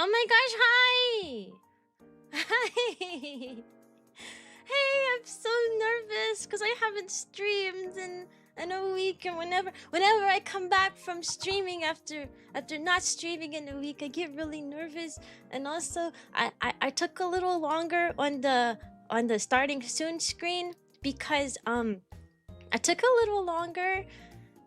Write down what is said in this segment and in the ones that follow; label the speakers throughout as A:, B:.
A: Oh my gosh, hi! Hi! Hey, I'm so nervous because I haven't streamed in a week, and whenever I come back from streaming after not streaming in a week, I get really nervous. And also I took a little longer on the starting soon screen because I took a little longer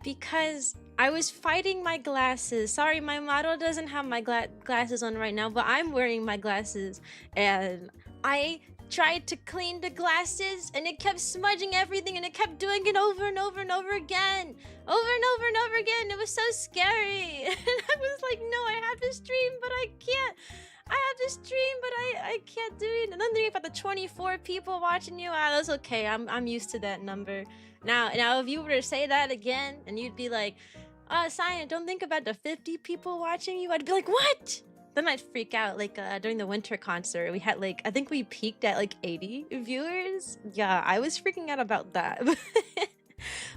A: because I was fighting my glasses. Sorry, my model doesn't have my glasses on right now, but I'm wearing my glasses. And I tried to clean the glasses and it kept smudging everything and it kept doing it over and over and over again. Over and over and over again. It was so scary. And I was like, no, I have to stream, but I can't. I have to stream, but I can't do it. And then think about the 24 people watching you. Ah, that's okay. I'm used to that number. Now, if you were to say that again, and you'd be like, Cyan, don't think about the 50 people watching you. I'd be like, what? Then I'd freak out. Like during the winter concert, we had like, I think we peaked at like 80 viewers. Yeah, I was freaking out about that. But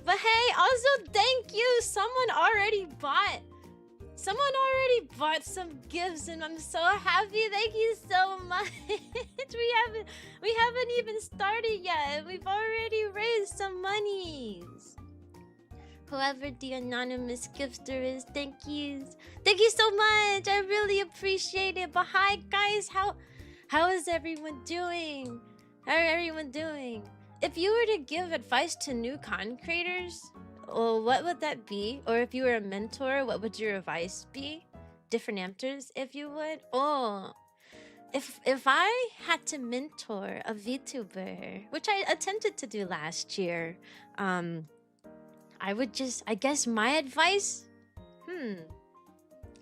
A: hey, also thank you. Someone already bought some gifts, and I'm so happy. Thank you so much. we haven't even started yet. We've already raised some monies. Whoever the anonymous gifter is, thank you so much. I really appreciate it. But hi guys, how is everyone doing? How are everyone doing? If you were to give advice to new content creators, well, what would that be? Or if you were a mentor, what would your advice be? Different answers, if you would. Oh, if I had to mentor a VTuber, which I attempted to do last year, I guess my advice,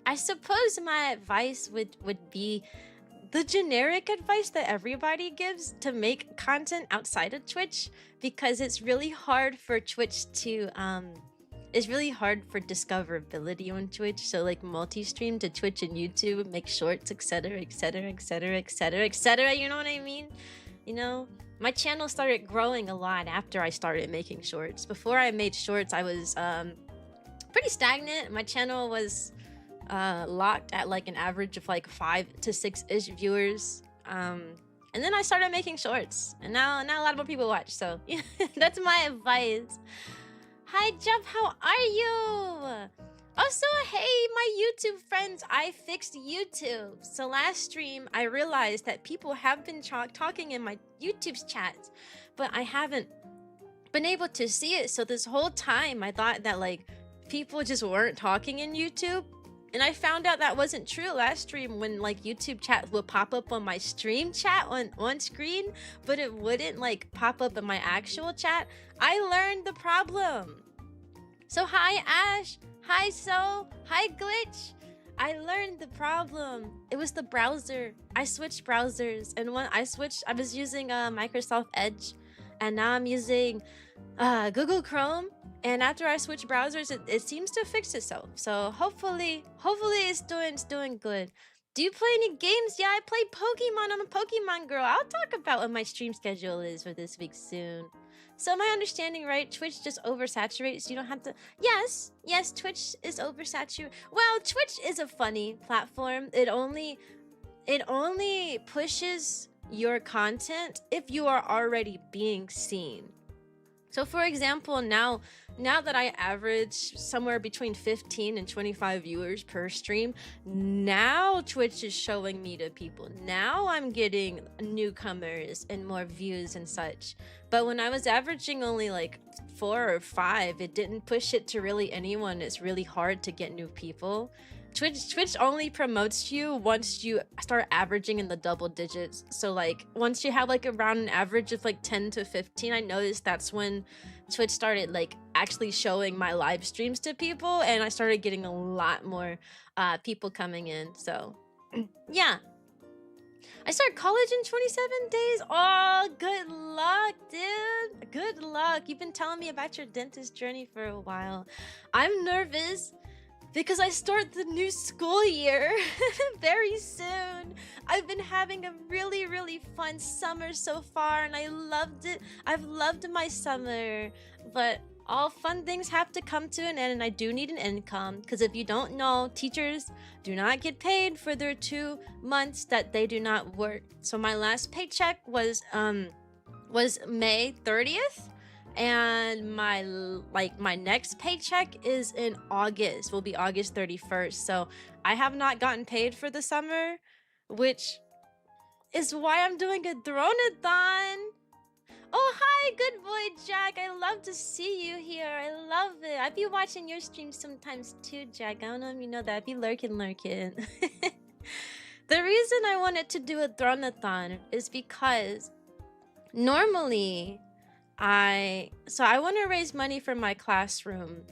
A: I suppose my advice would be the generic advice that everybody gives to make content outside of Twitch, because it's really hard for Twitch to it's really hard for discoverability on Twitch. So like multi-stream to Twitch and YouTube, make shorts, etc, etc, etc, etc, etc, you know what I mean? You know, my channel started growing a lot after I started making shorts. Before I made shorts, I was pretty stagnant. My channel was locked at like an average of like 5 to 6-ish viewers, and then I started making shorts, and now a lot more people watch. So that's my advice. Hi Jeff, how are you? Also, hey my YouTube friends, I fixed YouTube. So last stream I realized that people have been talking in my YouTube's chats, but I haven't been able to see it. So this whole time I thought that like people just weren't talking in YouTube. And I found out that wasn't true last stream, when like YouTube chat would pop up on my stream chat on screen, but it wouldn't like pop up in my actual chat. I learned the problem. So hi Ash, hi So, hi Glitch. I learned the problem. It was the browser. I switched browsers, and when I switched, I was using Microsoft Edge, and now I'm using Google Chrome. And after I switch browsers, it seems to fix itself. So hopefully it's doing good. Do you play any games? Yeah, I play Pokemon. I'm a Pokemon girl. I'll talk about what my stream schedule is for this week soon. So my understanding, right? Twitch just oversaturates. You don't have to. Yes, Twitch is oversaturated. Well, Twitch is a funny platform. It only pushes your content if you are already being seen. So for example, now that I average somewhere between 15 and 25 viewers per stream, now Twitch is showing me to people. Now I'm getting newcomers and more views and such. But when I was averaging only like 4 or 5, it didn't push it to really anyone. It's really hard to get new people. Twitch only promotes you once you start averaging in the double digits. So like once you have like around an average of like 10 to 15, I noticed that's when Twitch started like actually showing my live streams to people, and I started getting a lot more people coming in. So yeah. I start college in 27 days. Oh, good luck, dude. Good luck. You've been telling me about your dentist journey for a while. I'm nervous because I start the new school year very soon. I've been having a really, really fun summer so far, and I loved it. I've loved my summer, but all fun things have to come to an end, and I do need an income, because if you don't know, teachers do not get paid for their 2 months that they do not work. So my last paycheck was May 30th, and my next paycheck is in August, will be August 31st. So I have not gotten paid for the summer, which is why I'm doing a Throne-a-Thon. Oh, hi, good boy, Jack. I love to see you here. I love it. I be watching your streams sometimes too, Jack. I don't know if you know that. I be lurking. The reason I wanted to do a Throne-a-Thon is because normally I want to raise money for my classroom,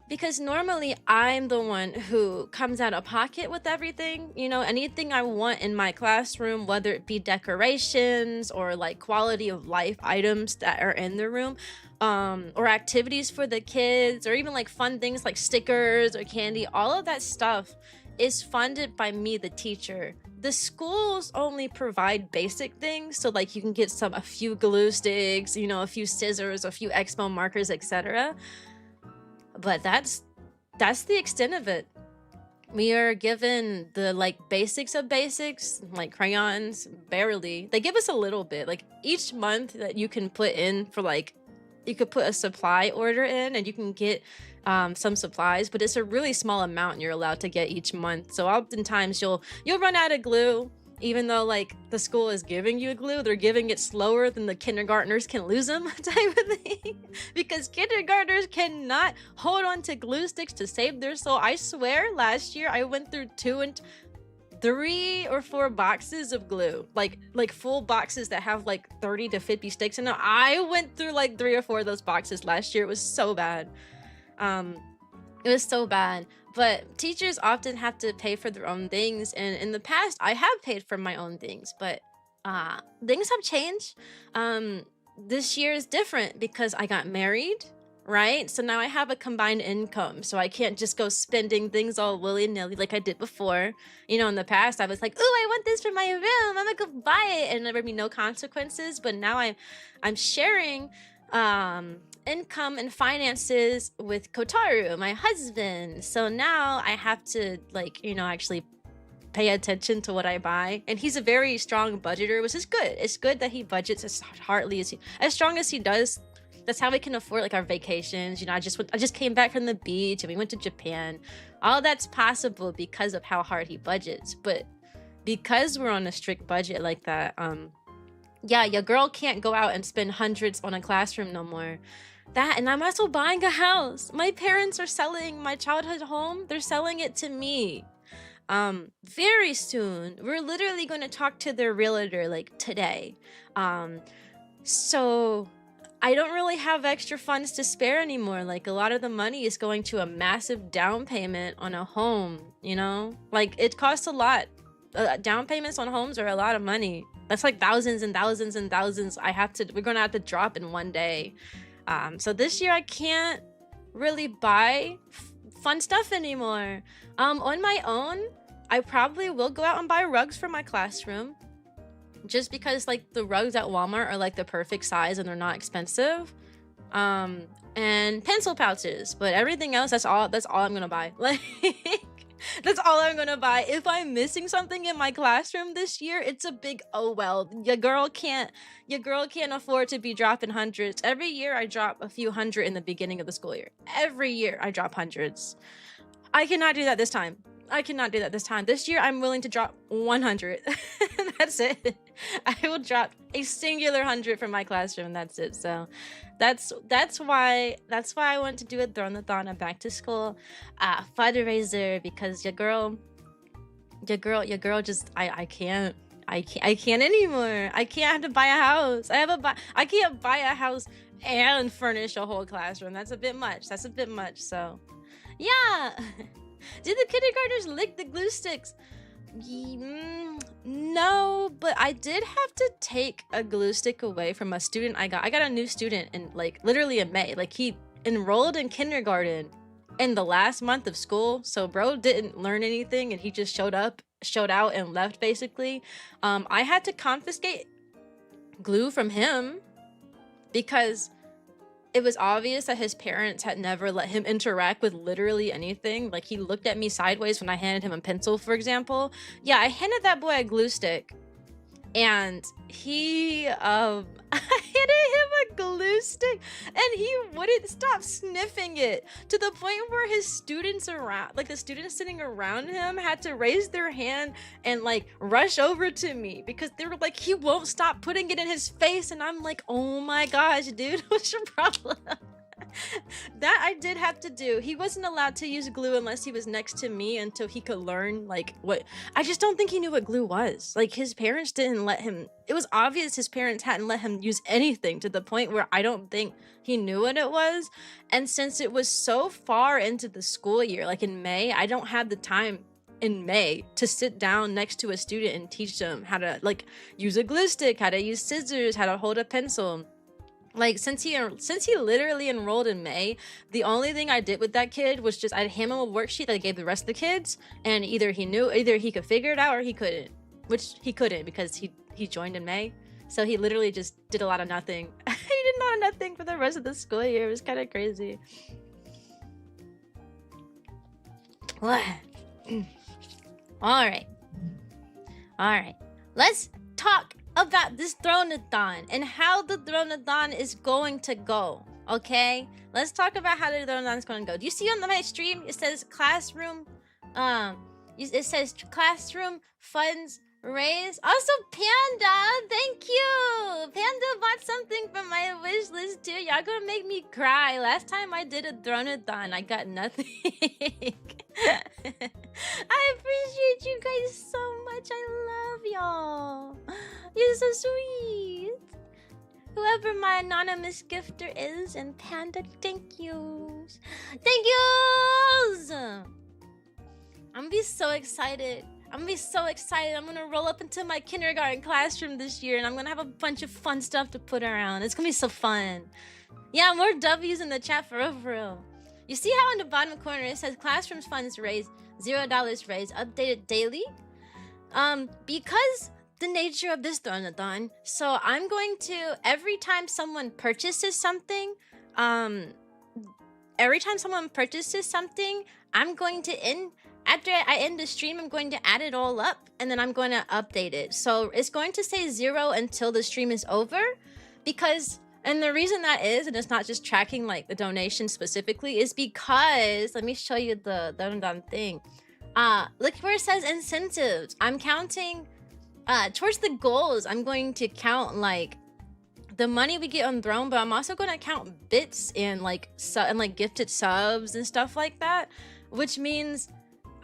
A: because normally I'm the one who comes out of pocket with everything. You know, anything I want in my classroom, whether it be decorations or like quality of life items that are in the room, or activities for the kids, or even like fun things like stickers or candy, all of that stuff is funded by me, the teacher. The schools only provide basic things, so like you can get a few glue sticks, you know, a few scissors, a few expo markers, etc. But that's the extent of it. We are given the like basics of basics, like crayons, barely. They give us a little bit, like each month that you can put in for like, you could put a supply order in and you can get some supplies, but it's a really small amount you're allowed to get each month. So oftentimes you'll run out of glue, even though like the school is giving you glue. They're giving it slower than the kindergartners can lose them type of thing, because kindergartners cannot hold on to glue sticks to save their soul. I swear last year I went through 3 or 4 boxes of glue, like full boxes that have like 30 to 50 sticks in them. I went through like 3 or 4 of those boxes last year. It was so bad. It was so bad. But teachers often have to pay for their own things, and in the past I have paid for my own things, but things have changed. This year is different because I got married, right? So now I have a combined income, so I can't just go spending things all willy-nilly like I did before. You know, in the past I was like, "Ooh, I want this for my room, I'm gonna go buy it," and there would be no consequences. But now I'm sharing income and finances with Kotaru, my husband. So now I have to, like, you know, actually pay attention to what I buy. And he's a very strong budgeter, which is good. It's good that he budgets as strong as he does. That's how we can afford like our vacations. You know, I just came back from the beach and we went to Japan. All that's possible because of how hard he budgets. But because we're on a strict budget like that, yeah, your girl can't go out and spend hundreds on a classroom no more. That, and I'm also buying a house. My parents are selling my childhood home. They're selling it to me. Very soon. We're literally going to talk to their realtor like today. So I don't really have extra funds to spare anymore. Like a lot of the money is going to a massive down payment on a home, you know? Like it costs a lot. Down payments on homes are a lot of money. That's like thousands and thousands and thousands. We're gonna have to drop in one day. So this year I can't really buy fun stuff anymore. On my own, I probably will go out and buy rugs for my classroom, just because like the rugs at Walmart are like the perfect size and they're not expensive. And pencil pouches, but everything else, that's all I'm gonna buy. Like that's all I'm gonna buy. If I'm missing something in my classroom this year, it's a big oh well. Your girl can't afford to be dropping hundreds. Every year I drop a few hundred in the beginning of the school year. Every year I drop hundreds. I cannot do that this time. This year I'm willing to drop 100. That's it. I will drop a singular 100 from my classroom. That's it. So that's why I want to do a Throne-a-Thon back to school fundraiser, because your girl just I can't anymore. I can't have to buy a house. I can't buy a house and furnish a whole classroom. That's a bit much. So yeah. Did the kindergartners lick the glue sticks? No, but I did have to take a glue stick away from a student I got a new student in like literally in May. Like he enrolled in kindergarten in the last month of school, so bro didn't learn anything and he just showed out and left basically. I had to confiscate glue from him because it was obvious that his parents had never let him interact with literally anything. Like, he looked at me sideways when I handed him a pencil, for example. Yeah, I handed that boy a glue stick, and he I handed him a glue stick, and he wouldn't stop sniffing it, to the point where his students around, like the students sitting around him, had to raise their hand and like rush over to me because they were like, he won't stop putting it in his face. And I'm like, oh my gosh, dude, what's your problem? That I did have to do. He wasn't allowed to use glue unless he was next to me until he could learn like what. I just don't think he knew what glue was. Like, his parents didn't let him. It was obvious his parents hadn't let him use anything, to the point where I don't think he knew what it was. And since it was so far into the school year, like in May, I don't have the time in May to sit down next to a student and teach them how to like use a glue stick, how to use scissors, how to hold a pencil. Like, since he literally enrolled in May, the only thing I did with that kid was just I'd hand him a worksheet that I gave the rest of the kids, and either he could figure it out or he couldn't, which he couldn't because he joined in May. So he literally just did a lot of nothing. He did a lot of nothing for the rest of the school year. It was kind of crazy. What? All right. Let's talk about this Throne-a-Thon and how the Throne-a-Thon is going to go. Okay, let's talk about how the Throne-a-Thon is going to go. Do you see on my stream it says classroom? It says classroom funds raised. Also, Panda, thank you. Panda bought something from my wish list too. Y'all gonna make me cry. Last time I did a Throne-a-Thon, I got nothing. I appreciate you guys so much. I love y'all. You're so sweet. Whoever my anonymous gifter is, and Panda, thank yous. Thank yous! I'm gonna be so excited. I'm gonna roll up into my kindergarten classroom this year, and I'm gonna have a bunch of fun stuff to put around. It's gonna be so fun. Yeah, more W's in the chat, for real. You see how in the bottom corner it says classroom funds raised, $0 raised, updated daily? Because the nature of this Throne-a-Thon, so I'm going to, every time someone purchases something, I'm going to after I end the stream, I'm going to add it all up, and then I'm going to update it. So it's going to say 0 until the stream is over, because, and the reason that is, and it's not just tracking like the donation specifically, is because, let me show you the Throne-a-Thon thing. Look where it says incentives. I'm counting, towards the goals, I'm going to count like the money we get on Throne, but I'm also going to count bits and like gifted subs and stuff like that, which means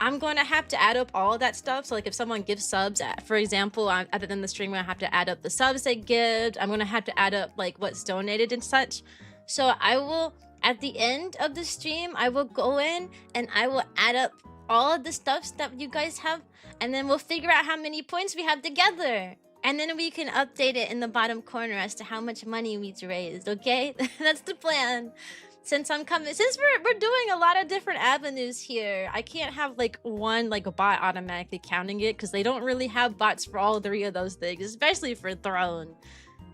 A: I'm going to have to add up all of that stuff. So like if someone gives subs, for example, at the end of the stream, I'm going to have to add up the subs they give. I'm going to have to add up like what's donated and such. So I will, at the end of the stream, I will go in and I will add up all of the stuff that you guys have, and then we'll figure out how many points we have together. And then we can update it in the bottom corner as to how much money we've raised, okay? That's the plan. Since we're doing a lot of different avenues here, I can't have like one like a bot automatically counting it, because they don't really have bots for all 3 of those things, especially for Throne.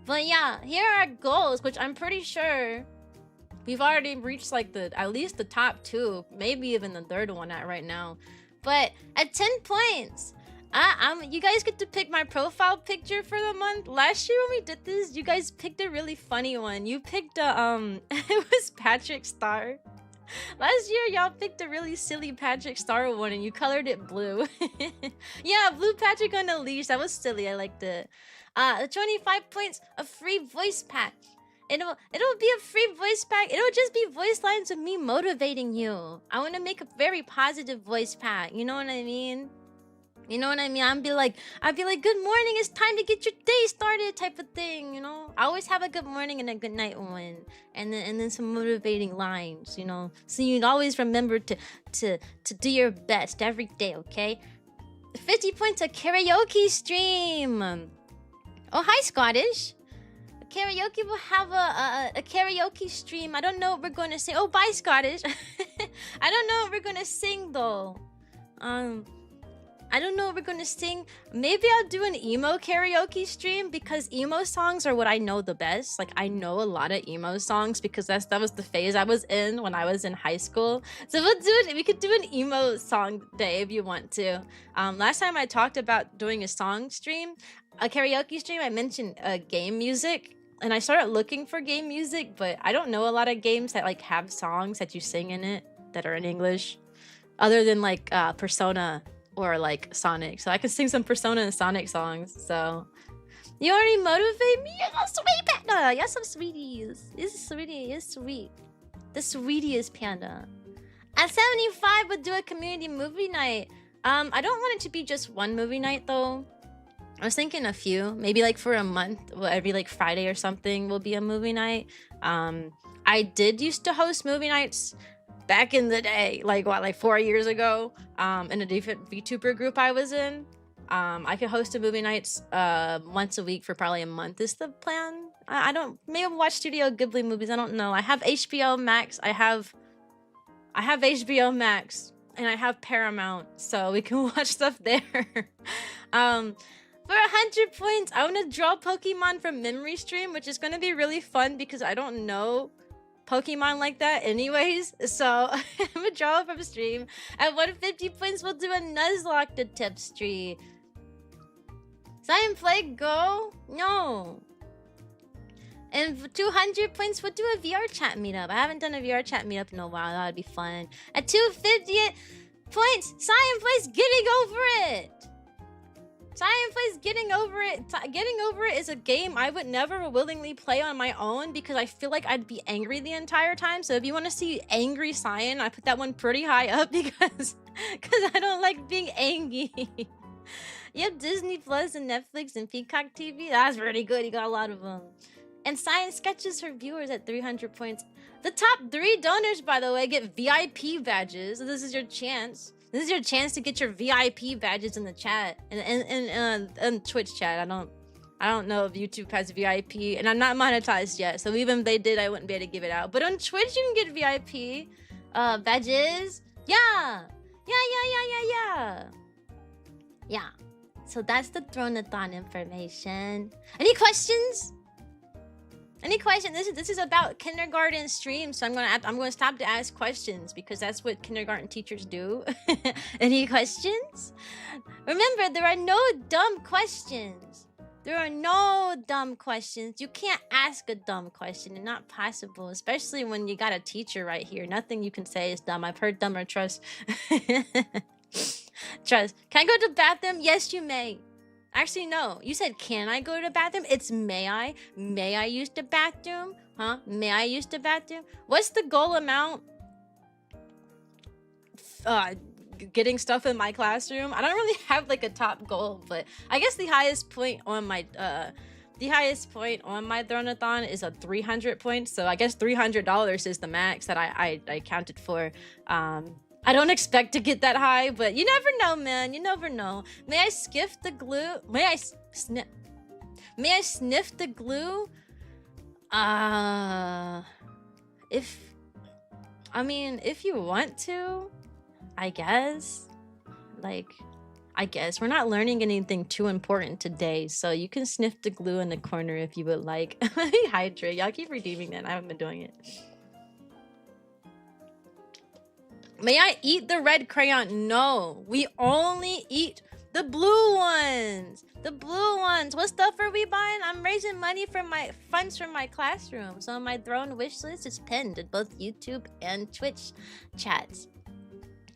A: But yeah, here are our goals, which I'm pretty sure we've already reached like at least the top 2, maybe even the 3rd one at right now. But at 10 points, you guys get to pick my profile picture for the month. Last year when we did this, you guys picked a really funny one. You picked a it was Patrick Star. Last year y'all picked a really silly Patrick Star one, and you colored it blue. Yeah, blue Patrick on a leash. That was silly. I liked it. 25 points, a free voice pack. It'll be a free voice pack. It'll just be voice lines of me motivating you. I want to make a very positive voice pack. You know what I mean? You know what I mean? I'd be like, good morning, it's time to get your day started type of thing, you know? I always have a good morning and a good night one. And then some motivating lines, you know? So you'd always remember to do your best every day, okay? 50 points, a karaoke stream. Oh, hi, Scottish. Karaoke will have a karaoke stream. I don't know what we're going to sing. Oh, bye, Scottish. I don't know what we're going to sing, though. I don't know what we're gonna sing. Maybe I'll do an emo karaoke stream because emo songs are what I know the best. Like I know a lot of emo songs because that was the phase I was in when I was in high school. So we'll do it. We could do an emo song day if you want to. Last time I talked about doing a song stream, a karaoke stream, I mentioned game music. And I started looking for game music, but I don't know a lot of games that like have songs that you sing in it that are in English, other than like Persona or like Sonic. So I could sing some Persona and Sonic songs. So you already motivate me. You're so sweet, Panda. You're some sweeties. It's sweetie. It's sweet. The sweetiest Panda. At 75, would do a community movie night. I don't want it to be just one movie night though. I was thinking a few, maybe like for a month, well, every like Friday or something will be a movie night. I did used to host movie nights back in the day, like what, like 4 years ago, in a different VTuber group I was in. I could host a movie nights once a week for probably a month is the plan. I don't, maybe I'll watch Studio Ghibli movies, I don't know. I have HBO Max, I have HBO Max, and I have Paramount, so we can watch stuff there. For 100 points, I want to draw Pokemon from memory stream, which is going to be really fun because I don't know Pokemon like that anyways. So I'm going to draw from stream. At 150 points, we'll do a Nuzlocke to Tipstry. Cyan Plague go? No. And for 200 points, we'll do a VR chat meetup. I haven't done a VR chat meetup in a while. That would be fun. At 250 points, Cyan Plays Getting Over It. Cyan Plays Getting Over It. Getting Over It is a game I would never willingly play on my own because I feel like I'd be angry the entire time. So if you want to see angry Cyan, I put that one pretty high up because I don't like being angry. You have Disney Plus and Netflix and Peacock TV. That's pretty good. You got a lot of them. And Cyan sketches her viewers at 300 points. The top 3 donors, by the way, get VIP badges. So this is your chance. This is your chance to get your VIP badges in the chat and Twitch chat. I don't know if YouTube has VIP, and I'm not monetized yet. So even if they did, I wouldn't be able to give it out. But on Twitch, you can get VIP badges. Yeah. Yeah. So that's the Throne-a-Thon information. Any questions? Any question? This is about kindergarten streams, so I'm gonna stop to ask questions because that's what kindergarten teachers do. Any questions? Remember, there are no dumb questions. There are no dumb questions. You can't ask a dumb question. It's not possible, especially when you got a teacher right here. Nothing you can say is dumb. I've heard dumb or trust. Trust. Can I go to the bathroom? Yes, you may. Actually, no. You said, can I go to the bathroom? It's may I? May I use the bathroom? Huh? May I use the bathroom? What's the goal amount? Getting stuff in my classroom? I don't really have like a top goal, but I guess the highest point on my Throne-a-Thon is a 300 points. So I guess $300 is the max that I counted for. I don't expect to get that high, but you never know, man. You never know. May I skiff the glue? May I sniff the glue? If you want to, I guess. I guess we're not learning anything too important today, so you can sniff the glue in the corner if you would like. Hydrate. Y'all keep redeeming that. I haven't been doing it. May I eat the red crayon? No, we only eat the blue ones. The blue ones. What stuff are we buying? I'm raising money for my funds from my classroom. So my Throne wish list is pinned at both YouTube and Twitch chats.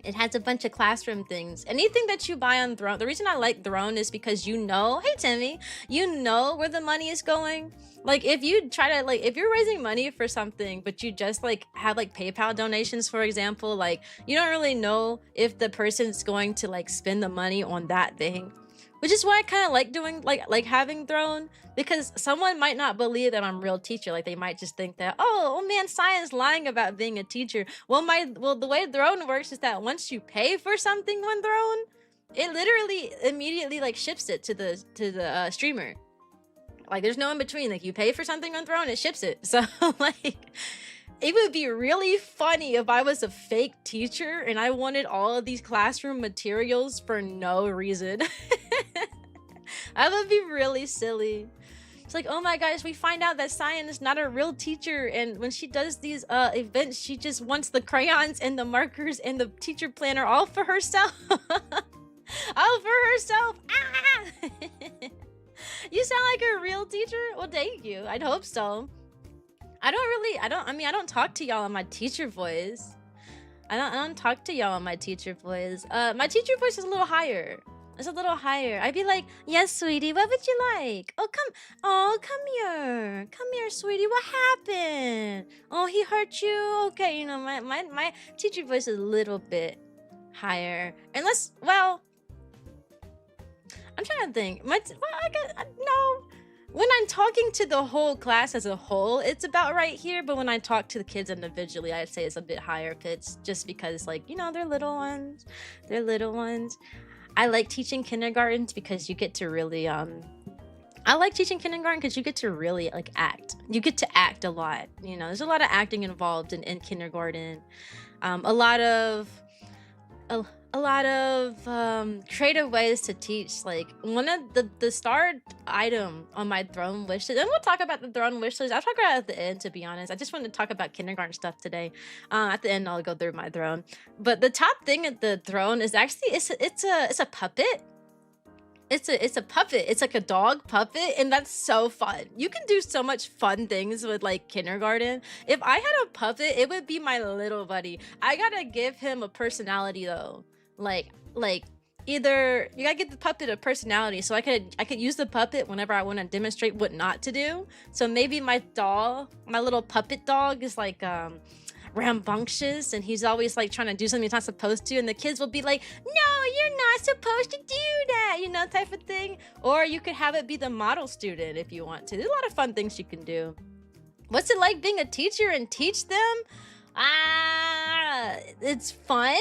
A: It has a bunch of classroom things. Anything that you buy on Throne. The reason I like Throne is because you know, hey Timmy, you know where the money is going. Like if you try to if you're raising money for something, but you just have PayPal donations, for example, you don't really know if the person's going to spend the money on that thing. Which is why I kind of like doing having Throne, because someone might not believe that I'm a real teacher. They might just think that, oh man, Cyan's lying about being a teacher. Well, the way Throne works is that once you pay for something on Throne, it literally immediately ships it to the streamer. There's no in between. You pay for something on Throne, it ships it. So it would be really funny if I was a fake teacher and I wanted all of these classroom materials for no reason. That would be really silly. It's like, oh my gosh, we find out that Cyan is not a real teacher, and when she does these events, she just wants the crayons and the markers and the teacher planner all for herself. All for herself. Ah! You sound like a real teacher? Well, thank you. I'd hope so. I don't talk to y'all in my teacher voice. I don't talk to y'all in my teacher voice. My teacher voice is a little higher. It's a little higher. I'd be like, yes, sweetie, what would you like? Oh, come here. Come here, sweetie. What happened? Oh, he hurt you? Okay, you know, my teacher voice is a little bit higher. Unless, well, I'm trying to think. No. When I'm talking to the whole class as a whole, it's about right here. But when I talk to the kids individually, I'd say it's a bit higher pitch, just because, like, you know, they're little ones. They're little ones. I like teaching kindergartens because you get to really I like teaching kindergarten because you get to really like act. You get to act a lot. You know, there's a lot of acting involved in kindergarten. A lot of creative ways to teach. Like one of the star item on my throne wish list, and we'll talk about the throne wish list. I'll talk about it at the end, to be honest. I just wanted to talk about kindergarten stuff today. At the end I'll go through my throne. But the top thing at the throne is actually it's a puppet. It's a puppet. It's like a dog puppet, and that's so fun. You can do so much fun things with like kindergarten. If I had a puppet, it would be my little buddy. I gotta give him a personality though. Like either you gotta give the puppet a personality, so I could use the puppet whenever I want to demonstrate what not to do. So maybe my little puppet dog is like rambunctious, and he's always like trying to do something he's not supposed to, and the kids will be like, no, you're not supposed to do that, you know, type of thing. Or you could have it be the model student if you want to. There's a lot of fun things you can do. What's it like being a teacher and teach them? It's fun,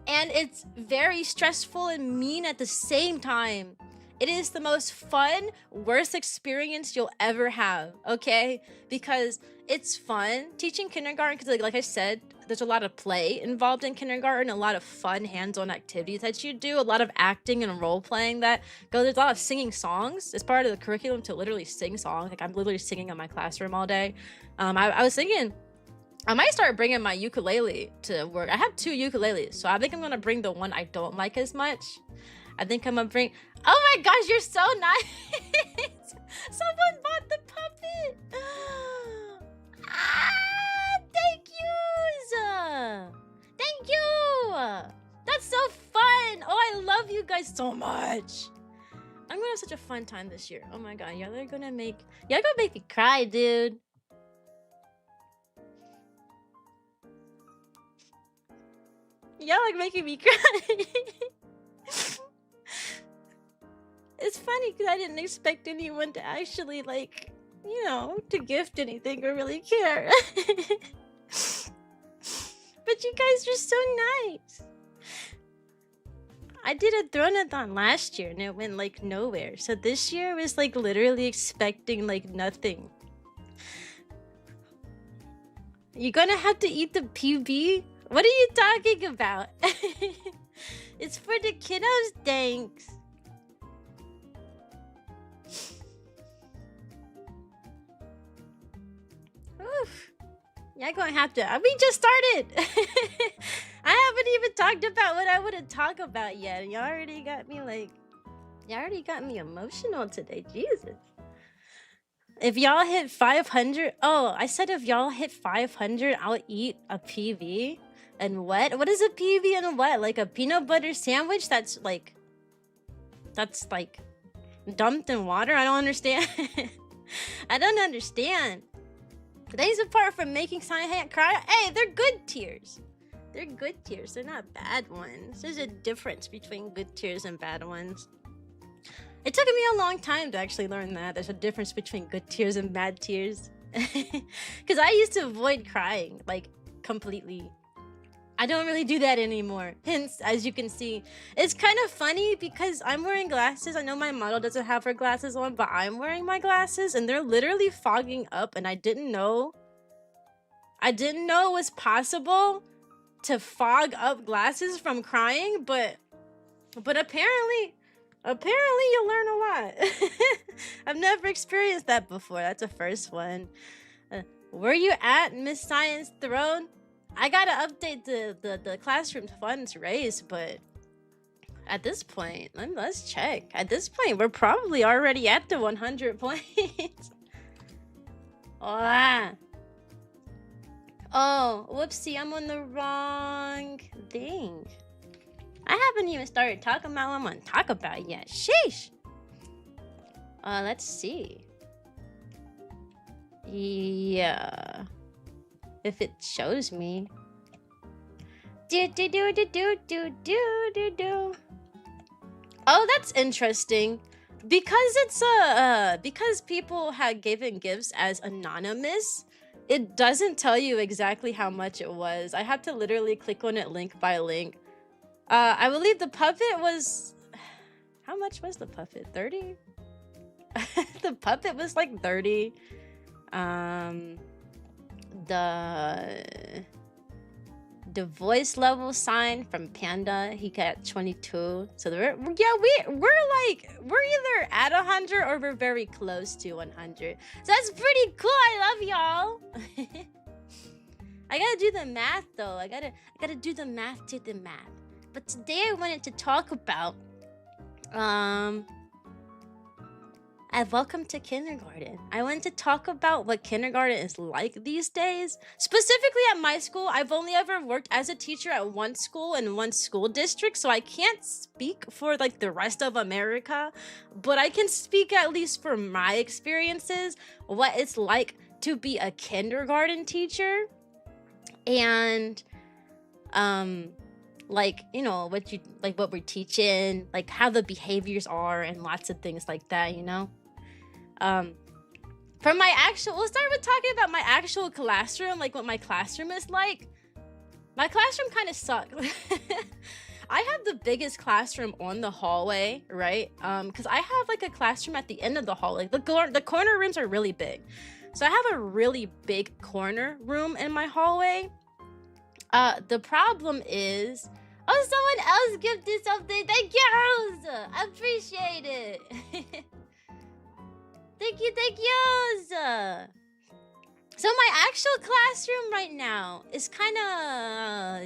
A: and it's very stressful and mean at the same time. It is the most fun, worst experience you'll ever have, okay? Because it's fun teaching kindergarten, because like I said, there's a lot of play involved in kindergarten, a lot of fun hands-on activities that you do, a lot of acting and role-playing that goes. There's a lot of singing songs. It's part of the curriculum to literally sing songs. Like I'm literally singing in my classroom all day. I was thinking I might start bringing my ukulele to work. I have 2 ukuleles, so I think I'm gonna bring the one I don't like as much. I think I'm gonna bring... Oh my gosh, you're so nice! Someone bought the puppet! Thank yous! Thank you! That's so fun! Oh, I love you guys so much! I'm gonna have such a fun time this year. Oh my god, y'all are gonna make... Y'all gonna make me cry, dude. Y'all like making me cry. It's funny because I didn't expect anyone to actually, like, you know, to gift anything or really care. But you guys are so nice. I did a Throne-a-Thon last year and it went like nowhere. So this year was like literally expecting like nothing. You're gonna have to eat the PB? What are you talking about? It's for the kiddos, thanks. Oof. You're gonna have to... We just started! I haven't even talked about what I want to talk about yet. You already got me like... You already got me emotional today, Jesus. If y'all hit 500... Oh, I said if y'all hit 500, I'll eat a PB. And what? What is a PB and what? Like a peanut butter sandwich that's like dumped in water? I don't understand. I don't understand. Today's apart from making Cyan cry. Hey, they're good tears. They're good tears. They're not bad ones. There's a difference between good tears and bad ones. It took me a long time to actually learn that. There's a difference between good tears and bad tears. Because I used to avoid crying, like, completely. I don't really do that anymore. Hence, as you can see, it's kind of funny because I'm wearing glasses. I know my model doesn't have her glasses on, but I'm wearing my glasses and they're literally fogging up, and I didn't know I didn't know it was possible to fog up glasses from crying, but apparently you learn a lot. I've never experienced that before. That's a first one. Where you at, Miss Science Throne? I gotta update the classroom funds raised, but at this point, let's check. At this point, we're probably already at the 100 points. Oh, whoopsie, I'm on the wrong thing. I haven't even started talking about what I'm gonna talk about yet. Sheesh. Let's see. Yeah. If it shows me. Oh, that's interesting. Because it's because people had given gifts as anonymous, it doesn't tell you exactly how much it was. I have to literally click on it link by link. I believe the puppet was... How much was the puppet? 30? The puppet was like 30. The voice level sign from Panda, he got 22. So we're either at 100 or we're very close to 100. So that's pretty cool. I love y'all. I gotta do the math though. I gotta do the math to the math. But today I wanted to talk about welcome to kindergarten. I wanted to talk about what kindergarten is like these days. Specifically at my school, I've only ever worked as a teacher at one school in one school district, so I can't speak for like the rest of America, but I can speak at least for my experiences, what it's like to be a kindergarten teacher. And like, you know, what we're teaching, like how the behaviors are and lots of things like that, you know. From my actual, we'll start with talking about my actual classroom, like what my classroom is like. My classroom kind of sucks. I have the biggest classroom on the hallway, right? Because I have like a classroom at the end of the hallway. The corner rooms are really big. So I have a really big corner room in my hallway. The problem is, oh, someone else gifted something. Thank you. I appreciate it. Thank you. So my actual classroom right now is kind of,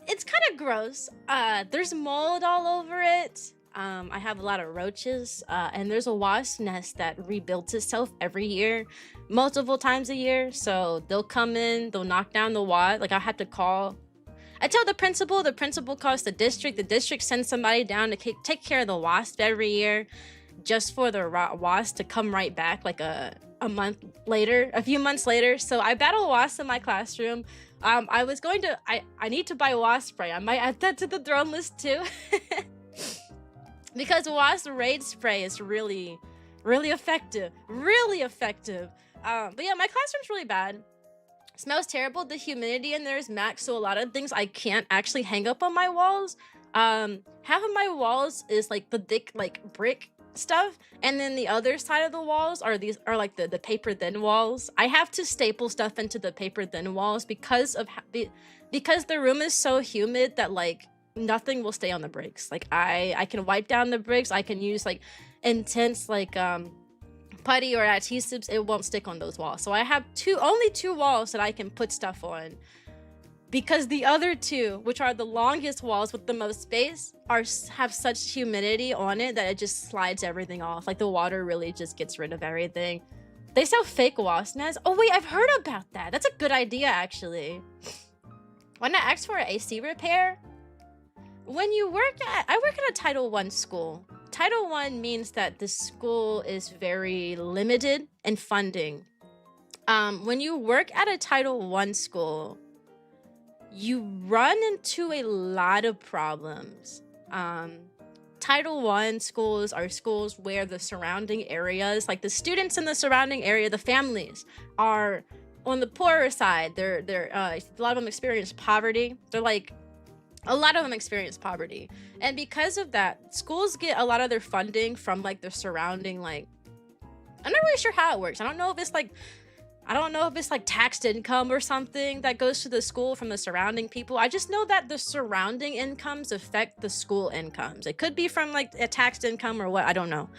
A: it's kind of gross. There's mold all over it. I have a lot of roaches, and there's a wasp nest that rebuilds itself every year, multiple times a year. So they'll come in, they'll knock down the wasp. Like I have to call. I tell the principal calls the district sends somebody down to take care of the wasp every year, just for the wasp to come right back like a few months later. So I battle wasps in my classroom. I need to buy wasp spray. I might add that to the throne list too. Because wasp raid spray is really effective. But yeah, my classroom's really bad. Smells terrible. The humidity in there is max, so a lot of things I can't actually hang up on my walls. Half of my walls is like the thick like brick stuff, and then the other side of the walls are like the paper thin walls. I have to staple stuff into the paper thin walls because the room is so humid that like nothing will stay on the bricks. Like I can wipe down the bricks. I can use like intense like putty or adhesives. It won't stick on those walls. So I have only two walls that I can put stuff on, because the other two, which are the longest walls with the most space, have such humidity on it that it just slides everything off. Like the water really just gets rid of everything. They sell fake wasp nests. Oh wait, I've heard about that. That's a good idea actually. When I asked for an AC repair, when you I work at a Title I school. Title I means that the school is very limited in funding. When you work at a Title I school, you run into a lot of problems. Title I schools are schools where the surrounding areas, like the students in the surrounding area, the families, are on the poorer side. A lot of them experience poverty. A lot of them experience poverty. And because of that, schools get a lot of their funding from like the surrounding, like, I'm not really sure how it works. I don't know if it's like I don't know if it's like taxed income or something that goes to the school from the surrounding people. I just know that the surrounding incomes affect the school incomes. It could be from like a taxed income or what, I don't know.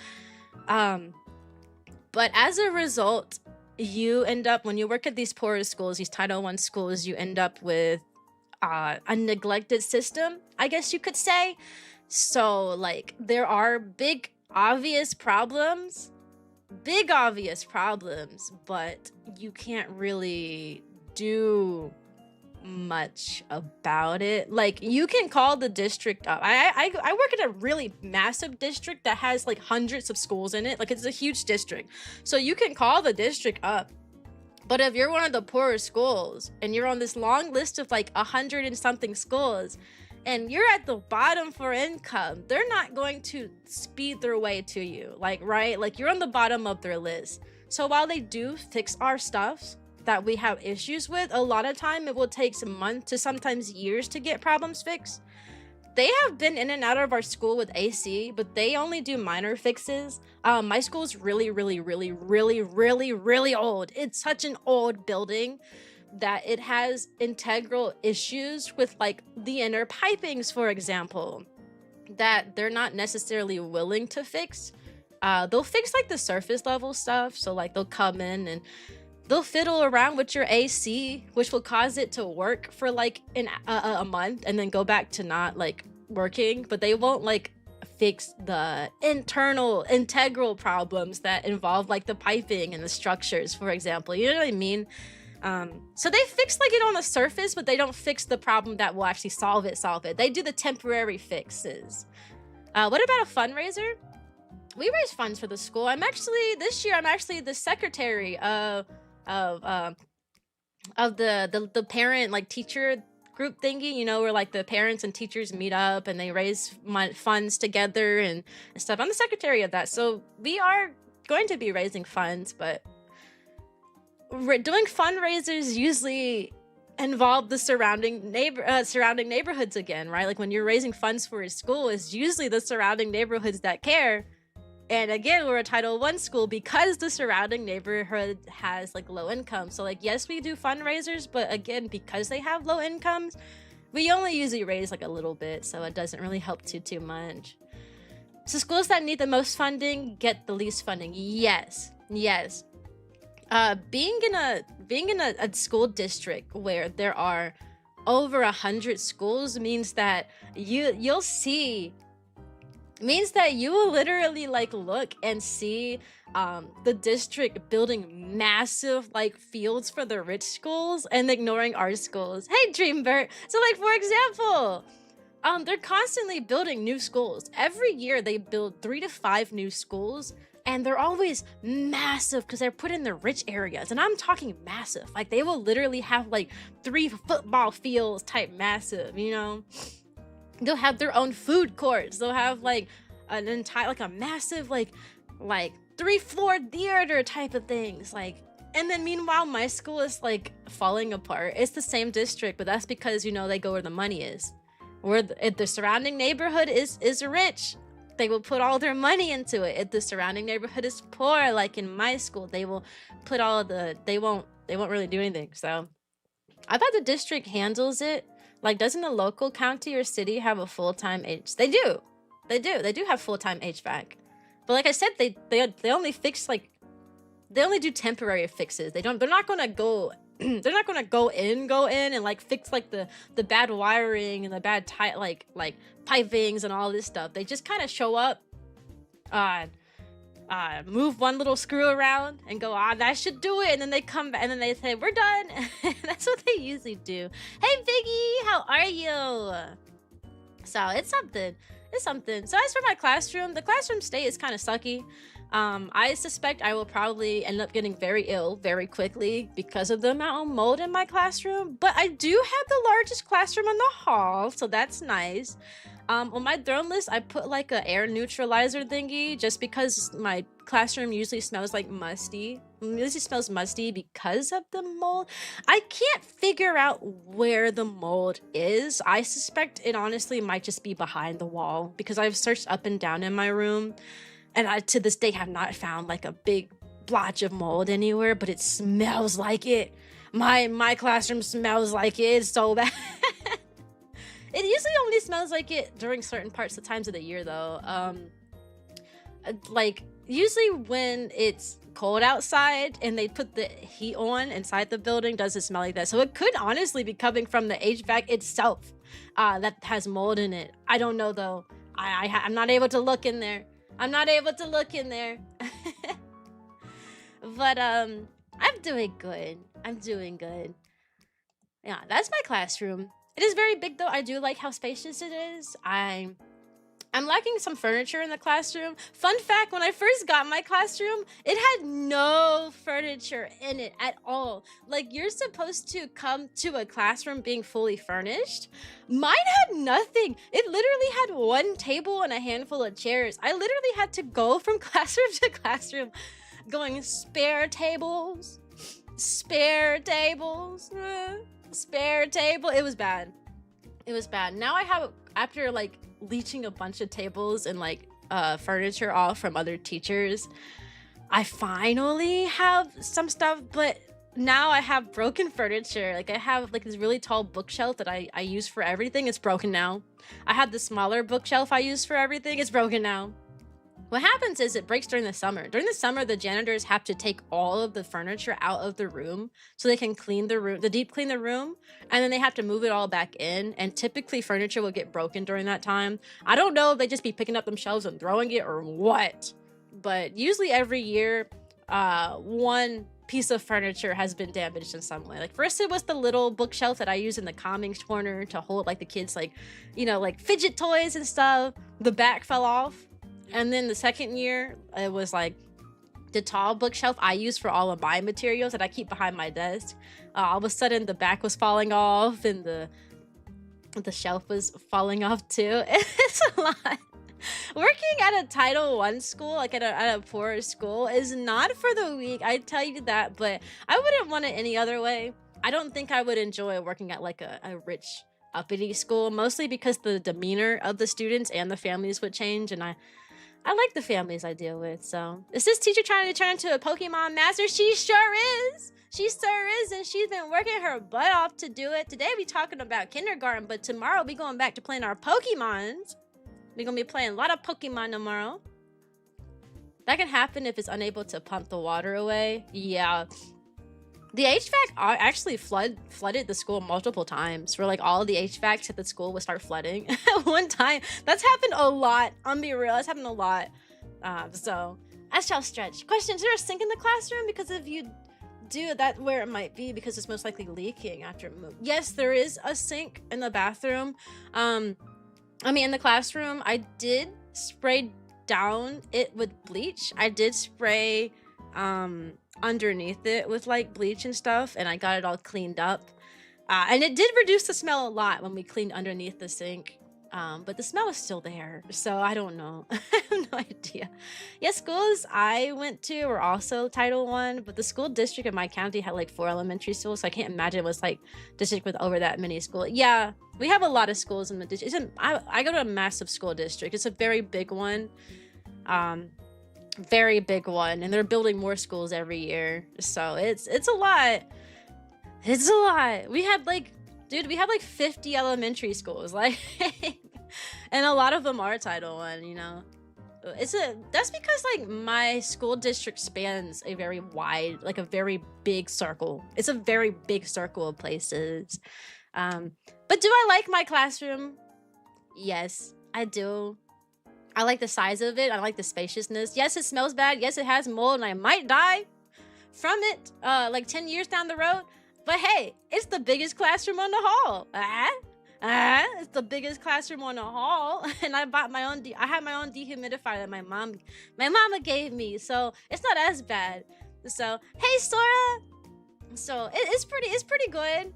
A: But as a result, you end up, when you work at these poorer schools, these Title I schools, you end up with a neglected system, I guess you could say. So like there are big obvious problems, but you can't really do much about it. Like you can call the district up. I work at a really massive district that has like hundreds of schools in it. Like it's a huge district, so you can call the district up. But if you're one of the poorer schools and you're on this long list of like 100 and something schools and you're at the bottom for income, they're not going to speed their way to you. Like, right? Like you're on the bottom of their list. So while they do fix our stuff that we have issues with, a lot of time it will take some months to sometimes years to get problems fixed. They have been in and out of our school with AC, but they only do minor fixes. My school's really old. It's such an old building that it has integral issues with like the inner pipings, for example, that they're not necessarily willing to fix. They'll fix like the surface level stuff. So like they'll come in and they'll fiddle around with your AC, which will cause it to work for like a month and then go back to not like working, but they won't like fix the integral problems that involve like the piping and the structures, for example. You know what I mean? So they fix like it on the surface, but they don't fix the problem that will actually solve it. They do the temporary fixes. What about a fundraiser? We raise funds for the school. This year I'm actually the secretary of the parent like teacher group thingy, you know, where like the parents and teachers meet up and they raise funds together and stuff. I'm the secretary of that, so we are going to be raising funds, but doing fundraisers usually involve the surrounding neighborhoods again, right? Like when you're raising funds for a school, it's usually the surrounding neighborhoods that care. And again, we're a Title I school because the surrounding neighborhood has like low income. So like, yes, we do fundraisers, but again, because they have low incomes, we only usually raise like a little bit. So it doesn't really help too much. So schools that need the most funding get the least funding. Yes. Being in a school district where there are over 100 schools means that you will literally like look and see the district building massive like fields for the rich schools and ignoring our schools. Hey Dreambert. So like for example, they're constantly building new schools. Every year they build 3 to 5 new schools, and they're always massive because they're put in the rich areas. And I'm talking massive. Like they will literally have like 3 football fields type massive, you know? They'll have their own food courts. They'll have like an entire, like a massive, like 3-floor theater type of things. Like, and then meanwhile, my school is like falling apart. It's the same district, but that's because, you know, they go where the money is. Where if the surrounding neighborhood is rich, they will put all their money into it. If the surrounding neighborhood is poor, like in my school, they will put all they won't really do anything. So I thought the district handles it. Like, doesn't the local county or city have a full-time They do have full-time HVAC. But like I said, they only fix like, they only do temporary fixes. They're not gonna go they're not gonna go in and like fix like the bad wiring and the bad like pipings and all this stuff. They just kind of show up, move one little screw around and go, that should do it, and then they come back and then they say we're done. That's what they usually do. Hey Biggie, how are you? So it's something. So as for my classroom, the classroom state is kind of sucky. I suspect I will probably end up getting very ill very quickly because of the amount of mold in my classroom, but I do have the largest classroom in the hall, so that's nice. On my throne list, I put like a air neutralizer thingy just because my classroom usually smells like musty. It usually smells musty because of the mold. I can't figure out where the mold is. I suspect it honestly might just be behind the wall because I've searched up and down in my room, and I to this day have not found like a big blotch of mold anywhere, but it smells like it. My classroom smells like it. It's so bad. It usually only smells like it during certain parts of times of the year, though. Like usually when it's cold outside and they put the heat on inside the building, doesn't smell like that. So it could honestly be coming from the HVAC itself that has mold in it. I don't know though. I'm not able to look in there. I'm not able to look in there. But I'm doing good. I'm doing good. Yeah, that's my classroom. It is very big though. I do like how spacious it is. I'm lacking some furniture in the classroom. Fun fact, when I first got my classroom, it had no furniture in it at all. Like, you're supposed to come to a classroom being fully furnished. Mine had nothing. It literally had one table and a handful of chairs. I literally had to go from classroom to classroom going spare tables, spare tables, spare table. It was bad. It was bad. Now I have, after like leeching a bunch of tables and like furniture off from other teachers, I finally have some stuff, but now I have broken furniture. Like I have like this really tall bookshelf that I use for everything. It's broken now. I had the smaller bookshelf I use for everything. It's broken now. What happens is it breaks during the summer. During the summer, the janitors have to take all of the furniture out of the room so they can clean the room, deep clean the room, and then they have to move it all back in. And typically furniture will get broken during that time. I don't know if they just be picking up them shelves and throwing it or what, but usually every year, one piece of furniture has been damaged in some way. Like first it was the little bookshelf that I use in the calming corner to hold like the kids, like, you know, like fidget toys and stuff. The back fell off. And then the second year, it was like the tall bookshelf I use for all of my materials that I keep behind my desk. All of a sudden, the back was falling off and the shelf was falling off too. It's a lot. Working at a Title I school, like at a poorer school, is not for the weak. I tell you that, but I wouldn't want it any other way. I don't think I would enjoy working at like a rich, uppity school, mostly because the demeanor of the students and the families would change, and I like the families I deal with. So, is this teacher trying to turn into a Pokemon master? She sure is. She sure is, and she's been working her butt off to do it. Today we talking about kindergarten, but tomorrow we going back to playing our Pokemons. We're gonna be playing a lot of Pokemon tomorrow. That can happen if it's unable to pump the water away. Yeah. The HVAC actually flooded the school multiple times, where like all of the HVACs at the school would start flooding at one time. That's happened a lot. I'm being real, that's happened a lot. So as y'all stretch. Question, is there a sink in the classroom? Because if you do, that's where it might be, because it's most likely leaking after it moved. Yes, there is a sink in the bathroom. In the classroom. I did spray down it with bleach. I did spray underneath it with like bleach and stuff, and I got it all cleaned up, and it did reduce the smell a lot when we cleaned underneath the sink, but the smell is still there, so I don't know. I have no idea. Yeah, schools I went to were also Title I, but the school district in my county had like 4 elementary schools, so I can't imagine it was like district with over that many schools. Yeah, we have a lot of schools in the district. I go to a massive school district. It's a very big one. Very big one, and they're building more schools every year, so it's a lot. It's a lot. We have like 50 elementary schools, like and a lot of them are Title I, you know. That's because like my school district spans a very wide, like a very big circle. It's a very big circle of places. But do I like my classroom? Yes, I do. I like the size of it. I like the spaciousness. Yes, it smells bad. Yes, it has mold, and I might die from it like 10 years down the road. But hey, it's the biggest classroom on the hall. It's the biggest classroom on the hall, and I bought my own. I had my own dehumidifier that my mama gave me, so it's not as bad. So hey, Sora. So it's pretty good.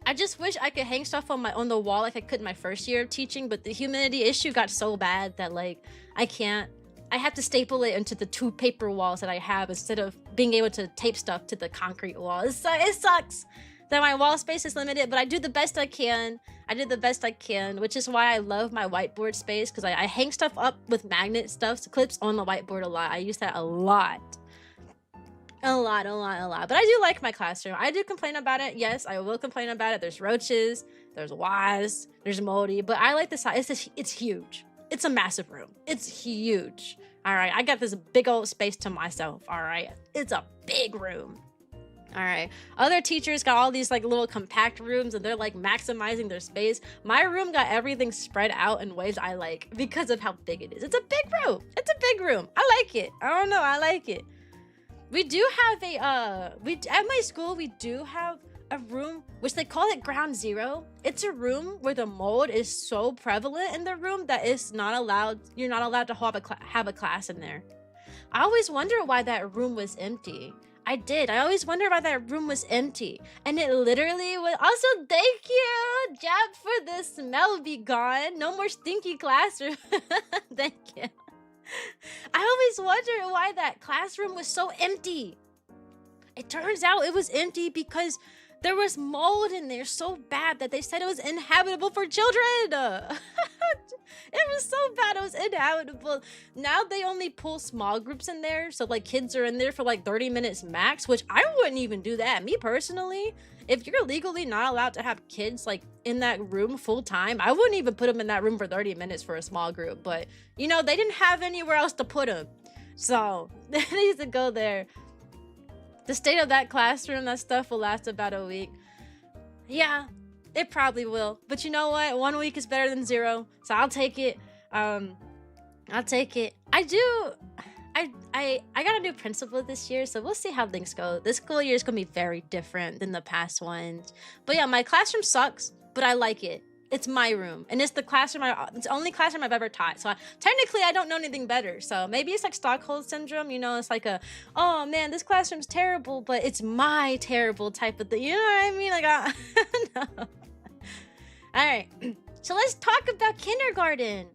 A: I just wish I could hang stuff on the wall like I could in my first year of teaching, but the humidity issue got so bad that like I can't. I have to staple it into the 2 paper walls that I have instead of being able to tape stuff to the concrete wall. It sucks. that my wall space is limited, but I do the best I can. I do the best I can, which is why I love my whiteboard space, because I hang stuff up with magnet stuff, clips on the whiteboard a lot. I use that a lot. A lot. But I do like my classroom. I do complain about it. Yes, I will complain about it. There's roaches, there's wasps, there's moldy, but I like the size. It's huge. It's a massive room. It's huge. All right, I got this big old space to myself. All right, it's a big room. All right, other teachers got all these like little compact rooms and they're like maximizing their space. My room got everything spread out in ways I like because of how big it is. It's a big room. It's a big room. I like it. I don't know. I like it. We do have a at my school we do have a room which they call it ground zero. It's a room where the mold is so prevalent in the room that it's not allowed. You're not allowed to have a class in there. I always wonder why that room was empty. I always wonder why that room was empty. And it literally was. Also, thank you, Jab, for the smell be gone. No more stinky classroom. Thank you. I always wondered why that classroom was so empty. It turns out it was empty because there was mold in there so bad that they said it was inhabitable for children. It was so bad it was inhabitable. Now they only pull small groups in there. So like kids are in there for like 30 minutes max, which I wouldn't even do that. Me personally, if you're legally not allowed to have kids like in that room full time, I wouldn't even put them in that room for 30 minutes for a small group. But you know, they didn't have anywhere else to put them. So they need to go there. The state of that classroom, that stuff will last about a week. Yeah, it probably will. But you know what? 1 week is better than 0. So I'll take it. I'll take it. I got a new principal this year, so we'll see how things go. This school year is going to be very different than the past ones. But yeah, my classroom sucks, but I like it. It's my room, and it's the classroom. It's the only classroom I've ever taught. So technically, I don't know anything better. So maybe it's like Stockholm syndrome. You know, it's like oh man, this classroom's terrible, but it's my terrible type of thing. You know what I mean? Like, no. All right. So let's talk about kindergarten.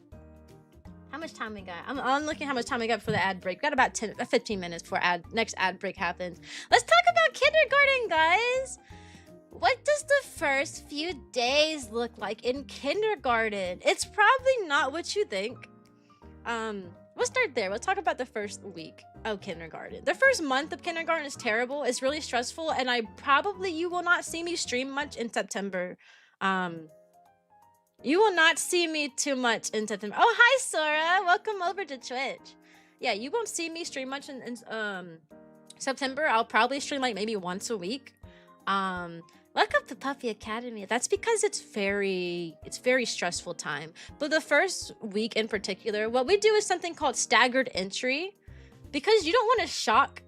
A: How much time we got? I'm looking how much time we got for the ad break. We got about 15 minutes before next ad break happens. Let's talk about kindergarten, guys. What does the first few days look like in kindergarten? It's probably not what you think. We'll start there. We'll talk about the first week of kindergarten. The first month of kindergarten is terrible. It's really stressful, and you will not see me stream much in September. You will not see me too much in September. Oh, hi, Sora. Welcome over to Twitch. Yeah, you won't see me stream much in September. I'll probably stream like maybe once a week. Welcome to Puppy Academy. That's because it's very stressful time. But the first week in particular, what we do is something called staggered entry, because you don't want to shock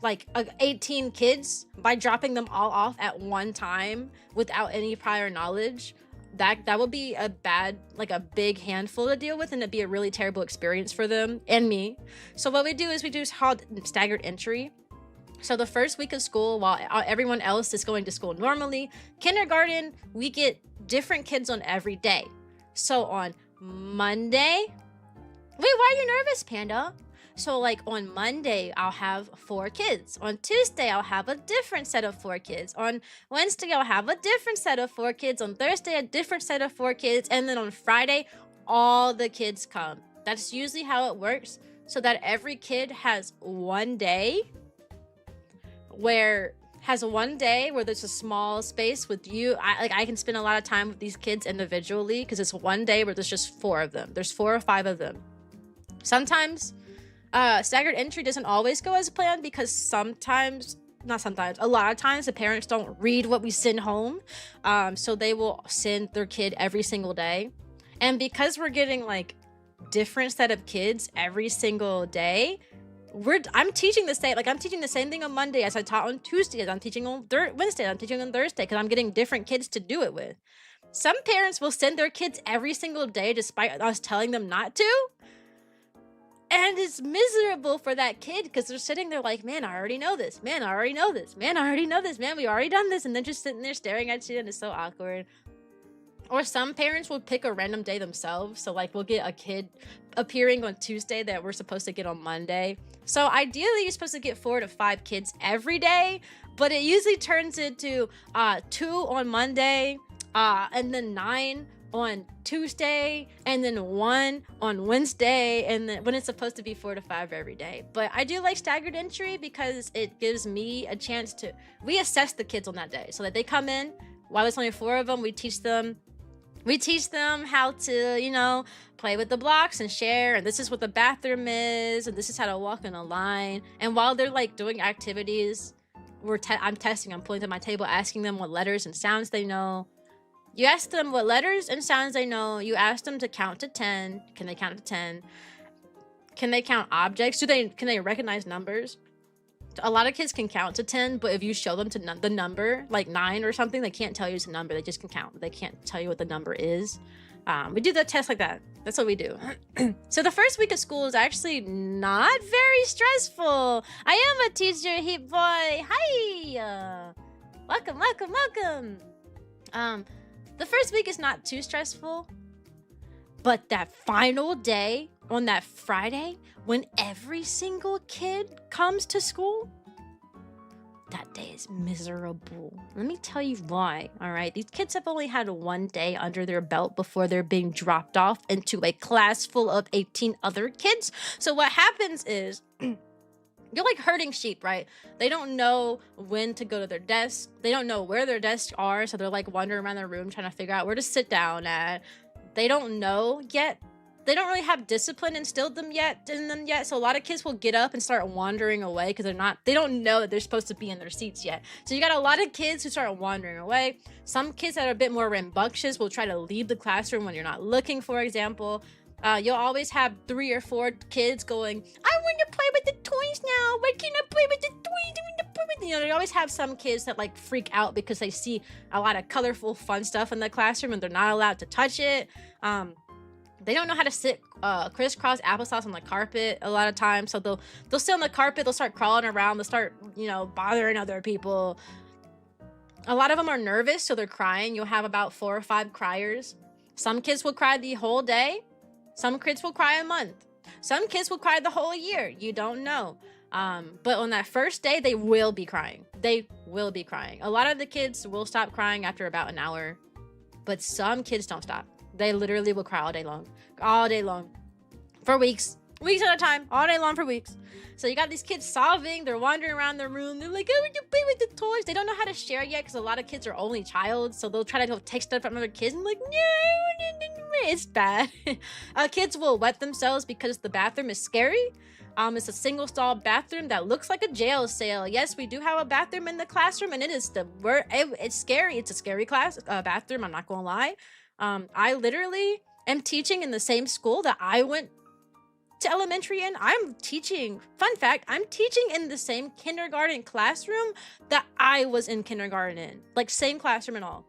A: like 18 kids by dropping them all off at one time without any prior knowledge. That would be a big handful to deal with, and it'd be a really terrible experience for them and me. So what we do is called staggered entry. So the first week of school, while everyone else is going to school normally, kindergarten, we get different kids on every day. So on Monday, wait, why are you nervous, Panda? So like on Monday, I'll have 4 kids. On Tuesday, I'll have a different set of 4 kids. On Wednesday, I'll have a different set of 4 kids. On Thursday, a different set of 4 kids. And then on Friday, all the kids come. That's usually how it works, so that every kid has one day where there's a small space with you. I can spend a lot of time with these kids individually, because it's one day where there's just 4 of them. There's 4 or 5 of them. Sometimes staggered entry doesn't always go as planned, because a lot of times the parents don't read what we send home. So they will send their kid every single day. And because we're getting like different set of kids every single day, I'm teaching the same thing on Monday as I taught on Tuesday, as I'm teaching on Wednesday, I'm teaching on Thursday, because I'm getting different kids to do it with. Some parents will send their kids every single day despite us telling them not to. And it's miserable for that kid, because they're sitting there like, man, I already know this. Man, I already know this. Man, I already know this. Man, we already done this. And they're just sitting there staring at you, and it's so awkward. Or some parents will pick a random day themselves. So like we'll get a kid appearing on Tuesday that we're supposed to get on Monday. So ideally you're supposed to get 4 to 5 kids every day, but it usually turns into 2 on Monday, and then 9 on Tuesday, and then 1 on Wednesday, and then when it's supposed to be 4 to 5 every day. But I do like staggered entry because it gives me a chance to, we assess the kids on that day so that they come in. While there's only 4 of them, we teach them how to, you know, play with the blocks and share, and this is what the bathroom is, and this is how to walk in a line. And while they're like doing activities, I'm pulling to my table, asking them what letters and sounds they know. You ask them what letters and sounds they know. You ask them to count to 10. Can they count to 10? Can they count objects? Can they recognize numbers? A lot of kids can count to 10, but if you show them to the number, like 9 or something, they can't tell you it's a number. They just can count. They can't tell you what the number is. We do the test like that. That's what we do. So the first week of school is actually not very stressful. I am a teacher, Heat Boy. Hi. Welcome, welcome, welcome. The first week is not too stressful, but that final day on that Friday, when every single kid comes to school, that day is miserable. Let me tell you why, all right? These kids have only had 1 day under their belt before they're being dropped off into a class full of 18 other kids. So what happens is, you're like herding sheep, right? They don't know when to go to their desk. They don't know where their desks are, so they're like wandering around the room trying to figure out where to sit down at. They don't know yet. They don't really have discipline instilled in them yet. So a lot of kids will get up and start wandering away because they don't know that they're supposed to be in their seats yet. So you got a lot of kids who start wandering away. Some kids that are a bit more rambunctious will try to leave the classroom when you're not looking, for example. You'll always have 3 or 4 kids going, I want to play with the toys now. Why can't I play with the toys? I want to play with. You know, you always have some kids that like freak out because they see a lot of colorful, fun stuff in the classroom and they're not allowed to touch it. They don't know how to sit crisscross applesauce on the carpet a lot of times. So they'll sit on the carpet. They'll start crawling around. They'll start, you know, bothering other people. A lot of them are nervous, so they're crying. You'll have about 4 or 5 criers. Some kids will cry the whole day. Some kids will cry a month. Some kids will cry the whole year. You don't know. But on that first day, they will be crying. They will be crying. A lot of the kids will stop crying after about an hour, but some kids don't stop. They literally will cry all day long, for weeks at a time, all day long for weeks. So you got these kids sobbing. They're wandering around the room. They're like, I want to play with the toys. They don't know how to share yet because a lot of kids are only child. So they'll try to go take stuff from other kids and like, no, it's bad. Kids will wet themselves because the bathroom is scary. It's a single stall bathroom that looks like a jail cell. Yes, we do have a bathroom in the classroom, and it's scary. It's a scary bathroom. I'm not gonna lie. I literally am teaching in the same school that I went to elementary in. Fun fact, I'm teaching in the same kindergarten classroom that I was in kindergarten in. Like same classroom and all.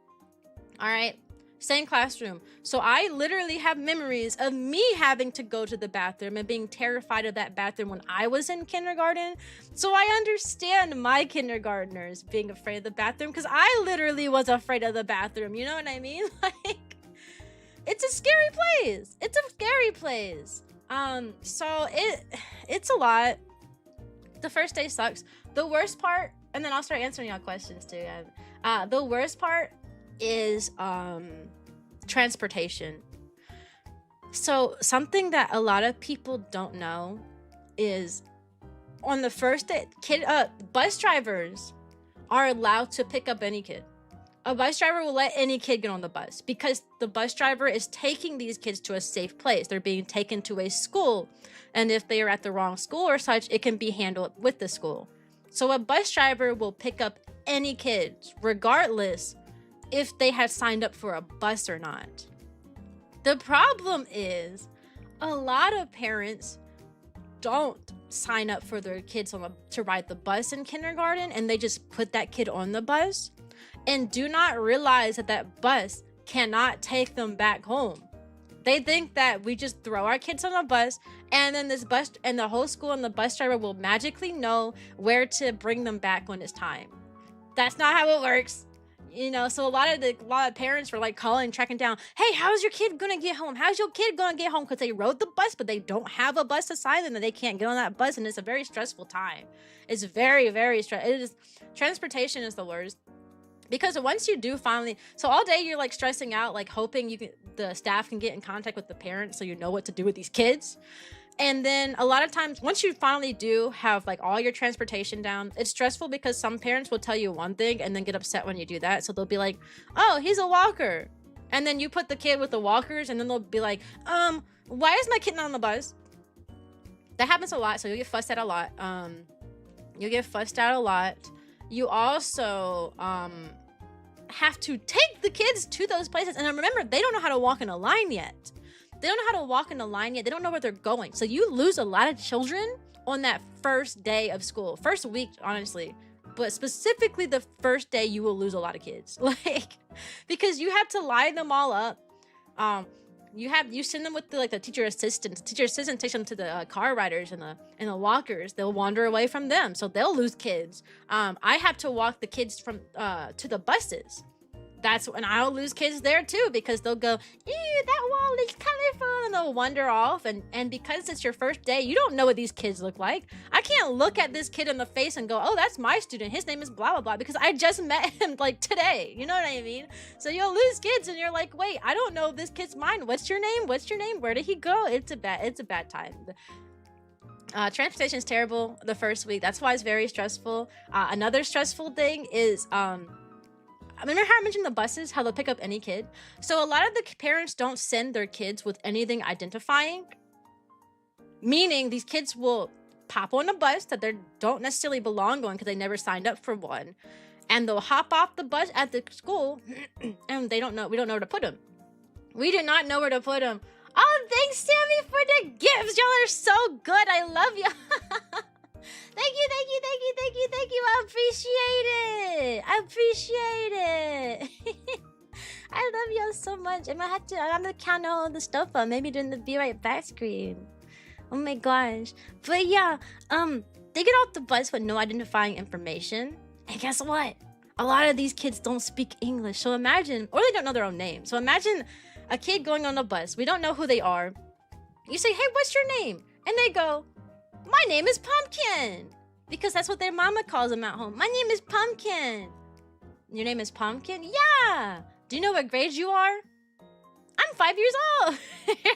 A: All right. Same classroom. So I literally have memories of me having to go to the bathroom and being terrified of that bathroom when I was in kindergarten. So I understand my kindergartners being afraid of the bathroom because I literally was afraid of the bathroom. You know what I mean? Like, it's a scary place. It's a scary place. So it's a lot. The first day sucks. The worst part, and then I'll start answering y'all questions too. The worst part is transportation. So something that a lot of people don't know is on the first day, bus drivers are allowed to pick up any kid. A bus driver will let any kid get on the bus because the bus driver is taking these kids to a safe place. They're being taken to a school. And if they are at the wrong school or such, it can be handled with the school. So a bus driver will pick up any kids, regardless if they have signed up for a bus or not. The problem is a lot of parents don't sign up for their kids to ride the bus in kindergarten, and they just put that kid on the bus and do not realize that that bus cannot take them back home. They think that we just throw our kids on a bus and then this bus and the whole school and the bus driver will magically know where to bring them back when it's time. That's not how it works. You know, so a lot of parents were like calling, tracking down, hey, how's your kid gonna get home? How's your kid gonna get home? Because they rode the bus, but they don't have a bus assigned them, and they can't get on that bus, and it's a very stressful time. It's very, very stressful. It is, transportation is the worst. Because once you do finally, so all day you're like stressing out, like hoping the staff can get in contact with the parents so you know what to do with these kids. And then a lot of times, once you finally do have like all your transportation down, it's stressful because some parents will tell you one thing and then get upset when you do that. So they'll be like, oh, he's a walker. And then you put the kid with the walkers, and then they'll be like, why is my kid not on the bus? That happens a lot. So you'll get fussed at a lot. You also have to take the kids to those places. And remember, they don't know how to walk in a line yet. They don't know how to walk in a line yet. They don't know where they're going. So you lose a lot of children on that first day of school. First week, honestly. But specifically the first day, you will lose a lot of kids. Like, because you have to line them all up. You send them with the teacher assistants. The teacher assistant takes them to the car riders and the walkers. They'll wander away from them, so they'll lose kids. I have to walk the kids from to the buses. That's when I'll lose kids there too, because they'll go, ew, that wall is colorful, and they'll wander off. And because it's your first day, you don't know what these kids look like. I can't look at this kid in the face and go, oh, that's my student. His name is blah, blah, blah, because I just met him like today. You know what I mean? So you'll lose kids and you're like, wait, I don't know this kid's mind. What's your name? What's your name? Where did he go? It's a bad time. Transportation is terrible the first week. That's why it's very stressful. Another stressful thing is, remember how I mentioned the buses, how they'll pick up any kid? So a lot of the parents don't send their kids with anything identifying, meaning these kids will pop on a bus that they don't necessarily belong on because they never signed up for one, and they'll hop off the bus at the school and we don't know where to put them. We do not know where to put them. Oh, thanks, Sammy, for the gifts. Y'all are so good. I love you. Thank you. I appreciate it. I love y'all so much. I'm gonna count all the stuff up. Maybe during the Be Right Back screen. Oh my gosh. But yeah, they get off the bus with no identifying information. And guess what? A lot of these kids don't speak English. So imagine, or they don't know their own name. So imagine a kid going on a bus. We don't know who they are. You say, hey, what's your name? And they go, my name is Pumpkin. Because that's what their mama calls them at home. My name is Pumpkin. Your name is Pumpkin? Yeah. Do you know what grade you are? I'm 5 years old.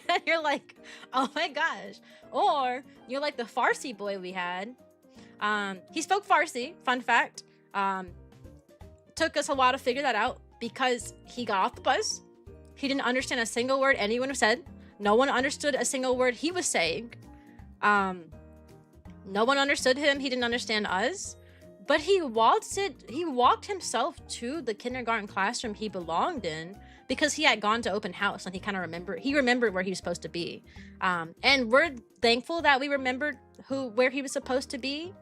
A: And you're like, oh my gosh. Or you're like the Farsi boy we had. He spoke Farsi, fun fact. Took us a while to figure that out because he got off the bus. He didn't understand a single word anyone said. No one understood a single word he was saying. No one understood him. He didn't understand us. But he walked himself to the kindergarten classroom he belonged in because he had gone to open house and he remembered where he was supposed to be. And we're thankful that we remembered where he was supposed to be.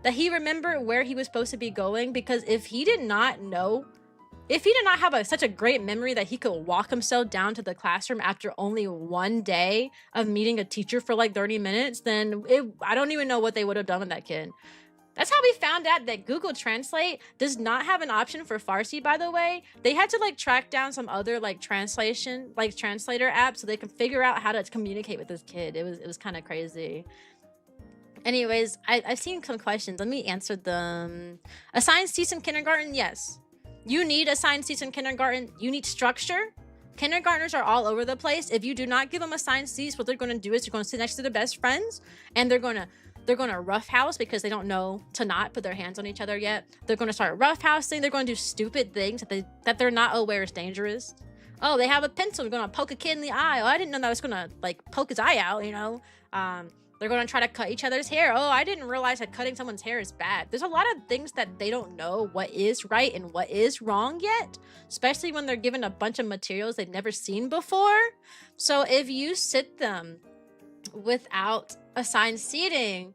A: That he remembered where he was supposed to be going, because if he did not have such a great memory that he could walk himself down to the classroom after only one day of meeting a teacher for like 30 minutes, then I don't even know what they would have done with that kid. That's how we found out that Google Translate does not have an option for Farsi, by the way. They had to like track down some other like translator app so they can figure out how to communicate with this kid. It was kind of crazy. Anyways, I've seen some questions. Let me answer them. Assigned seats in kindergarten? Yes. You need assigned seats in kindergarten. You need structure. Kindergartners are all over the place. If you do not give them assigned seats, what they're going to do is they're going to sit next to their best friends, and they're going to roughhouse because they don't know to not put their hands on each other yet. They're going to start roughhousing. They're going to do stupid things that they're not aware is dangerous. Oh, they have a pencil. They're going to poke a kid in the eye. Oh, I didn't know that was going to like poke his eye out, you know. They're going to try to cut each other's hair. Oh, I didn't realize that cutting someone's hair is bad. There's a lot of things that they don't know what is right and what is wrong yet, especially when they're given a bunch of materials they've never seen before. So if you sit them without assigned seating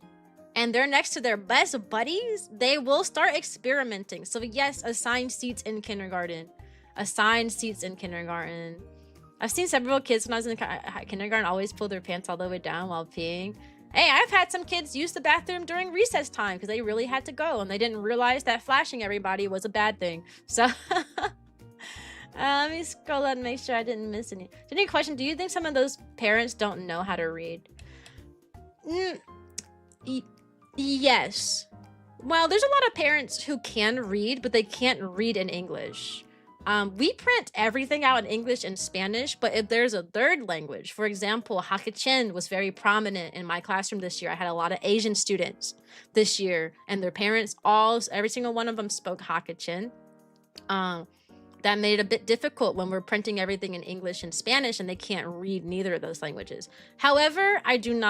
A: and they're next to their best buddies, they will start experimenting. So yes, assigned seats in kindergarten. Assigned seats in kindergarten. I've seen several kids when I was in kindergarten always pull their pants all the way down while peeing. Hey, I've had some kids use the bathroom during recess time because they really had to go and they didn't realize that flashing everybody was a bad thing. So let me scroll up and make sure I didn't miss any. Any question? Do you think some of those parents don't know how to read? Yes. Well, there's a lot of parents who can read, but they can't read in English. We print everything out in English and Spanish, but if there's a third language, for example, Hakachin was very prominent in my classroom this year. I had a lot of Asian students this year, and their parents, every single one of them spoke Hakachin. That made it a bit difficult when we're printing everything in English and Spanish, and they can't read neither of those languages. However, I don't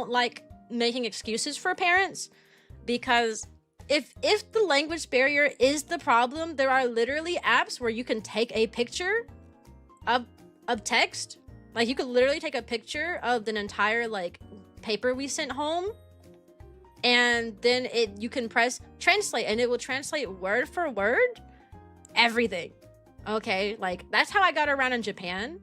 A: like making excuses for parents, because if the language barrier is the problem, there are literally apps where you can take a picture of text. Like, you could literally take a picture of an entire like paper we sent home, and then you can press translate and it will translate word for word everything. Okay, like that's how I got around in Japan,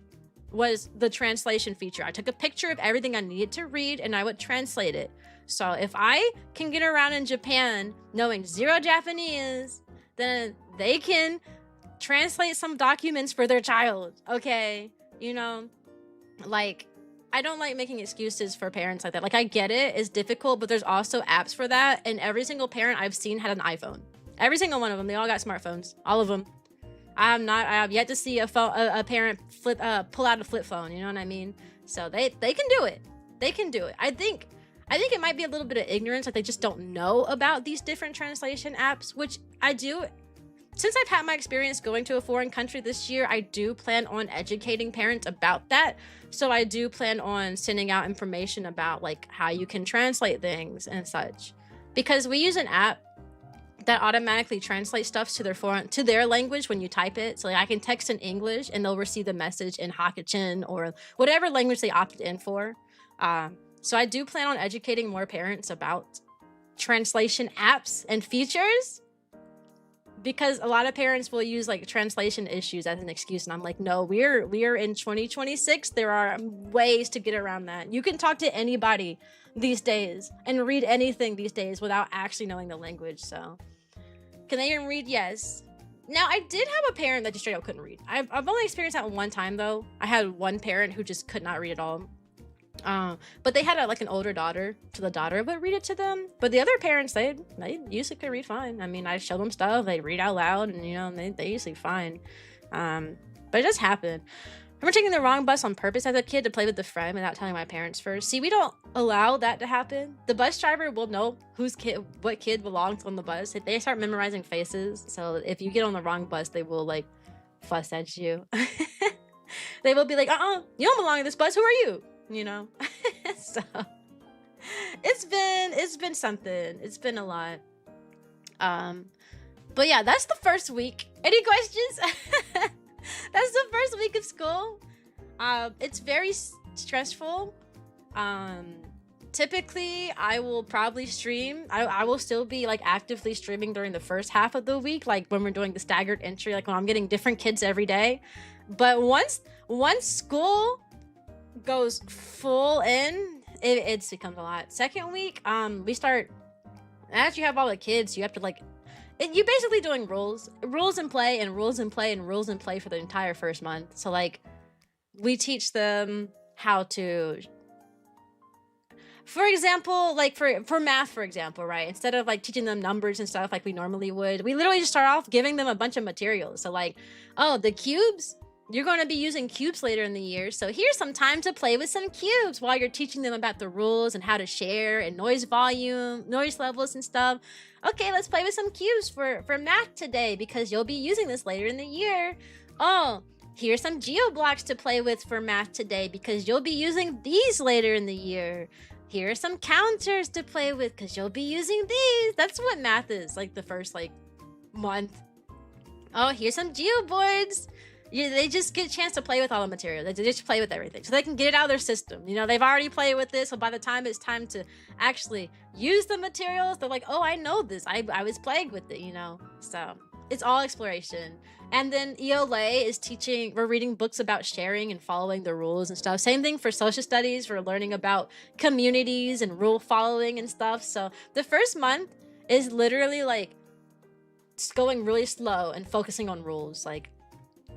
A: was the translation feature. I took a picture of everything I needed to read and I would translate it. So if I can get around in Japan knowing zero Japanese, then they can translate some documents for their child. Okay, you know, like, I don't like making excuses for parents like that. Like, I get it, it's difficult, but there's also apps for that. And every single parent I've seen had an iPhone. Every single one of them, they all got smartphones, all of them. I have yet to see a parent pull out a flip phone. You know what I mean? So they can do it. They can do it. I think it might be a little bit of ignorance, like they just don't know about these different translation apps, which I do. Since I've had my experience going to a foreign country this year, I do plan on educating parents about that. So I do plan on sending out information about like how you can translate things and such, because we use an app that automatically translates stuff to their language when you type it. So like, I can text in English and they'll receive the message in Hakachin or whatever language they opted in for. So I do plan on educating more parents about translation apps and features, because a lot of parents will use like translation issues as an excuse. And I'm like, no, we are in 2026. There are ways to get around that. You can talk to anybody these days and read anything these days without actually knowing the language. So can they even read? Yes. Now, I did have a parent that just straight up couldn't read. I've only experienced that one time though. I had one parent who just could not read at all. But they had an older daughter, so the daughter would read it to them. But the other parents, they usually could read fine. I mean, I showed them stuff, they read out loud, and you know, they usually fine. But it just happened. I remember taking the wrong bus on purpose as a kid to play with a friend without telling my parents first. See, we don't allow that to happen. The bus driver will know what kid belongs on the bus. If they start memorizing faces, so if you get on the wrong bus, they will like fuss at you. They will be like, you don't belong to this bus. Who are you? You know. So it's been something. It's been a lot. But yeah, that's the first week. Any questions? That's the first week of school. It's very stressful. Typically I will probably stream. I will still be like actively streaming during the first half of the week, like when we're doing the staggered entry, like when I'm getting different kids every day. But once school goes full in, it becomes a lot. Second week, we start, as you have all the kids, you have to like, you're basically doing rules and play and rules and play and rules and play for the entire first month. So like, we teach them how to, for example, like for math, for example, right? Instead of like teaching them numbers and stuff like we normally would, we literally just start off giving them a bunch of materials. So like, oh, the cubes, you're going to be using cubes later in the year, so here's some time to play with some cubes while you're teaching them about the rules and how to share and noise volume, noise levels and stuff. Okay, let's play with some cubes for math today because you'll be using this later in the year. Oh, here's some geoblocks to play with for math today because you'll be using these later in the year. Here are some counters to play with because you'll be using these. That's what math is, like the first like month. Oh, here's some geoboards. They just get a chance to play with all the material. They just play with everything. So they can get it out of their system. You know, they've already played with this. So by the time it's time to actually use the materials, they're like, oh, I know this. I was playing with it, you know. So it's all exploration. And then ELA is teaching, we're reading books about sharing and following the rules and stuff. Same thing for social studies, we're learning about communities and rule following and stuff. So the first month is literally like just going really slow and focusing on rules. Like,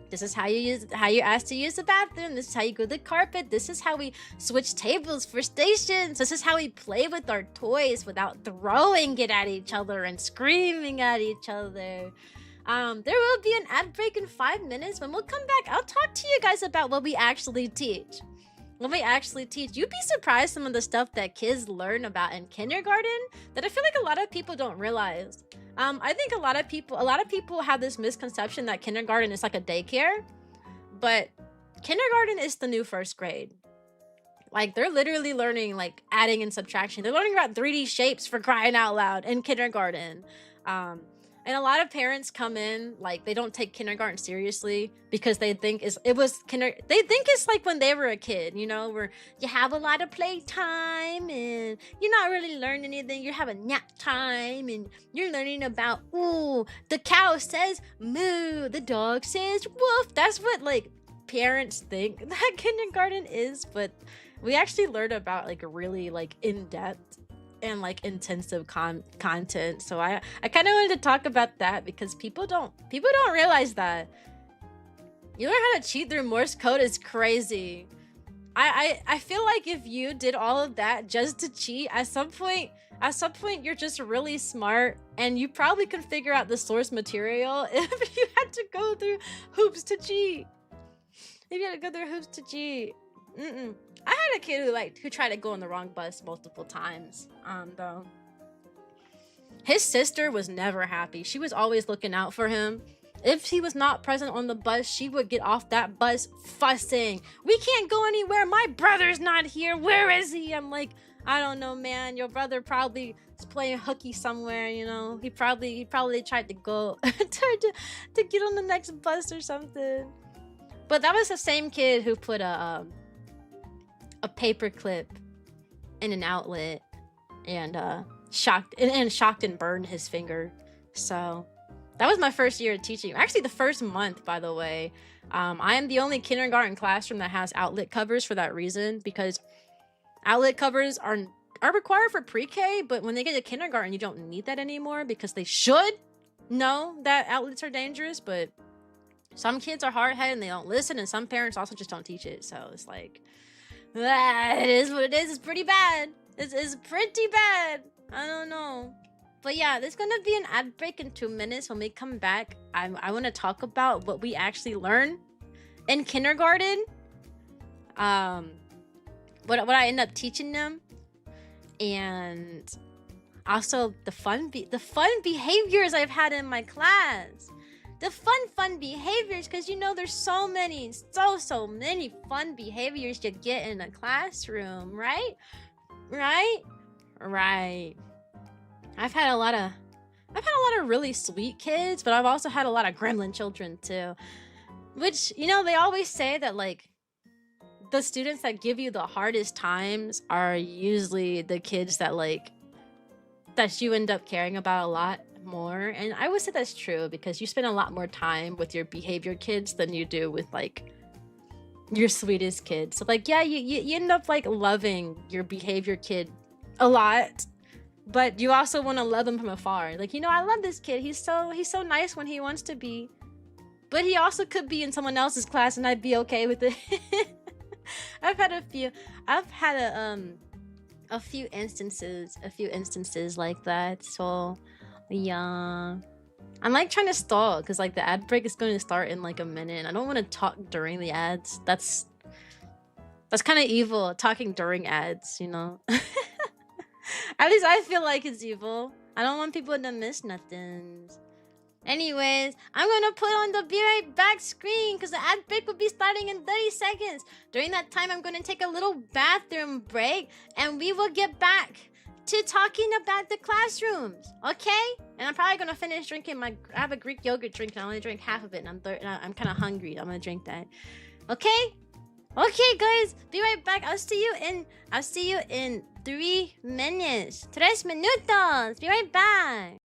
A: this is how you're asked to use the bathroom. This is how you glue the carpet. This is how we switch tables for stations. This is how we play with our toys without throwing it at each other and screaming at each other. There will be an ad break in 5 minutes. When we'll come back, I'll talk to you guys about what we actually teach. You'd be surprised some of the stuff that kids learn about in kindergarten that I feel like a lot of people don't realize. I think a lot of people have this misconception that kindergarten is like a daycare, but kindergarten is the new first grade. Like, they're literally learning like adding and subtraction. They're learning about 3D shapes, for crying out loud, in kindergarten. And a lot of parents come in, like, they don't take kindergarten seriously because they think they think it's like when they were a kid, you know, where you have a lot of playtime and you're not really learning anything. You're having nap time and you're learning about, ooh, the cow says moo, the dog says woof. That's what like parents think that kindergarten is, but we actually learn about like really like in-depth and like intensive content. So I kind of wanted to talk about that because people don't realize that you learn how to cheat through Morse code is crazy. I feel like if you did all of that just to cheat, at some point you're just really smart and you probably could figure out the source material if you had to go through hoops to cheat. I had a kid who tried to go on the wrong bus multiple times. Though his sister was never happy. She was always looking out for him. If he was not present on the bus, she would get off that bus fussing. We can't go anywhere. My brother's not here. Where is he? I'm like, I don't know, man. Your brother probably is playing hooky somewhere, you know. He probably tried to go to get on the next bus or something. But that was the same kid who put a paper clip in an outlet and shocked and burned his finger. So that was my first year of teaching. Actually, the first month, by the way. I am the only kindergarten classroom that has outlet covers for that reason, because outlet covers are required for pre-K, but when they get to kindergarten, you don't need that anymore because they should know that outlets are dangerous, but some kids are hard-headed and they don't listen, and some parents also just don't teach it. So it's like, it is what it is. It's pretty bad. It's pretty bad. I don't know. But yeah, there's gonna be an ad break in 2 minutes. When we come back, I want to talk about what we actually learn in kindergarten. What I end up teaching them, and also the fun behaviors I've had in my class. The fun behaviors, because you know there's so many fun behaviors you get in a classroom, right? I've had a lot of really sweet kids, but I've also had a lot of gremlin children too. Which, you know, they always say that like the students that give you the hardest times are usually the kids that you end up caring about a lot more. And I would say that's true, because you spend a lot more time with your behavior kids than you do with like your sweetest kids. So like, yeah, you end up like loving your behavior kid a lot, but you also want to love them from afar. Like, you know, I love this kid. He's so nice when he wants to be, but he also could be in someone else's class and I'd be okay with it. I've had a few instances like that. So yeah, I'm like trying to stall because like the ad break is going to start in like a minute. I don't want to talk during the ads. That's kind of evil, talking during ads, you know. At least I feel like it's evil. I don't want people to miss nothing. Anyways, I'm gonna put on the be right back screen because the ad break will be starting in 30 seconds. During that time, I'm gonna take a little bathroom break and we will get back to talking about the classrooms, okay? And I'm probably gonna finish drinking I have a Greek yogurt drink and I only drank half of it, and I'm kind of hungry. I'm gonna drink that, okay? Okay, guys, be right back. I'll see you in 3 minutes. 3 minutos. Be right back.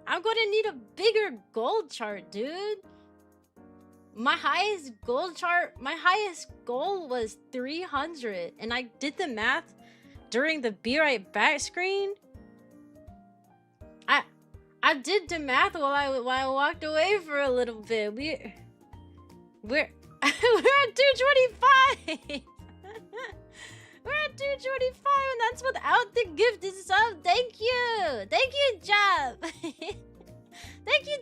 A: I'm gonna need a bigger goal chart, dude. My highest goal was 300, and I did the math during the be right back screen. I did the math while I walked away for a little bit. We're we're at 225. We're at 225, and that's without the gifted sub. Thank you, Jeff. Thank you.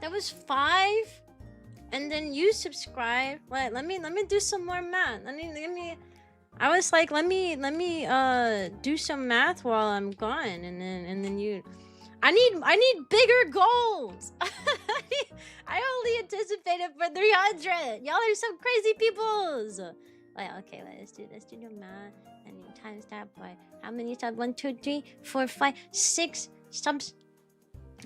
A: That was 5, and then you subscribe. Wait, let me do some more math. Let me. I was like, let me do some math while I'm gone, and then you. I need bigger goals. I only anticipated for 300. Y'all are some crazy peoples. Wait, okay, let's do the math, and then times that by how many subs? 1, 2, 3, 4, 5, 6 subs,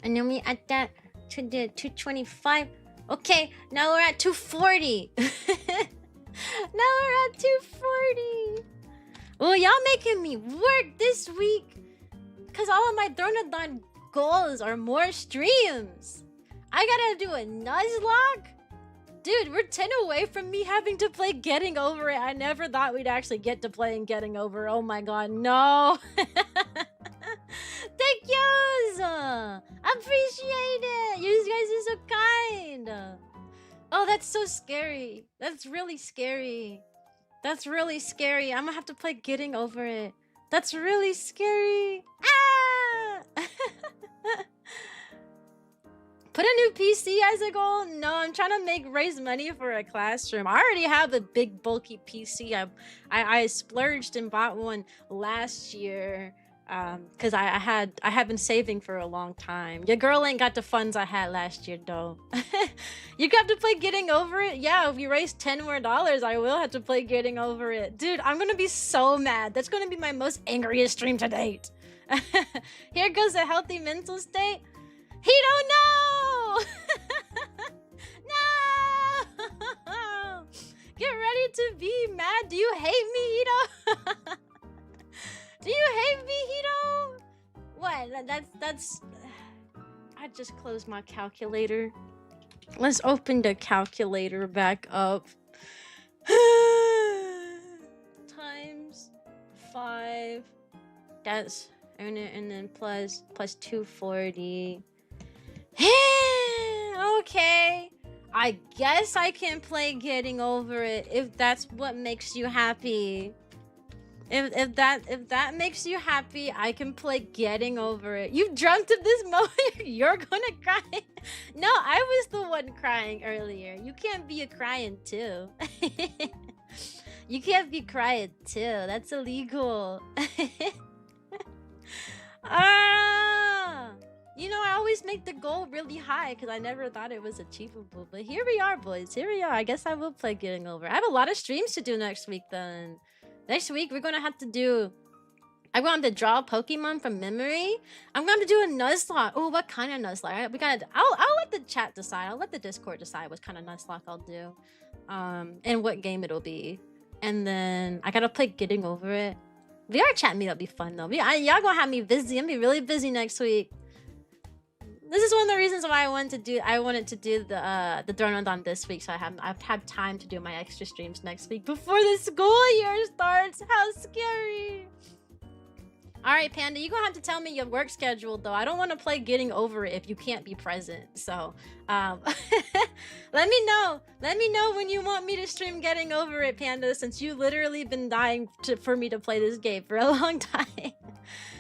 A: and then we add that to the 225. Okay, now we're at 240. Now we're at 240. Oh, y'all making me work this week, cause all of my Throne-a-Thon goals are more streams. I gotta do a Nuzlocke. Dude, we're 10 away from me having to play Getting Over It. I never thought we'd actually get to playing Getting Over. Oh my god, no. Thank yous. Appreciate it. You guys are so kind. Oh, that's so scary. That's really scary. I'm gonna have to play Getting Over It. That's really scary. Ah! Put a new PC as a goal? No, I'm trying to raise money for a classroom. I already have a big bulky PC. I splurged and bought one last year because I have been saving for a long time. Your girl ain't got the funds I had last year though. You have to play Getting Over It? Yeah, if you raise $10 more, I will have to play Getting Over It. Dude, I'm gonna be so mad. That's gonna be my most angriest stream to date. Here goes a healthy mental state. He don't know! No! Get ready to be mad. Do you hate me, Hito? Do you hate me, Hito? What? That's... I just closed my calculator. Let's open the calculator back up. Times 5. That's... and then plus 240. Okay, I guess I can play Getting Over It if that's what makes you happy. If that makes you happy, I can play Getting Over It. You dreamt of this moment. You're gonna cry. No, I was the one crying earlier. You can't be a crying too. You can't be crying too. That's illegal. Ah. You know, I always make the goal really high because I never thought it was achievable. But here we are, boys. Here we are. I guess I will play Getting Over. I have a lot of streams to do next week, then. Next week, we're going to have to do... I'm going to draw Pokemon from memory. I'm going to do a Nuzlocke. Oh, what kind of Nuzlocke? I'll let the chat decide. I'll let the Discord decide what kind of Nuzlocke I'll do. And what game it'll be. And then I got to play Getting Over It. VR chat meet'll be fun, though. Y'all gonna have me busy. I'm gonna be really busy next week. This is one of the reasons why I wanted to do the Throne-a-Thon this week, so I've had time to do my extra streams next week before the school year starts. How scary! All right, Panda, you're gonna have to tell me your work schedule, though. I don't want to play Getting Over It if you can't be present. So, let me know. Let me know when you want me to stream Getting Over It, Panda, since you literally been dying for me to play this game for a long time.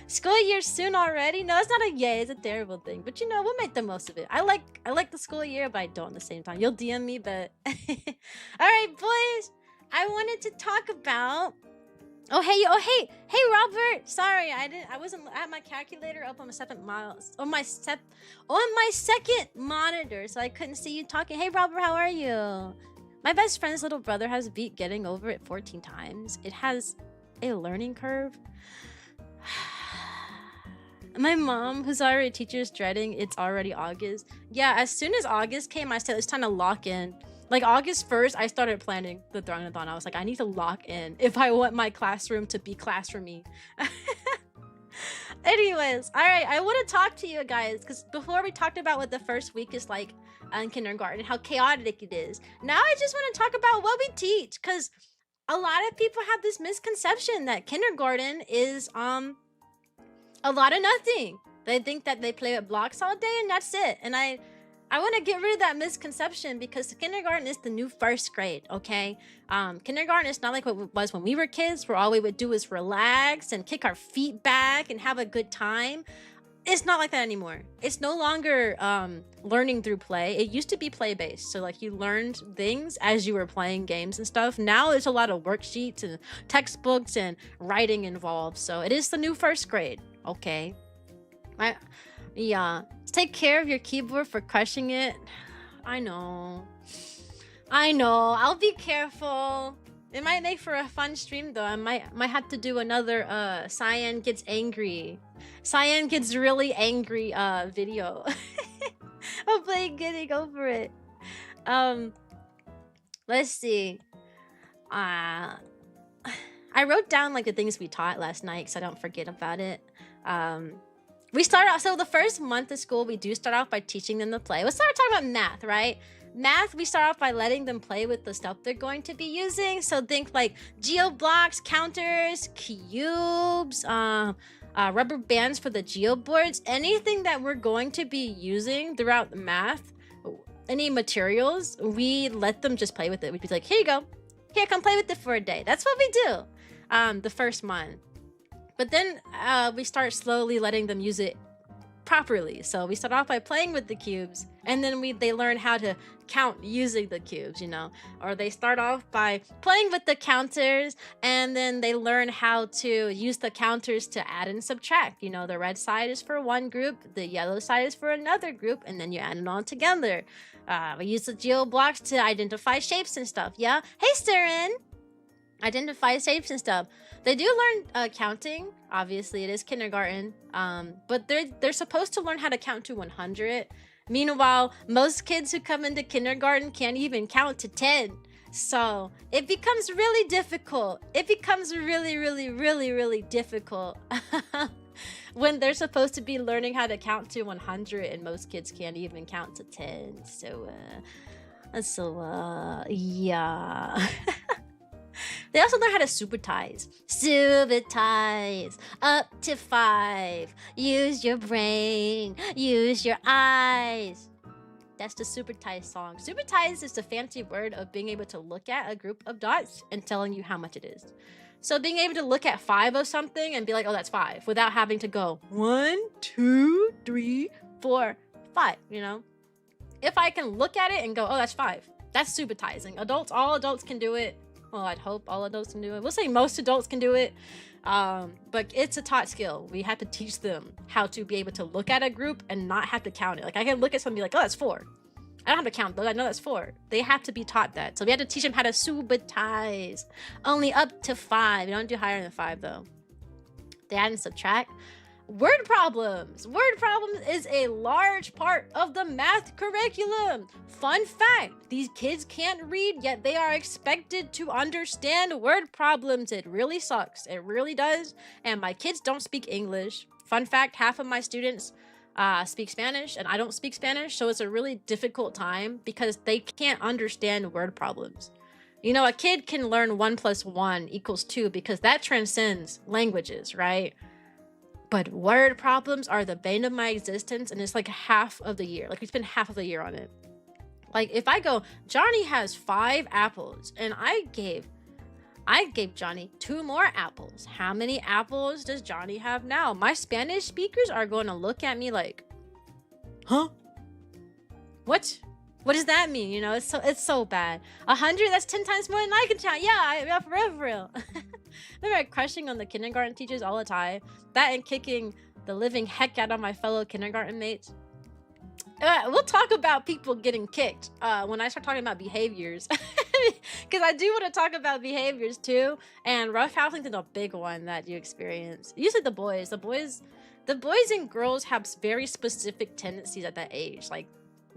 A: School year soon already? No, it's not a yay. It's a terrible thing. But you know, we'll make the most of it. I like the school year, but I don't at the same time. You'll DM me, but... All right, boys. I wanted to talk about... Oh hey, Robert. Sorry, I wasn't at my calculator up on my second monitor, so I couldn't see you talking. Hey, Robert, how are you? My best friend's little brother has beat Getting Over It 14 times. It has a learning curve. My mom, who's already a teacher, is dreading it's already August. Yeah, as soon as August came, I said it's time to lock in. Like August 1st, I started planning the Throne-a-Thon. I was like, I need to lock in if I want my classroom to be classroomy. Anyways, all right, I want to talk to you guys because before we talked about what the first week is like in kindergarten, how chaotic it is. Now I just want to talk about what we teach because a lot of people have this misconception that kindergarten is a lot of nothing. They think that they play with blocks all day and that's it. And I want to get rid of that misconception because kindergarten is the new first grade, okay? Kindergarten is not like what it was when we were kids, where all we would do is relax and kick our feet back and have a good time. It's not like that anymore. It's no longer learning through play. It used to be play-based. So like you learned things as you were playing games and stuff. Now there's a lot of worksheets and textbooks and writing involved. So it is the new first grade, okay? Yeah. Take care of your keyboard for crushing it. I know. I'll be careful. It might make for a fun stream though. I might have to do another Cyan gets angry. Cyan gets really angry video. I'm playing getting over it. Let's see. I wrote down like the things we taught last night so I don't forget about it. We start out, so the first month of school, we do start off by teaching them to play. Let's start talking about math, right? Math, we start off by letting them play with the stuff they're going to be using. So think like geo blocks, counters, cubes, rubber bands for the geo boards, anything that we're going to be using throughout math, any materials, we let them just play with it. We'd be like, here you go. Here, come play with it for a day. That's what we do the first month. But then we start slowly letting them use it properly. So we start off by playing with the cubes, and then they learn how to count using the cubes, you know. Or they start off by playing with the counters, and then they learn how to use the counters to add and subtract. You know, the red side is for one group, the yellow side is for another group, and then you add it all together. We use the geo blocks to identify shapes and stuff. Yeah. Hey, Steren! Identify shapes and stuff. They do learn counting. Obviously, it is kindergarten. But they're supposed to learn how to count to 100. Meanwhile, most kids who come into kindergarten can't even count to 10. So it becomes really difficult. It becomes really, really, really, really difficult when they're supposed to be learning how to count to 100 and most kids can't even count to 10. So yeah. They also learn how to supertize. Supertize. Up to 5. Use your brain. Use your eyes. That's the supertize song. Supertize is the fancy word of being able to look at a group of dots and telling you how much it is. So being able to look at 5 of something and be like, oh, that's 5, without having to go 1, 2, 3, 4, 5, you know? If I can look at it and go, oh, that's 5. That's supertizing. All adults can do it. Well, I'd hope all adults can do it. We'll say most adults can do it. But it's a taught skill. We have to teach them how to be able to look at a group and not have to count it. Like I can look at something and be like, oh, that's 4. I don't have to count those. I know that's 4. They have to be taught that. So we have to teach them how to supertize. Only up to 5. We don't do higher than 5 though. They add and subtract. Word problems. Word problems is a large part of the math curriculum. Fun fact, these kids can't read, yet they are expected to understand word problems. It really sucks. It really does. And my kids don't speak English. Fun fact, half of my students speak Spanish, and I don't speak Spanish, so it's a really difficult time because they can't understand word problems. You know, a kid can learn 1 + 1 = 2 because that transcends languages, right? But word problems are the bane of my existence, and it's like half of the year. Like we spend half of the year on it. Like if I go, Johnny has 5 apples, and I gave Johnny 2 more apples. How many apples does Johnny have now? My Spanish speakers are going to look at me like, huh? What? What does that mean? You know, it's so bad. 100, that's 10 times more than I can count. Yeah, for real. Remember crushing on the kindergarten teachers all the time. That and kicking the living heck out of my fellow kindergarten mates. We'll talk about people getting kicked when I start talking about behaviors. Because I do want to talk about behaviors too. And roughhousing is a big one that you experience. Usually the boys and girls have very specific tendencies at that age. Like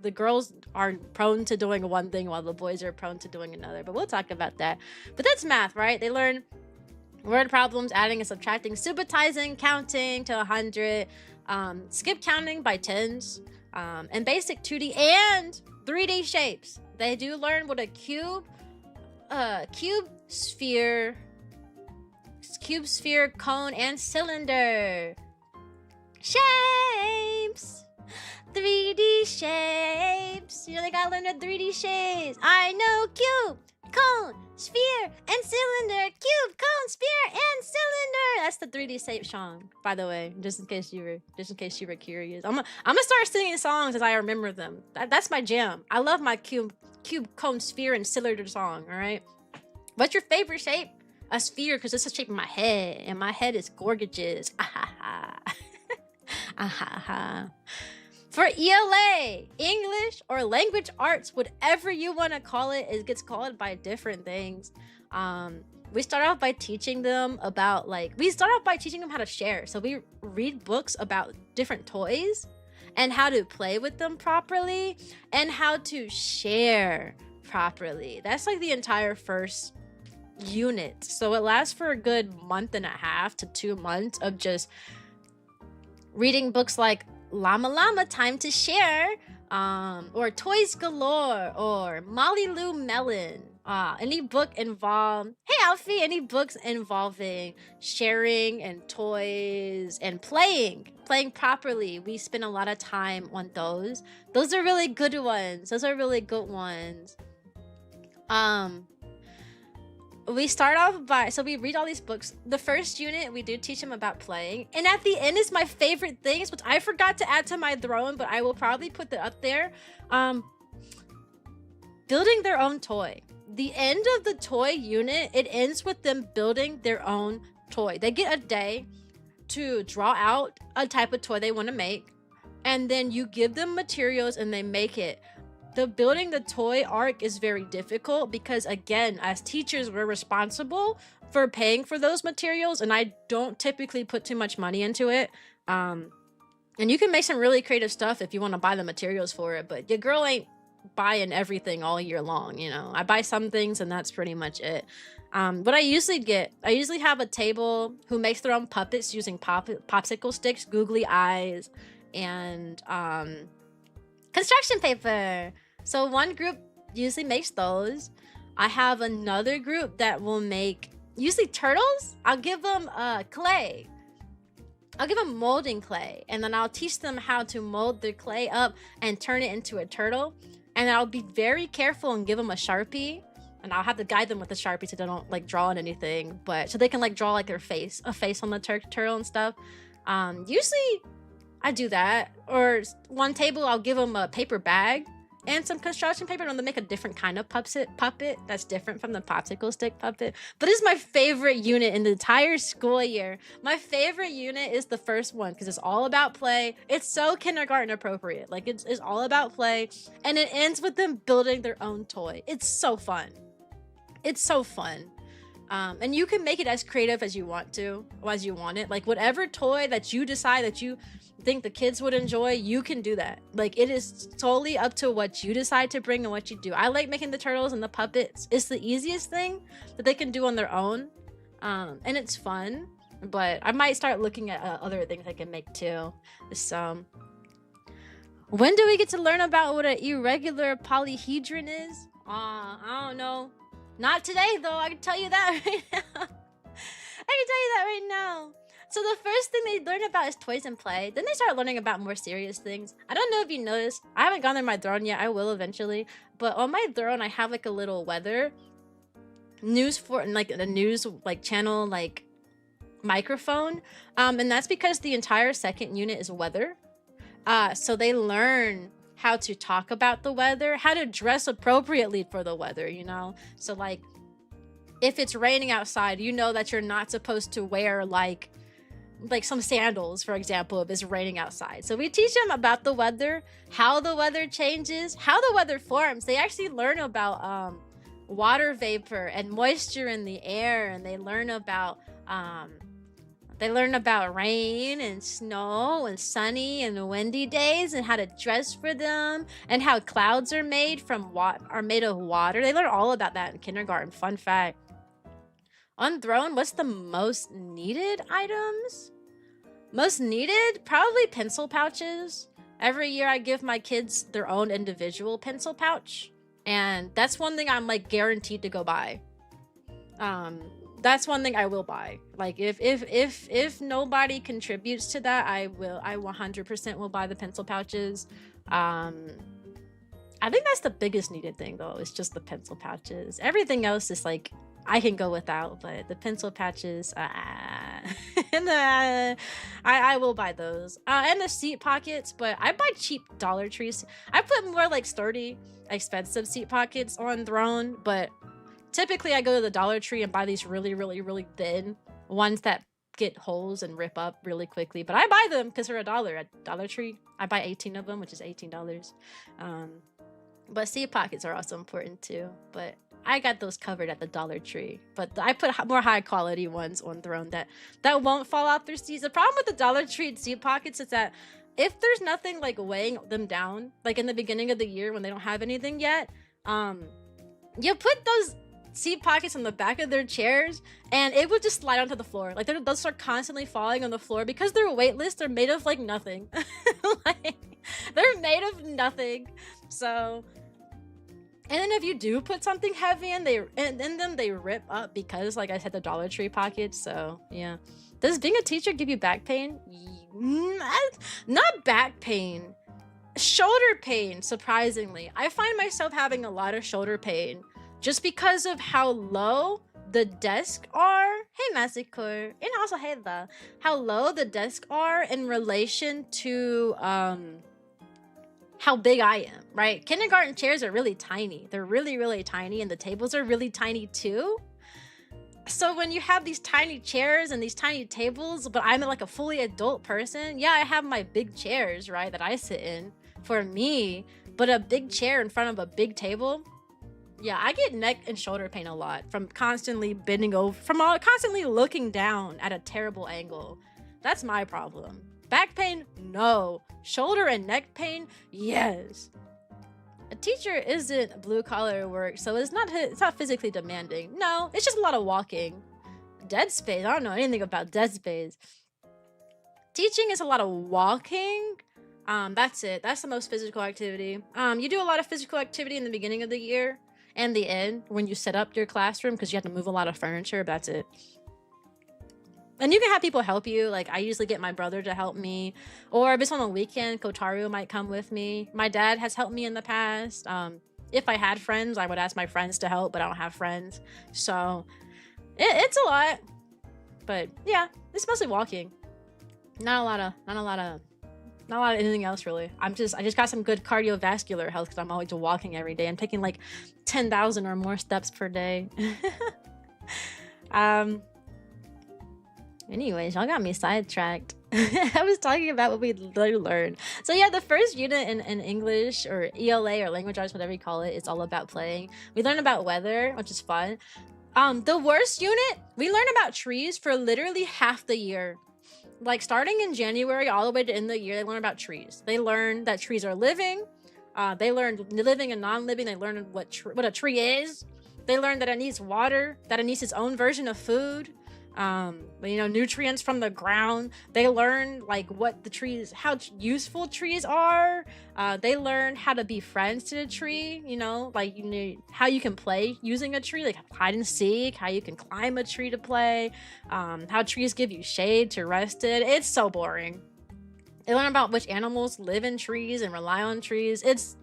A: the girls are prone to doing one thing while the boys are prone to doing another. But we'll talk about that. But that's math, right? They learn Word problems, adding and subtracting, subitizing, counting to 100, skip counting by tens, and basic 2D and 3D shapes. They do learn what a cube, sphere, cone, and cylinder. Shapes! 3D shapes! You know, they gotta learn the 3D shapes. I know cube, cone, sphere, and cylinder. Cube, cone, sphere, and cylinder. That's the 3D shape song, by the way, just in case you were curious. I'm gonna start singing songs as I remember them. That's my jam. I love my cube, cone, sphere, and cylinder song. All right. What's your favorite shape? A sphere, because it's the shape of my head, and my head is gorgeous. For ELA, English or language arts, whatever you want to call it, it gets called by different things. We start off by teaching them about how to share. So we read books about different toys and how to play with them properly and how to share properly. That's like the entire first unit. So it lasts for a good month and a half to 2 months of just reading books like Llama Llama Time to Share, or Toys Galore, or Molly Lou Melon. Any book any books involving sharing and toys and playing properly. We spend a lot of time on those. Those are really good ones. We start off by, so we read all these books. The first unit, we do teach them about playing. And at the end is my favorite things, which I forgot to add to my throne, but I will probably put that up there. Building their own toy. The end of the toy unit, it ends with them building their own toy. They get a day to draw out a type of toy they want to make. And then you give them materials and they make it. The building the toy arc is very difficult because, again, as teachers, we're responsible for paying for those materials, and I don't typically put too much money into it. And you can make some really creative stuff if you want to buy the materials for it, but your girl ain't buying everything all year long, you know. I buy some things, and that's pretty much it. What I usually have a table who makes their own puppets using popsicle sticks, googly eyes, and construction paper. So one group usually makes those. I have another group that will make usually turtles. I'll give them clay. I'll give them molding clay, and then I'll teach them how to mold their clay up and turn it into a turtle. And I'll be very careful and give them a Sharpie, and I'll have to guide them with the Sharpie so they don't like draw on anything, but so they can like draw like a face on the turtle and stuff. Usually I do that. Or one table, I'll give them a paper bag and some construction paper, and they'll make a different kind of puppet that's different from the popsicle stick puppet. But it's my favorite unit in the entire school year. My favorite unit is the first one because it's all about play. It's so kindergarten appropriate. Like it's all about play, and it ends with them building their own toy. It's so fun. It's so fun. And you can make it as creative as you want to, or as you want it. Like whatever toy that you decide that you think the kids would enjoy, you can do that. Like it is totally up to what you decide to bring and what you do. I like making the turtles and the puppets. It's the easiest thing that they can do on their own. And it's fun, but I might start looking at other things I can make too. So when do we get to learn about what an irregular polyhedron is? I don't know. Not today, though. I can tell you that right now. So the first thing they learn about is toys and play. Then they start learning about more serious things. I don't know if you noticed. I haven't gone through my throne yet. I will eventually. But on my throne, I have like a little weather news for like a news like channel like microphone. And that's because the entire second unit is weather. So they learn how to talk about the weather, how to dress appropriately for the weather, you know? So like if it's raining outside, you know that you're not supposed to wear like some sandals, for example, if it's raining outside. So we teach them about the weather, how the weather changes, how the weather forms. They actually learn about water vapor and moisture in the air, and they learn about rain and snow and sunny and windy days and how to dress for them, and how clouds are made of water. They learn all about that in kindergarten. Fun fact. On Throne, what's the most needed items? Most needed? Probably pencil pouches. Every year I give my kids their own individual pencil pouch. And that's one thing I'm like guaranteed to go buy. That's one thing I will buy. Like if nobody contributes to that, I 100% will buy the pencil pouches. I think that's the biggest needed thing though. It's just the pencil pouches. Everything else is like I can go without, but the pencil patches, and I will buy those. And the seat pockets, but I buy cheap Dollar Trees. I put more like sturdy, expensive seat pockets on Throne, but typically I go to the Dollar Tree and buy these really, really, really thin ones that get holes and rip up really quickly. But I buy them because they're $1 at Dollar Tree. I buy 18 of them, which is $18. But seat pockets are also important too. But I got those covered at the Dollar Tree. But I put more high quality ones on Throne that won't fall off their seats. The problem with the Dollar Tree seat pockets is that if there's nothing like weighing them down, like in the beginning of the year when they don't have anything yet, you put those seat pockets on the back of their chairs and it would just slide onto the floor. Like they'll start constantly falling on the floor because they're weightless. They're made of like nothing. Like they're made of nothing. So, and then if you do put something heavy in, them, they rip up because, like I said, the Dollar Tree pockets. So yeah. Does being a teacher give you back pain? Not back pain. Shoulder pain, surprisingly. I find myself having a lot of shoulder pain just because of how low the desks are. Hey, Massacre. And also, hey, how low the desks are in relation to how big I am, right? Kindergarten chairs are really tiny. They're really, really tiny, and the tables are really tiny too. So when you have these tiny chairs and these tiny tables, but I'm like a fully adult person, yeah, I have my big chairs, right, that I sit in for me, but a big chair in front of a big table, yeah, I get neck and shoulder pain a lot from constantly bending over, from constantly looking down at a terrible angle. That's my problem. Back pain, no. Shoulder and neck pain, yes. A teacher isn't blue collar work, so it's not physically demanding. No, it's just a lot of walking. Dead space, I don't know anything about dead space. Teaching is a lot of walking. That's it. That's the most physical activity. You do a lot of physical activity in the beginning of the year and the end when you set up your classroom because you have to move a lot of furniture, but that's it. And you can have people help you. Like I usually get my brother to help me, or if it's on the weekend, Kotaru might come with me. My dad has helped me in the past. If I had friends, I would ask my friends to help, but I don't have friends. So it's a lot, but yeah, it's mostly walking. Not a lot of anything else really. I just got some good cardiovascular health because I'm always walking every day. I'm taking like 10,000 or more steps per day. Anyways, y'all got me sidetracked. I was talking about what we learned. So yeah, the first unit in English or ELA or language arts, whatever you call it, it's all about playing. We learn about weather, which is fun. The worst unit, we learn about trees for literally half the year. Like starting in January all the way to end of the year, they learn about trees. They learn that trees are living. They learn living and non-living. They learn what a tree is. They learn that it needs water, that it needs its own version of food. You know, nutrients from the ground. They learn like what the trees, how useful trees are. They learn how to be friends to the tree, you know, like you know how you can play using a tree, like hide and seek, how you can climb a tree to play, how trees give you shade to rest in. It's so boring. They learn about which animals live in trees and rely on trees. It's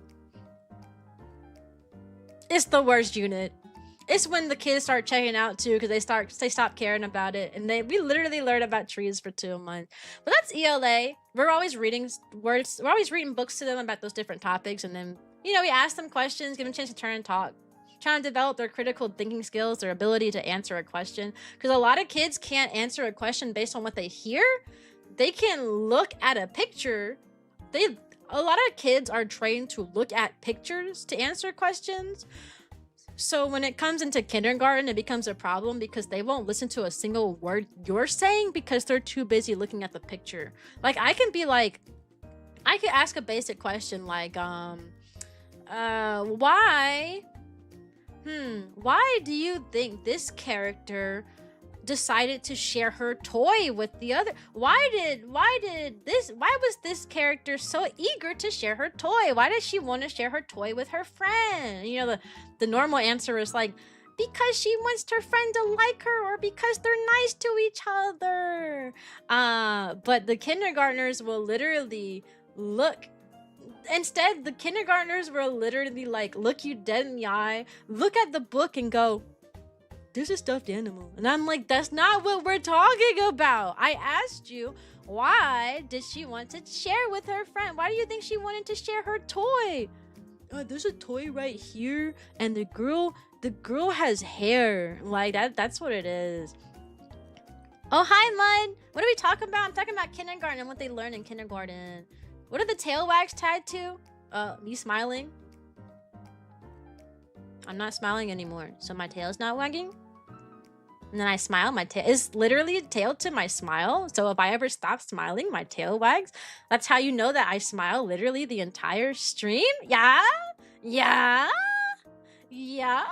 A: the worst unit. It's when the kids start checking out too, because they stop caring about it, and we literally learn about trees for 2 months. But that's ELA. We're always reading words. We're always reading books to them about those different topics, and then you know we ask them questions, give them a chance to turn and talk, trying to develop their critical thinking skills, their ability to answer a question. Because a lot of kids can't answer a question based on what they hear. They can look at a picture. A lot of kids are trained to look at pictures to answer questions. So when it comes into kindergarten, it becomes a problem because they won't listen to a single word you're saying because they're too busy looking at the picture. Like I could ask a basic question like, why do you think this character decided to share her toy with the other. Why was this character so eager to share her toy? Why does she want to share her toy with her friend? You know, the normal answer is like, because she wants her friend to like her, or because they're nice to each other. But the kindergartners will literally look. Instead, the kindergartners will literally like look you dead in the eye, look at the book and go, "There's a stuffed animal." And I'm like, that's not what we're talking about. I asked you, why did she want to share with her friend? Why do you think she wanted to share her toy? There's a toy right here, and the girl has hair. Like that's what it is. Oh, hi, Mud. What are we talking about? I'm talking about kindergarten and what they learn in kindergarten. What are the tail wags tied to? Me smiling. I'm not smiling anymore, so my tail's not wagging. And then I smile, my tail is literally tailed to my smile. So if I ever stop smiling, my tail wags. That's how you know that I smile literally the entire stream. Yeah, yeah, yeah.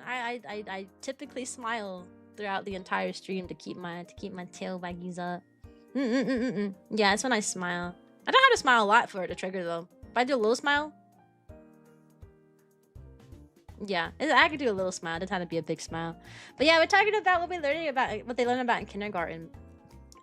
A: I typically smile throughout the entire stream to keep my tail waggies up. Yeah, that's when I smile. I don't have to smile a lot for it to trigger though. If I do a little smile, yeah, I could do a little smile. It doesn't have to be a big smile. But yeah, we're talking about what they learn about in kindergarten.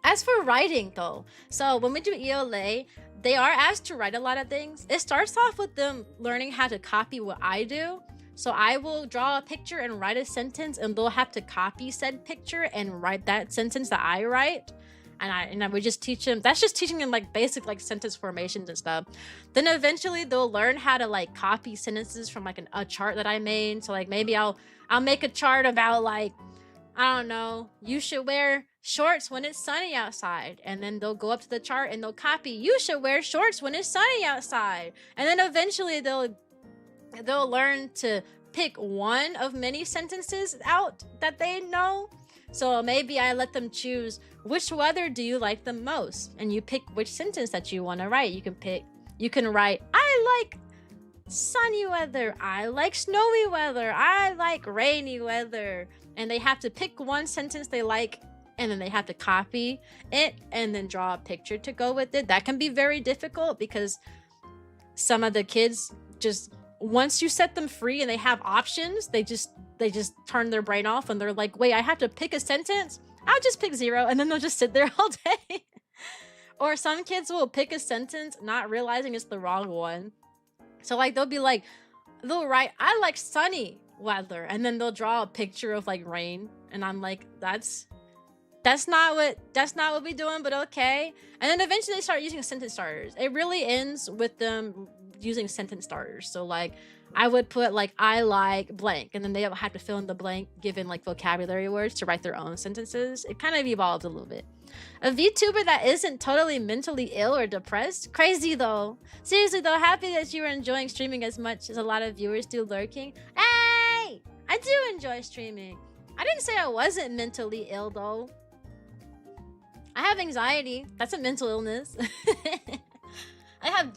A: As for writing though, so when we do ELA, they are asked to write a lot of things. It starts off with them learning how to copy what I do. So I will draw a picture and write a sentence, and they'll have to copy said picture and write that sentence that I write. And I would just teach them. That's just teaching them like basic like sentence formations and stuff. Then eventually they'll learn how to like copy sentences from like a chart that I made. So like maybe I'll make a chart about like, I don't know, you should wear shorts when it's sunny outside. And then they'll go up to the chart and they'll copy, you should wear shorts when it's sunny outside. And then eventually they'll learn to pick one of many sentences out that they know. So maybe I let them choose, which weather do you like the most? And you pick which sentence that you want to write. You can write, I like sunny weather, I like snowy weather, I like rainy weather. And they have to pick one sentence they like, and then they have to copy it and then draw a picture to go with it. That can be very difficult because some of the kids just, once you set them free and they have options, they just turn their brain off and they're like, wait, I have to pick a sentence? I'll just pick 0, and then they'll just sit there all day. Or some kids will pick a sentence not realizing it's the wrong one. So like they'll write, I like sunny weather, and then they'll draw a picture of like rain, and I'm like, that's not what we're doing, but okay. And then eventually they start using sentence starters. It really ends with them using sentence starters. So like I would put like, I like blank, and then they have to fill in the blank given like vocabulary words to write their own sentences. It kind of evolved a little bit. A VTuber that isn't totally mentally ill or depressed? Crazy though. Seriously though, happy that you are enjoying streaming as much as a lot of viewers do lurking. Hey! I do enjoy streaming. I didn't say I wasn't mentally ill though. I have anxiety. That's a mental illness. I have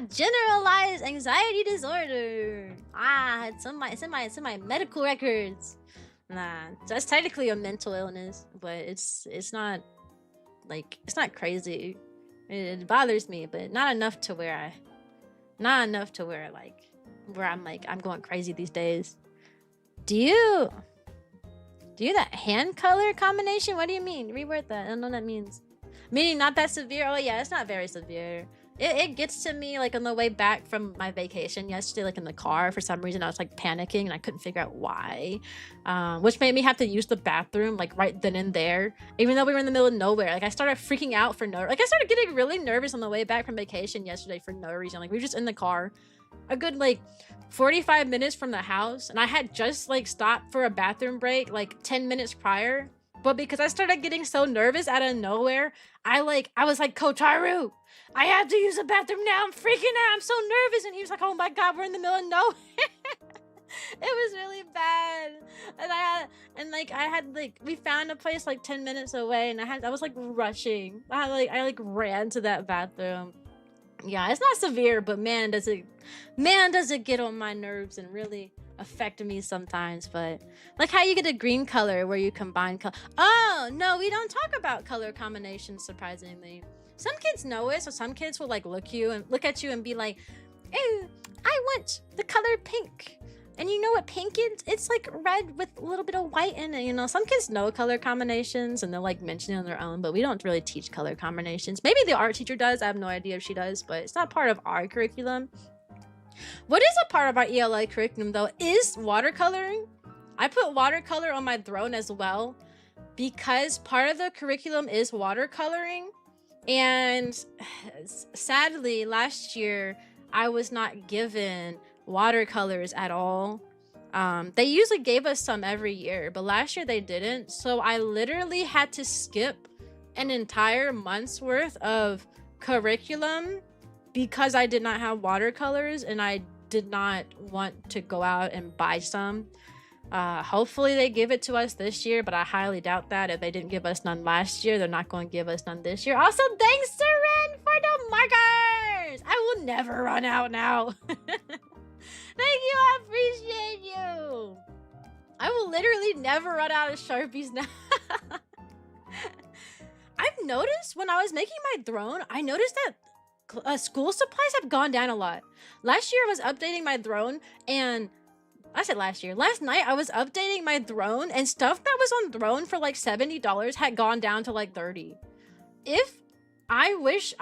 A: generalized anxiety disorder. It's in my medical records. Nah, that's technically a mental illness, but it's not crazy. It bothers me, but not enough to where I'm going crazy these days. Do you that hand color combination? What do you mean? Reword that. I don't know what that means. Meaning not that severe? Oh yeah, it's not very severe. It gets to me like on the way back from my vacation yesterday, like in the car. For some reason I was like panicking and I couldn't figure out why, which made me have to use the bathroom like right then and there, even though we were in the middle of nowhere. Like I started freaking out I started getting really nervous on the way back from vacation yesterday for no reason. Like we were just in the car a good like 45 minutes from the house, and I had just like stopped for a bathroom break like 10 minutes prior. But because I started getting so nervous out of nowhere, I was like, Kotaru, I have to use the bathroom now. I'm freaking out. I'm so nervous. And he was like, oh my God, we're in the middle of nowhere. It was really bad. And we found a place like 10 minutes away, and I was like rushing. I ran to that bathroom. Yeah, it's not severe, but man, does it get on my nerves and really affect me sometimes. But like how you get a green color where you combine color. Oh no, we don't talk about color combinations, surprisingly. Some kids know it, so some kids will like look at you and be like, "Ew, I want the color pink." And you know what pink is? It's like red with a little bit of white in it, you know? Some kids know color combinations and they'll like mention it on their own, but we don't really teach color combinations. Maybe the art teacher does. I have no idea if she does, but it's not part of our curriculum. What is a part of our ELA curriculum though is watercoloring. I put watercolor on my throne as well because part of the curriculum is watercoloring. And sadly, last year, I was not given watercolors at all. They usually gave us some every year, but last year they didn't. So I literally had to skip an entire month's worth of curriculum because I did not have watercolors and I did not want to go out and buy some. Hopefully they give it to us this year, but I highly doubt that. If they didn't give us none last year, they're not going to give us none this year. Also, thanks Seren for the markers. I will never run out now. Thank you, I appreciate you. I will literally never run out of Sharpies now. I've noticed when I was making my throne, I noticed that school supplies have gone down a lot. Last year I was updating my throne and I said last year. Last night I was updating my throne and stuff that was on throne for like $70 had gone down to like 30. I wish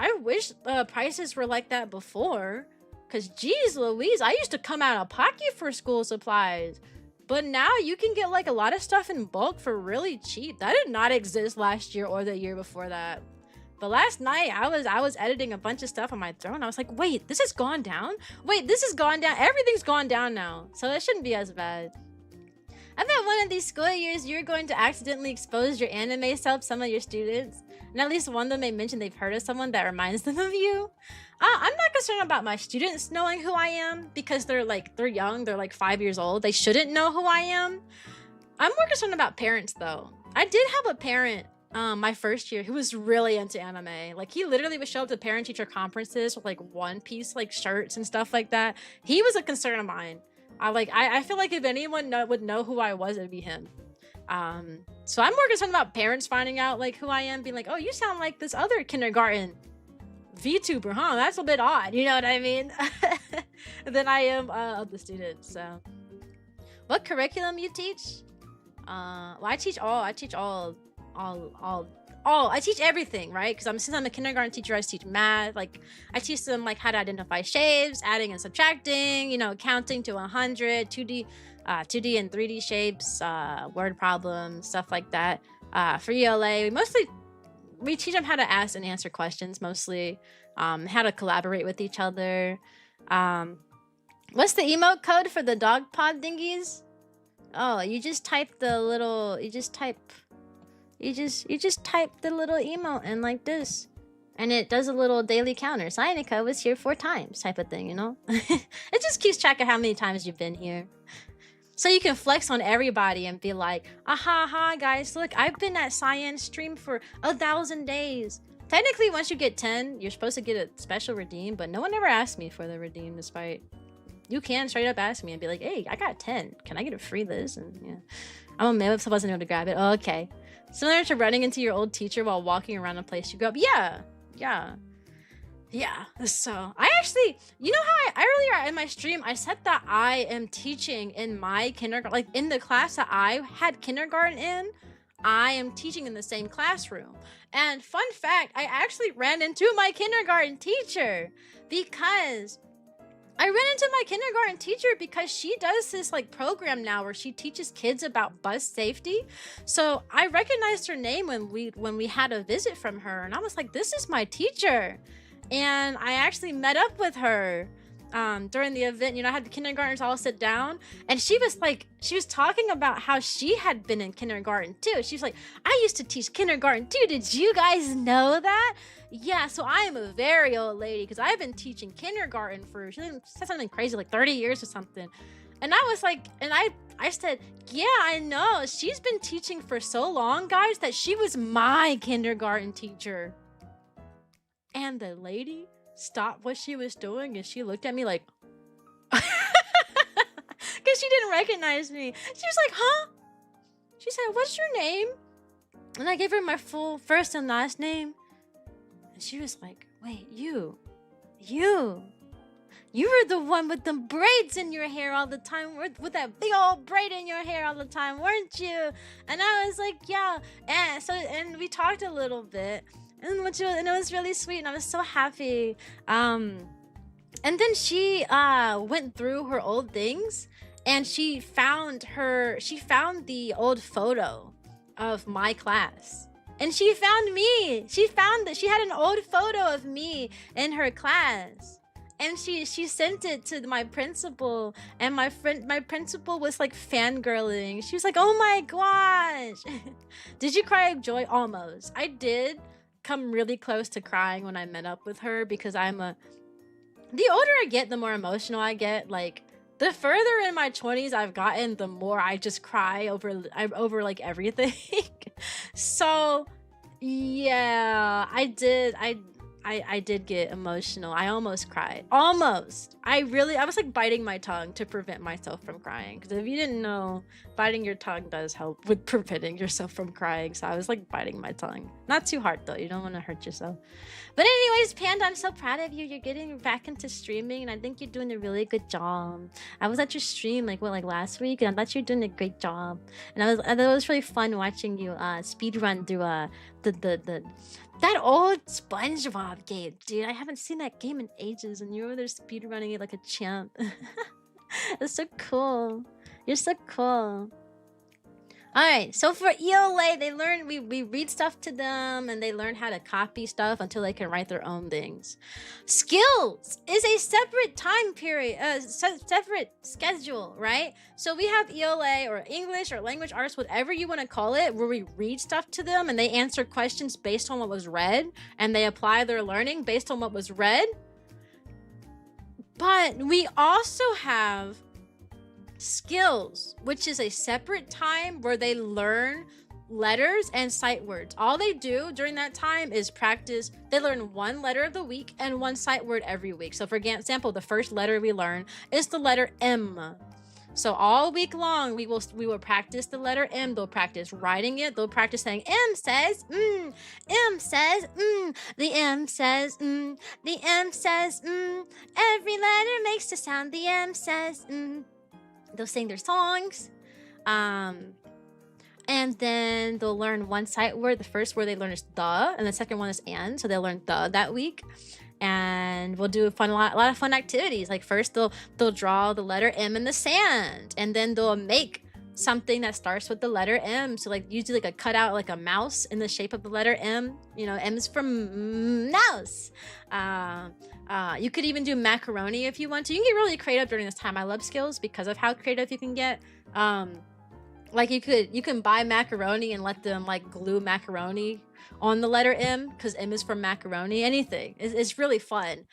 A: prices were like that before. Cause geez Louise, I used to come out of pocket for school supplies. But now you can get like a lot of stuff in bulk for really cheap. That did not exist last year or the year before that. But last night I was editing a bunch of stuff on my throne. I was like, wait, this has gone down? Wait, this has gone down. Everything's gone down now. So it shouldn't be as bad. I bet one of these school years you're going to accidentally expose your anime self to some of your students. And at least one of them may mention they've heard of someone that reminds them of you. I'm not concerned about my students knowing who I am because they're young, they're like 5 years old. They shouldn't know who I am. I'm more concerned about parents though. I did have a parent my first year who was really into anime. Like he literally would show up to parent teacher conferences with like One Piece like shirts and stuff like that. He was a concern of mine. I feel like if anyone would know who I was, it'd be him. So I'm more concerned about parents finding out like who I am, being like, oh, you sound like this other kindergarten VTuber, huh? That's a bit odd, you know what I mean? Than I am of the students. So what curriculum you teach? Well, I teach everything, right? Because since I'm a kindergarten teacher, I teach math. Like I teach them like how to identify shapes, adding and subtracting, you know, counting to 100, 2D and 3D shapes, word problems, stuff like that. For ELA, we teach them how to ask and answer questions mostly, how to collaborate with each other. What's the emote code for the dog pod thingies? Oh, you just type the little, you just type the little emote in like this. And it does a little daily counter. Cyanica was here 4 times type of thing, you know? It just keeps track of how many times you've been here. So you can flex on everybody and be like, aha, guys, look, I've been at Cyan stream for 1,000 days. Technically, once you get 10, you're supposed to get a special redeem, but no one ever asked me for the redeem, despite you can straight up ask me and be like, hey, I got 10. Can I get a free this? And yeah, I'm a male if I wasn't able to grab it. Oh, okay. Similar to running into your old teacher while walking around a place you grew up. Yeah, so I actually, you know how earlier in my stream, I said that I am teaching in my kindergarten, like in the class that I had kindergarten in, I am teaching in the same classroom. And fun fact, I actually ran into my kindergarten teacher because she does this like program now where she teaches kids about bus safety. So I recognized her name when we had a visit from her, and I was like, this is my teacher. And I actually met up with her during the event. You know, I had the kindergartners all sit down, and she was talking about how she had been in kindergarten too. She was like, I used to teach kindergarten too. Did you guys know that? Yeah, so I am a very old lady because I've been teaching kindergarten for, she said something crazy, like 30 years or something. And I was like, and I said, yeah, I know. She's been teaching for so long, guys, that she was my kindergarten teacher. And the lady stopped what she was doing and she looked at me like, because she didn't recognize me. She was like, huh? She said, what's your name? And I gave her my full first and last name. And she was like, wait, you were the one with the braids in your hair all the time, with that big old braid in your hair all the time, weren't you? And I was like, yeah. And we talked a little bit, and it was really sweet, and I was so happy. And then she went through her old things, and she found the old photo of my class. And she found me. She found that she had an old photo of me in her class. And she sent it to my principal, and my principal was like fangirling. She was like, oh my gosh. Did you cry of joy? Almost. I did come really close to crying when I met up with her, because the older I get, the more emotional I get. Like, the further in my 20s I've gotten, the more I just cry over like everything. So yeah, I did get emotional. I almost cried. Almost. I was like biting my tongue to prevent myself from crying. Because if you didn't know, biting your tongue does help with preventing yourself from crying. So I was like biting my tongue. Not too hard though. You don't want to hurt yourself. But anyways, Panda, I'm so proud of you. You're getting back into streaming, and I think you're doing a really good job. I was at your stream like last week, and I thought you were doing a great job. And I thought it was really fun watching you speedrun through that old SpongeBob game, dude. I haven't seen that game in ages, and you're over there speedrunning it like a champ. It's so cool. You're so cool. Alright, so for ELA, they learn, we read stuff to them, and they learn how to copy stuff until they can write their own things. Skills is a separate time period, separate schedule, right? So we have ELA, or English, or language arts, whatever you want to call it, where we read stuff to them, and they answer questions based on what was read, and they apply their learning based on what was read. But we also have skills, which is a separate time where they learn letters and sight words. All they do during that time is practice. They learn one letter of the week and one sight word every week. So for example, the first letter we learn is the letter M. So all week long, we will practice the letter M. They'll practice writing it. They'll practice saying M says M says the M says the M says every letter makes a sound. The M says They'll sing their songs, and then they'll learn one sight word. The first word they learn is the, and the second one is and. So they'll learn the that week, and we'll do a lot of fun activities. Like first they'll draw the letter M in the sand, and then they'll make something that starts with the letter M. So like usually like a cutout, like a mouse in the shape of the letter M. You know, M's from mouse. You could even do macaroni if you want to. You can get really creative during this time. I love skills because of how creative you can get. Like you can buy macaroni and let them like glue macaroni on the letter M, because M is from macaroni. Anything. It's really fun.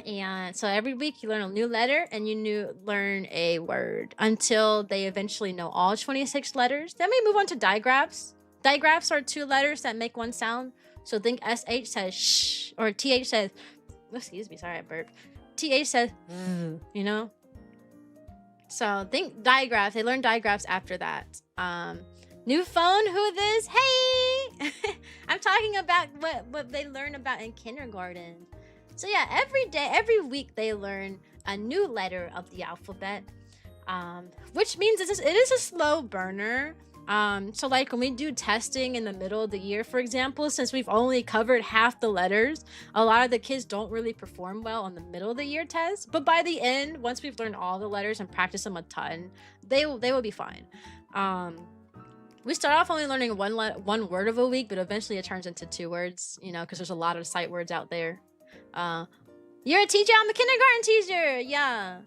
A: And so every week you learn a new letter, and you learn a word until they eventually know all 26 letters. Then we move on to digraphs. Digraphs are two letters that make one sound. So think SH says shh, or TH says, excuse me, sorry I burped. TH says, you know? So think digraphs. They learn digraphs after that. New phone, who this? Hey! I'm talking about what they learn about in kindergarten. So yeah, every week they learn a new letter of the alphabet, which means it is a slow burner. So like when we do testing in the middle of the year, for example, since we've only covered half the letters, a lot of the kids don't really perform well on the middle of the year test. But by the end, once we've learned all the letters and practice them a ton, they will be fine. We start off only learning one word of a week, but eventually it turns into 2 words, you know, because there's a lot of sight words out there. You're a teacher? I'm a kindergarten teacher. Yeah.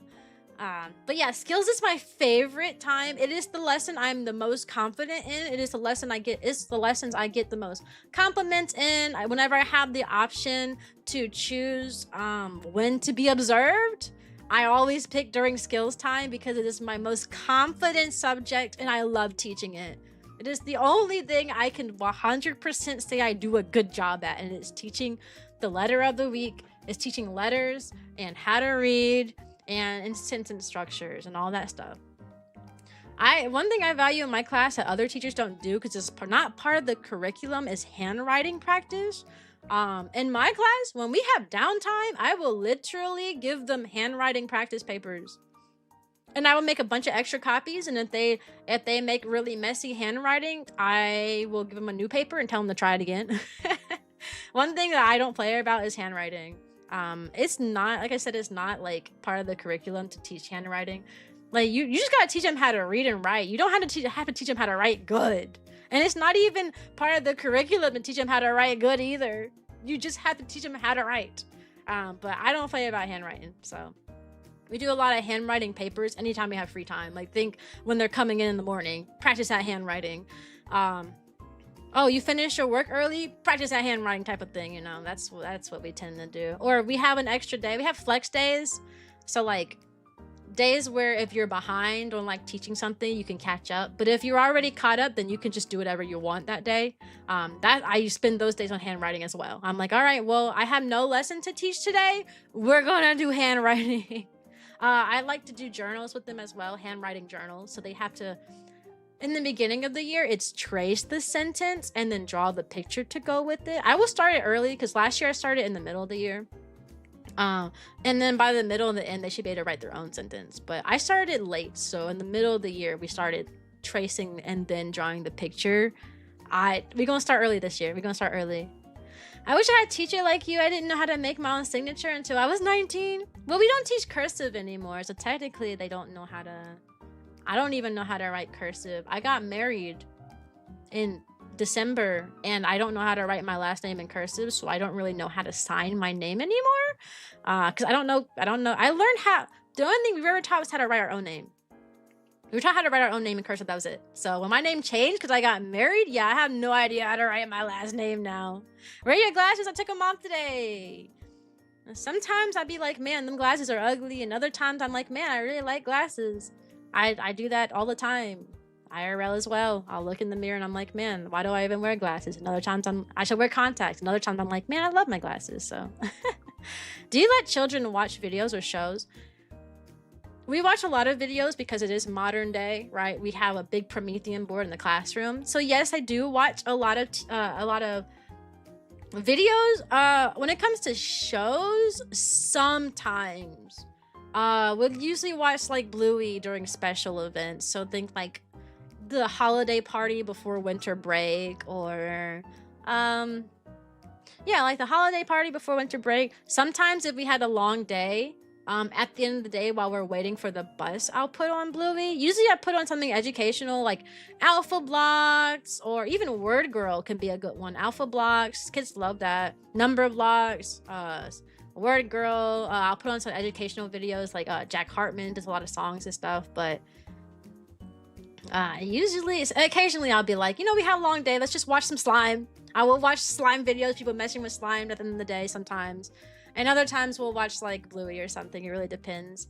A: But yeah, skills is my favorite time. It is the lesson I'm the most confident in. It is the lesson it's the lessons I get the most compliments in. Whenever I have the option to choose when to be observed, I always pick during skills time, because it is my most confident subject and I love teaching it. It is the only thing I can 100% say I do a good job at, and it's teaching the letter of the week. It's teaching letters and how to read and sentence structures and all that stuff. One thing I value in my class that other teachers don't do, because it's not part of the curriculum, is handwriting practice. In my class, when we have downtime, I will literally give them handwriting practice papers. And I will make a bunch of extra copies, and if they make really messy handwriting, I will give them a new paper and tell them to try it again. One thing that I don't play about is handwriting. It's not, like I said, it's not like part of the curriculum to teach handwriting. Like you just gotta teach them how to read and write. You don't have to teach them how to write good. And it's not even part of the curriculum to teach them how to write good either. You just have to teach them how to write. But I don't play about handwriting, so. We do a lot of handwriting papers anytime we have free time. Like, think when they're coming in the morning, practice that handwriting. Oh, you finished your work early? Practice that handwriting type of thing, you know. That's what we tend to do. Or we have an extra day. We have flex days. So, like, days where if you're behind on, like, teaching something, you can catch up. But if you're already caught up, then you can just do whatever you want that day. I spend those days on handwriting as well. I'm like, all right, well, I have no lesson to teach today. We're gonna do handwriting. I like to do journals with them as well, handwriting journals. So they have to, in the beginning of the year, it's trace the sentence and then draw the picture to go with it. I will start it early because last year I started in the middle of the year. And then by the middle and the end, they should be able to write their own sentence. But I started late. So in the middle of the year, we started tracing and then drawing the picture. We're going to start early this year. We're going to start early. I wish I had a teacher like you. I didn't know how to make my own signature until I was 19. Well, we don't teach cursive anymore, so technically they don't know how to... I don't even know how to write cursive. I got married in December, and I don't know how to write my last name in cursive, so I don't really know how to sign my name anymore. Because I don't know. I learned how... The only thing we've ever taught was how to write our own name. We were taught how to write our own name in cursive, that was it. So when my name changed because I got married, yeah, I have no idea how to write my last name now. Where are your glasses? I took them off today. Sometimes I'd be like, man, them glasses are ugly. And other times I'm like, man, I really like glasses. I do that all the time. IRL as well. I'll look in the mirror and I'm like, man, why do I even wear glasses? And other times I should wear contacts. And other times I'm like, man, I love my glasses. So do you let children watch videos or shows? We watch a lot of videos because it is modern day, right? We have a big Promethean board in the classroom. So yes, I do watch a lot of videos. When it comes to shows, sometimes. We'll usually watch like Bluey during special events. So think like the holiday party before winter break, or yeah, like the holiday party before winter break. Sometimes if we had a long day, at the end of the day while we're waiting for the bus, I'll put on Bluey. Usually I put on something educational like Alpha Blocks, or even Word Girl can be a good one. Alpha Blocks, kids love that. Number Blocks, Word Girl. I'll put on some educational videos like Jack Hartman does a lot of songs and stuff, but occasionally I'll be like, you know, we have a long day, let's just watch some slime. I will watch slime videos, people messing with slime at the end of the day sometimes. And other times we'll watch like Bluey or something. It really depends.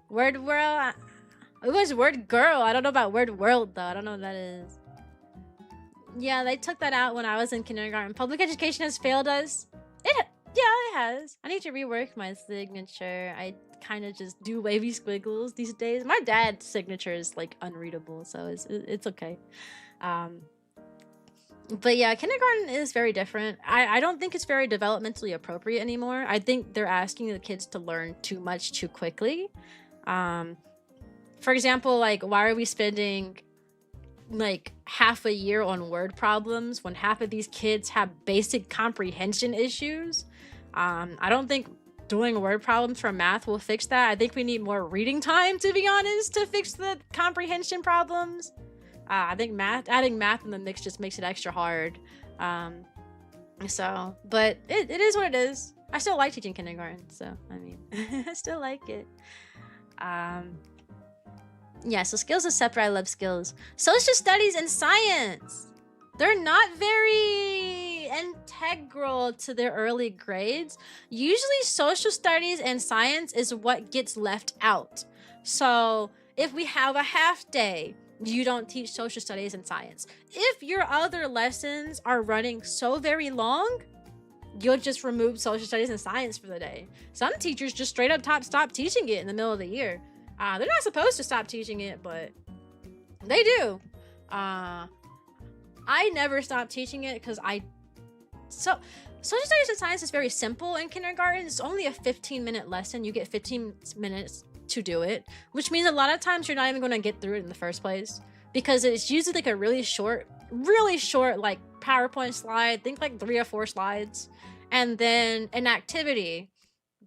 A: Word World. It was Word Girl. I don't know about Word World though. I don't know what that is. Yeah, they took that out when I was in kindergarten. Public education has failed us. Yeah, it has. I need to rework my signature. I kind of just do wavy squiggles these days. My dad's signature is like unreadable, so it's okay. But yeah, kindergarten is very different. I don't think it's very developmentally appropriate anymore. I think they're asking the kids to learn too much too quickly. For example, like, why are we spending like half a year on word problems when half of these kids have basic comprehension issues? I don't think doing word problems for math will fix that. I think we need more reading time, to be honest, to fix the comprehension problems. I think adding math in the mix just makes it extra hard. But it is what it is. I still like teaching kindergarten, so I mean, I still like it. Yeah, so skills is separate. I love skills. Social studies and science. They're not very integral to their early grades. Usually social studies and science is what gets left out. So if we have a half day, you don't teach social studies and science. If your other lessons are running so very long, you'll just remove social studies and science for the day. Some teachers just straight up stop teaching it in the middle of the year. They're not supposed to stop teaching it, but they do. I never stopped teaching it because social studies and science is very simple in kindergarten. It's only a 15-minute lesson. You get 15 minutes to do it, which means a lot of times you're not even going to get through it in the first place, because it's usually like a really short like PowerPoint slide. Think like 3 or 4 slides, and then an activity.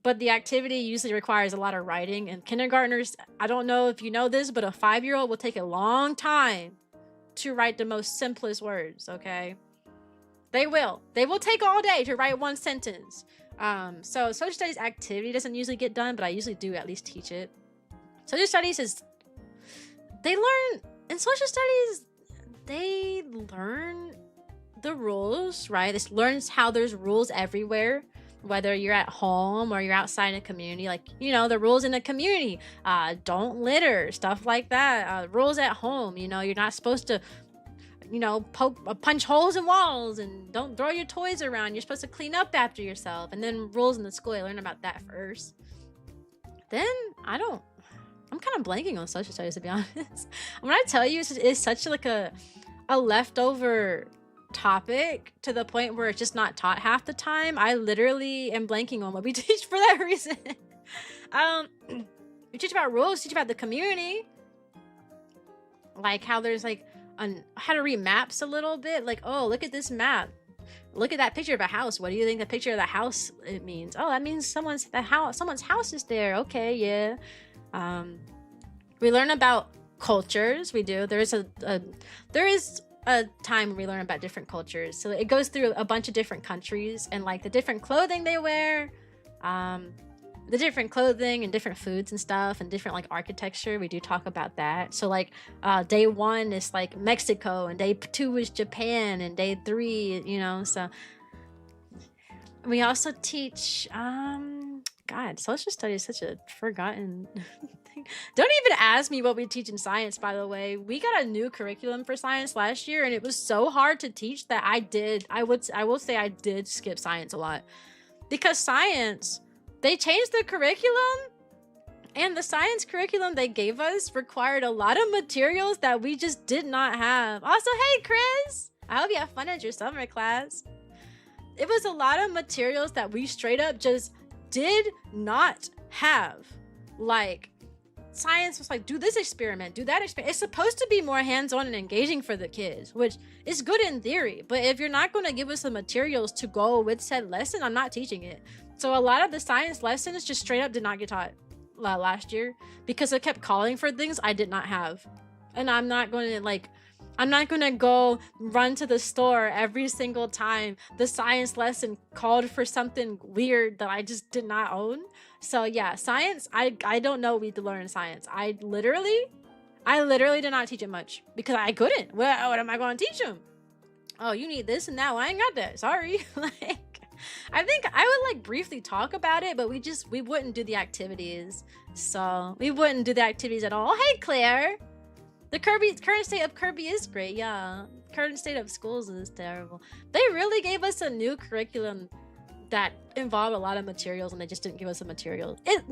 A: But the activity usually requires a lot of writing, and kindergartners, I don't know if you know this, but a 5-year-old will take a long time to write the most simplest words. Okay, they will take all day to write one sentence. So social studies activity doesn't usually get done, but I usually do at least teach it. Social studies is, they learn in social studies, they learn the rules, right? This learns how there's rules everywhere, whether you're at home or you're outside in a community. Like, you know, the rules in the community, don't litter, stuff like that. Rules at home, you know, you're not supposed to, you know, punch holes in walls, and don't throw your toys around. You're supposed to clean up after yourself. And then rules in the school, I learned about that first. Then I'm kind of blanking on social studies, to be honest. When I tell you it's such like a leftover topic to the point where it's just not taught half the time, I literally am blanking on what we teach for that reason. We teach about rules, teach about the community, like how there's like how to read maps a little bit. Like, oh, look at this map, look at that picture of a house. What do you think the picture of the house it means? Oh, that means someone's house is there. Okay, yeah. We learn about cultures. We do. There is a time when we learn about different cultures. So it goes through a bunch of different countries and like the different clothing they wear, the different clothing and different foods and stuff, and different like architecture. We do talk about that. So like day 1 is like Mexico, and day 2 is Japan, and day 3, you know. So we also teach God, social studies is such a forgotten thing. Don't even ask me what we teach in science, by the way. We got a new curriculum for science last year, and it was so hard to teach that I will say I did skip science a lot. Because science, they changed the curriculum, and the science curriculum they gave us required a lot of materials that we just did not have. Also, hey Chris, I hope you have fun at your summer class. It was a lot of materials that we straight up just did not have. Like, science was like, do this experiment, do that experiment. It's supposed to be more hands-on and engaging for the kids, which is good in theory, but if you're not going to give us the materials to go with said lesson, I'm not teaching it. So a lot of the science lessons just straight up did not get taught last year because it kept calling for things I did not have. And I'm not going to go run to the store every single time the science lesson called for something weird that I just did not own. So yeah, science, I don't know what we to learn in science. I literally did not teach it much because I couldn't. What am I going to teach them? Oh, you need this and that. Well, I ain't got that. Sorry. Like, I think I would like briefly talk about it, but we wouldn't do the activities. So we wouldn't do the activities at all. Hey, Claire. The current state of Kirby is great, yeah. Current state of schools is terrible. They really gave us a new curriculum that involved a lot of materials, and they just didn't give us the materials. It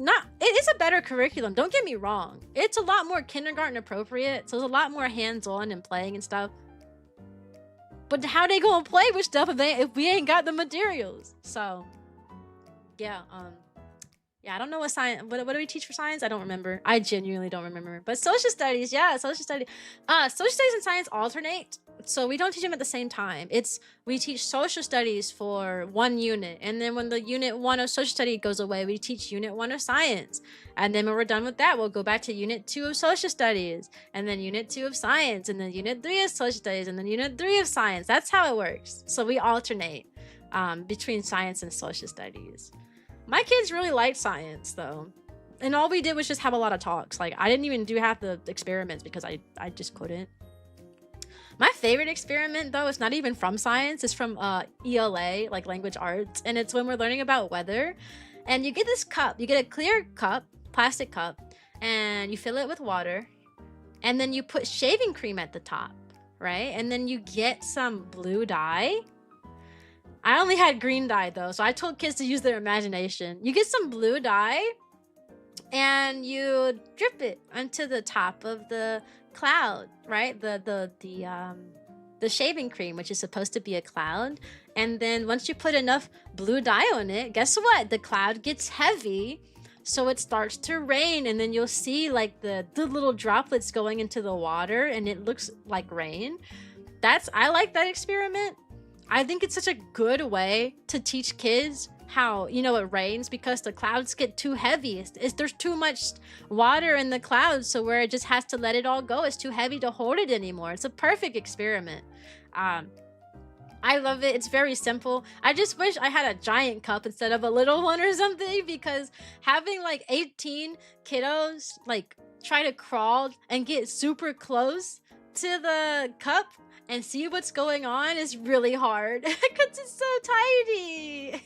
A: is a better curriculum, don't get me wrong. It's a lot more kindergarten appropriate, so it's a lot more hands-on and playing and stuff. But how they gonna play with stuff if we ain't got the materials? So, yeah, yeah, I don't know what science. What do we teach for science? I don't remember. I genuinely don't remember. But social studies, yeah, social studies. Social studies and science alternate, so we don't teach them at the same time. We teach social studies for 1 unit, and then when the unit 1 of social study goes away, we teach unit 1 of science, and then when we're done with that, we'll go back to unit 2 of social studies, and then unit 2 of science, and then unit 3 of social studies, and then unit 3 of science. That's how it works. So we alternate between science and social studies. My kids really liked science though. And all we did was just have a lot of talks. Like, I didn't even do half the experiments because I just couldn't. My favorite experiment though is not even from science. It's from ELA, like language arts. And it's when we're learning about weather. And you get this cup. You get a clear cup, plastic cup. And you fill it with water. And then you put shaving cream at the top, right? And then you get some blue dye. I only had green dye though, so I told kids to use their imagination. You get some blue dye and you drip it onto the top of the cloud, right? The shaving cream, which is supposed to be a cloud. And then once you put enough blue dye on it, guess what? The cloud gets heavy, so it starts to rain, and then you'll see like the little droplets going into the water, and it looks like rain. I like that experiment. I think it's such a good way to teach kids how, you know, it rains because the clouds get too heavy. There's too much water in the clouds, so where it just has to let it all go. It's too heavy to hold it anymore. It's a perfect experiment. I love it. It's very simple. I just wish I had a giant cup instead of a little one or something, because having like 18 kiddos like try to crawl and get super close to the cup and see what's going on is really hard because it's so tiny.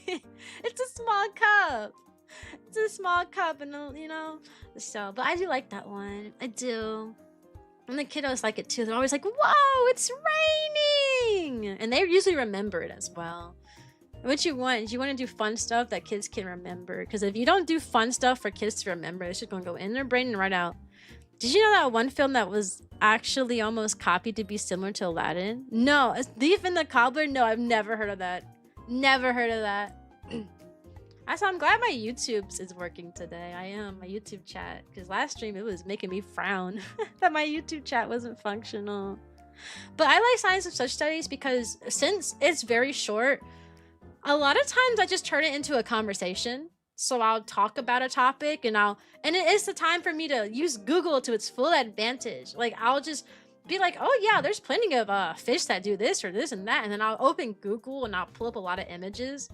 A: It's a small cup. It's a small cup, and you know, so, but I do like that one. I do. And the kiddos like it too. They're always like, whoa, it's raining. And they usually remember it as well. What you want is you want to do fun stuff that kids can remember. Because if you don't do fun stuff for kids to remember, it's just going to go in their brain and right out. Did you know that one film that was actually almost copied to be similar to Aladdin? No. Thief and the Cobbler? No, I've never heard of that. Never heard of that. I'm glad my YouTube is working today. I am. My YouTube chat. Because last stream, it was making me frown that my YouTube chat wasn't functional. But I like Science of Such Studies because since it's very short, a lot of times I just turn it into a conversation. So I'll talk about a topic and it is the time for me to use Google to its full advantage. Like I'll just be like, oh yeah, there's plenty of fish that do this or this and that. And then I'll open Google and I'll pull up a lot of images.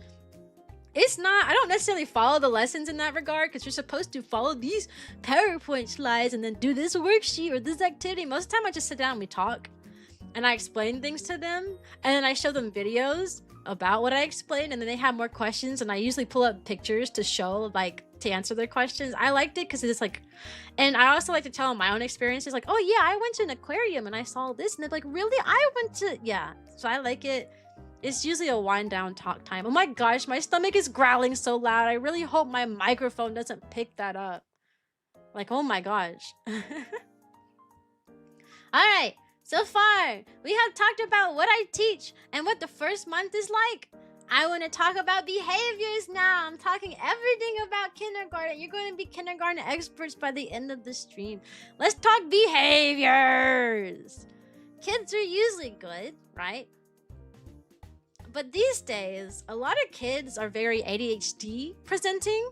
A: I don't necessarily follow the lessons in that regard because you're supposed to follow these PowerPoint slides and then do this worksheet or this activity. Most of the time I just sit down and we talk and I explain things to them and then I show them videos about what I explained and then they have more questions and I usually pull up pictures to show, like, to answer their questions. I liked it because it's like, and I also like to tell them my own experiences, like, oh yeah, I went to an aquarium and I saw this, and they're like, really? I went to, yeah. So I like it. It's usually a wind down talk time. Oh my gosh, my stomach is growling so loud. I really hope my microphone doesn't pick that up. Like, oh my gosh. Alright, so far we have talked about what I teach and what the first month is like. I want to talk about behaviors now. I'm talking everything about kindergarten. You're going to be kindergarten experts by the end of the stream. Let's talk behaviors. Kids are usually good, right? But these days, a lot of kids are very ADHD presenting.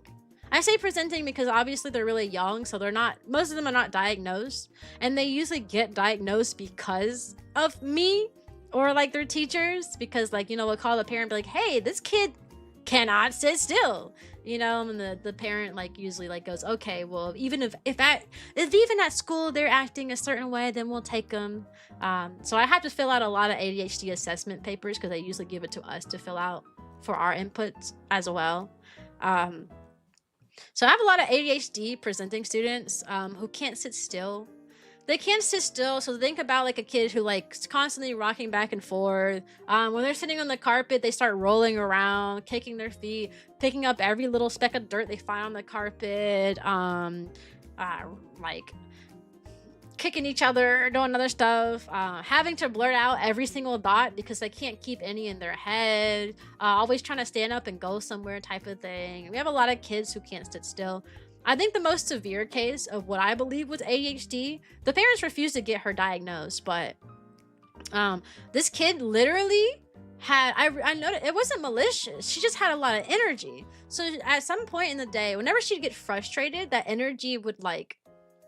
A: I say presenting because obviously they're really young, so most of them are not diagnosed. And they usually get diagnosed because of me or like their teachers, because, like, you know, we'll call the parent and be like, hey, this kid cannot sit still, you know, and the parent like usually like goes, okay, well, even if even at school they're acting a certain way, then we'll take them. So I have to fill out a lot of ADHD assessment papers because they usually give it to us to fill out for our inputs as well. So I have a lot of ADHD presenting students who can't sit still. They can't sit still, so think about like a kid who like is constantly rocking back and forth. When they're sitting on the carpet, they start rolling around, kicking their feet, picking up every little speck of dirt they find on the carpet, like kicking each other, doing other stuff, having to blurt out every single thought because they can't keep any in their head, always trying to stand up and go somewhere type of thing. We have a lot of kids who can't sit still. I think the most severe case of what I believe was ADHD, the parents refused to get her diagnosed, but this kid literally had, I noticed it wasn't malicious. She just had a lot of energy. So at some point in the day, whenever she'd get frustrated, that energy would like,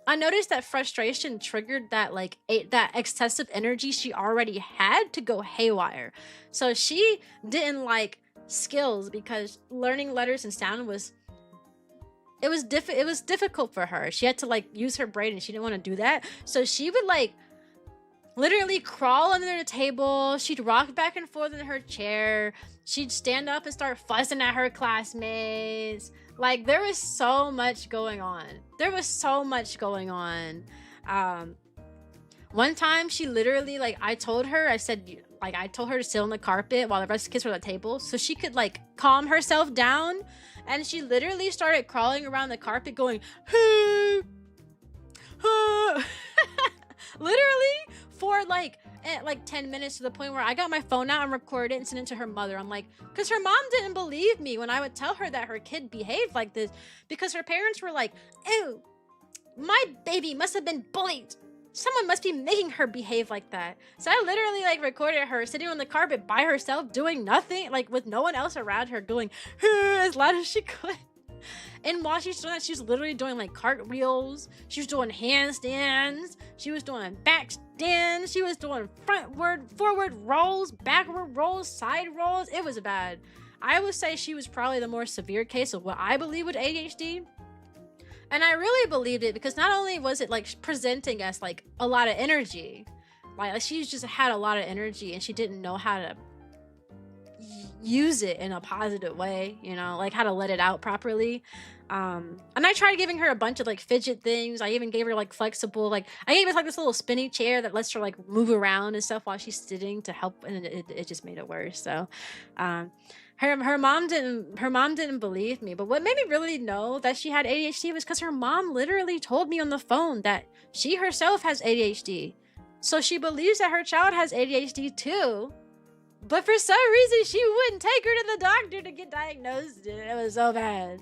A: I noticed that frustration triggered that like that excessive energy she already had to go haywire. So she didn't like skills because learning letters and sound was difficult for her. She had to like use her brain and she didn't want to do that. So she would like literally crawl under the table. She'd rock back and forth in her chair. She'd stand up and start fussing at her classmates. Like there was so much going on. One time she literally, like, I told her, I said, Like, I told her to sit on the carpet while the rest of the kids were at the table so she could, like, calm herself down. And she literally started crawling around the carpet going, hey, literally for like 10 minutes, to the point where I got my phone out and recorded it and sent it to her mother. I'm like, because her mom didn't believe me when I would tell her that her kid behaved like this, because her parents were like, ew, my baby must have been bullied. Someone must be making her behave like that. So I literally like recorded her sitting on the carpet by herself doing nothing, like with no one else around her, going as loud as she could. And while she's doing that, she was literally doing like cartwheels. She was doing handstands. She was doing back stands. She was doing forward rolls, backward rolls, side rolls. It was bad. I would say she was probably the more severe case of what I believe with ADHD. And I really believed it because not only was it like presenting as like a lot of energy, like she just had a lot of energy and she didn't know how to use it in a positive way, you know, like how to let it out properly. And I tried giving her a bunch of like fidget things. I even gave her like flexible, like I gave her like this little spinny chair that lets her like move around and stuff while she's sitting to help, and it just made it worse. So her mom didn't believe me. But what made me really know that she had ADHD was because her mom literally told me on the phone that she herself has ADHD. So she believes that her child has ADHD too. But for some reason, she wouldn't take her to the doctor to get diagnosed. It was so bad.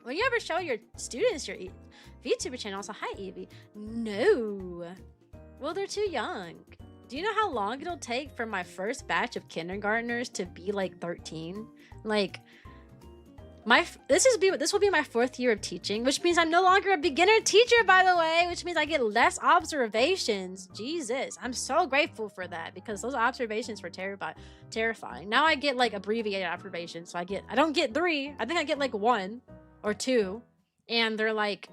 A: Will you ever show your students your VTuber channel? Also, hi, Evie. No. Well, they're too young. Do you know how long it'll take for my first batch of kindergartners to be like 13? Like, this will be my 4th year of teaching, which means I'm no longer a beginner teacher, by the way, which means I get less observations. Jesus, I'm so grateful for that, because those observations were terrifying. Now I get like abbreviated observations, so I don't get 3. I think I get like 1 or 2, and they're like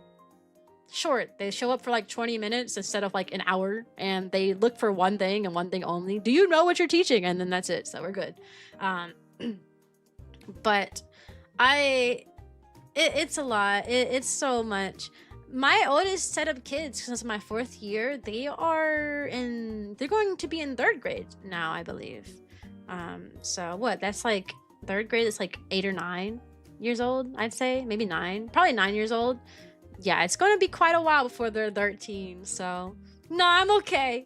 A: short. They show up for like 20 minutes instead of like an hour, and they look for one thing and one thing only. Do you know what you're teaching? And then that's it. So we're good. But it's a lot. It's so much. My oldest set of kids, since my 4th year, they're going to be in 3rd grade now, I believe. So what? That's like 3rd grade. It's like 8 or 9 years old, I'd say. Maybe 9. Probably 9 years old. Yeah, it's going to be quite a while before they're 13. So no, I'm okay.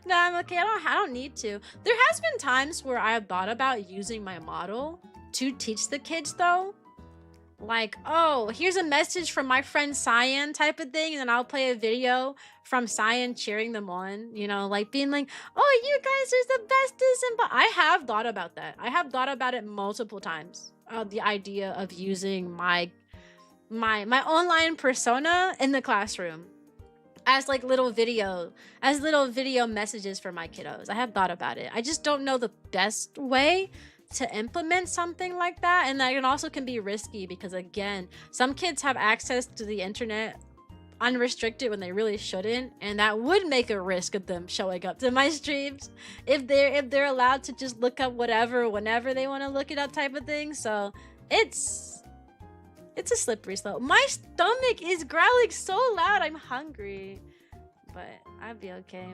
A: No, I'm okay. I don't need to. There has been times where I have thought about using my model to teach the kids, though. Like, oh, here's a message from my friend Cyan type of thing, and then I'll play a video from Cyan cheering them on, you know, like being like, oh, you guys are the bestest. But I have thought about that. I have thought about it multiple times. The idea of using my online persona in the classroom as like little video messages for my kiddos. I have thought about it. I just don't know the best way to implement something like that, and that also can be risky because, again, some kids have access to the internet unrestricted when they really shouldn't, and that would make a risk of them showing up to my streams if they're allowed to just look up whatever whenever they want to look it up type of thing. So it's a slippery slope. My stomach is growling so loud. I'm hungry, but I'll be okay.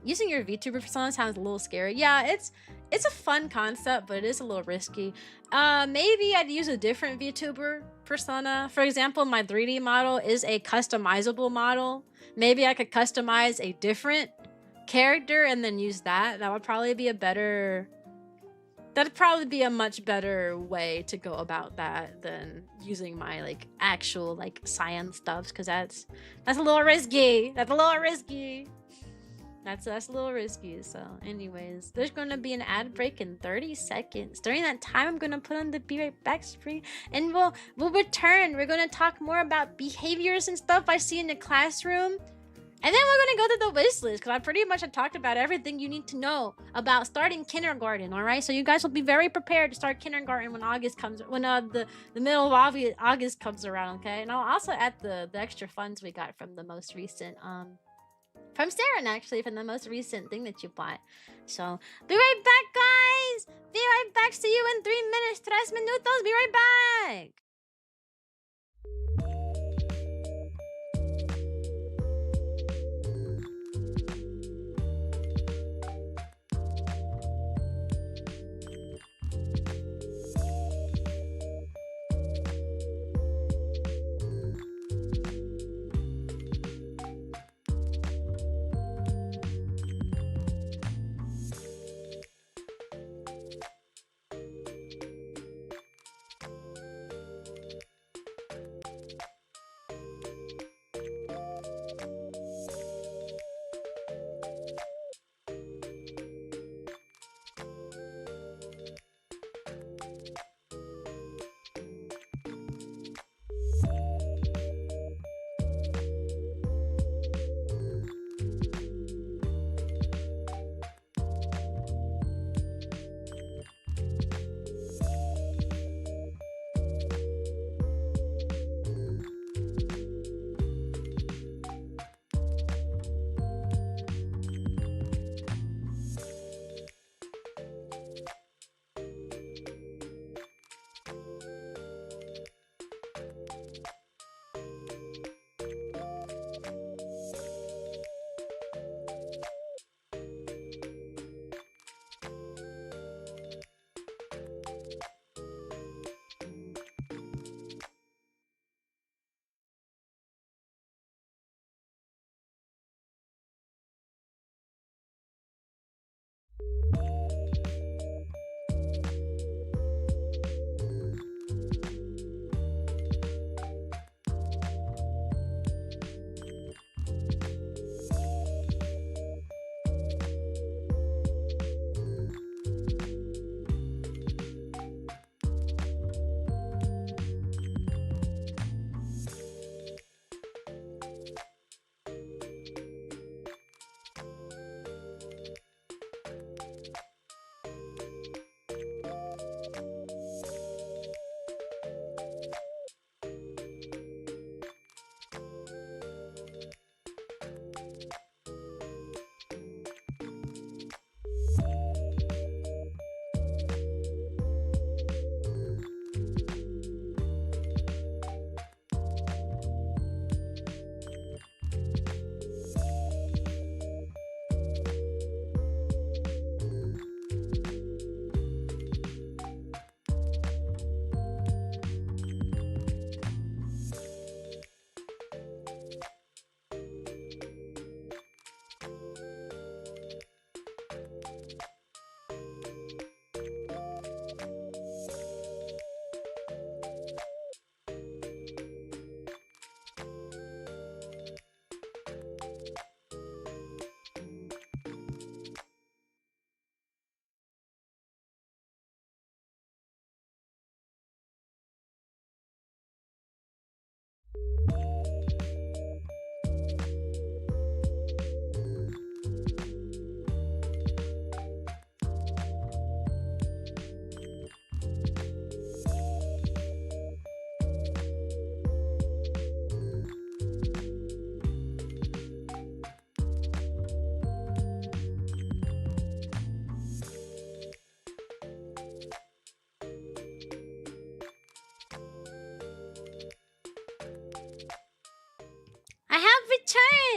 A: Using your VTuber persona sounds a little scary. Yeah, it's a fun concept, but it is a little risky. Maybe I'd use a different VTuber persona. For example, my 3D model is a customizable model. Maybe I could customize a different character and then use that. That'd probably be a much better way to go about that than using my like actual like Cyan stuff, because that's a little risky. That's a little risky. That's a little risky. So anyways, there's going to be an ad break in 30 seconds. During that time, I'm going to put on the be right back screen, and we'll return. We're going to talk more about behaviors and stuff I see in the classroom. And then we're going to go to the wish list, because I pretty much have talked about everything you need to know about starting kindergarten, all right? So you guys will be very prepared to start kindergarten when August comes, when the middle of August comes around, okay? And I'll also add the extra funds we got from the most recent, from Sarah, actually, from the most recent thing that you bought. So, be right back, guys! Be right back! See you in 3 minutes, 3 minutos! Be right back!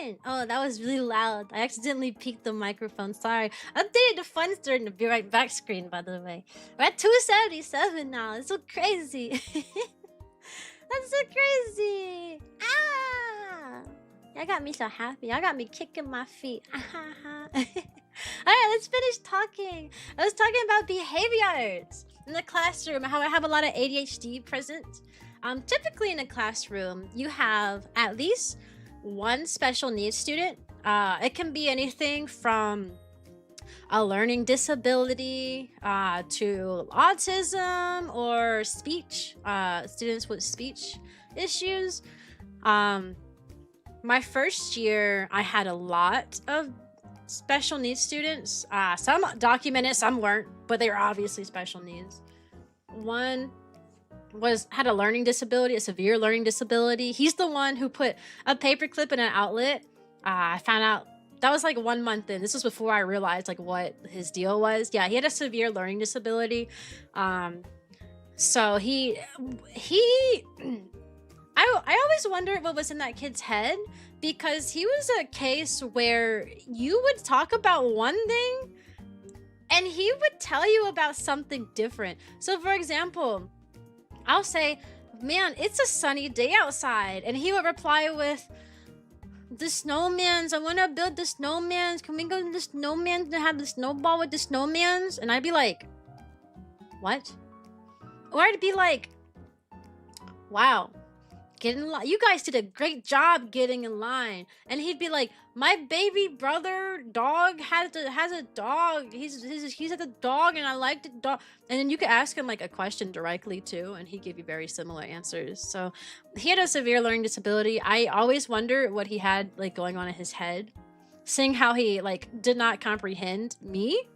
A: fun. Oh, that was really loud. I accidentally peaked the microphone. Sorry. Updated the fun starting to be right back screen, by the way. We're at 277 now. It's so crazy. That's so crazy. Ah! Y'all got me so happy. Y'all got me kicking my feet. Alright, let's finish talking. I was talking about behaviors in the classroom, how I have a lot of ADHD present. Typically in a classroom, you have at least one special needs student. It can be anything from a learning disability to autism or speech, students with speech issues. My first year, I had a lot of special needs students. Some documented, some weren't, but they were obviously special needs. One had a learning disability, a severe learning disability. He's the one who put a paperclip in an outlet. I found out that was like 1 month in. This was before I realized like what his deal was. Yeah, he had a severe learning disability. So I always wondered what was in that kid's head, because he was a case where you would talk about one thing and he would tell you about something different. So for example, I'll say, man, it's a sunny day outside. And he would reply with, the snowmans, I want to build the snowmans. Can we go to the snowmans to have the snowball with the snowmans? And I'd be like, what? Or I'd be like, wow, get in line. You guys did a great job getting in line. And he'd be like, my baby brother dog has a dog. He's at the dog and I like the dog. And then you could ask him like a question directly too, and he'd give you very similar answers. So he had a severe learning disability. I always wonder what he had like going on in his head, seeing how he like did not comprehend me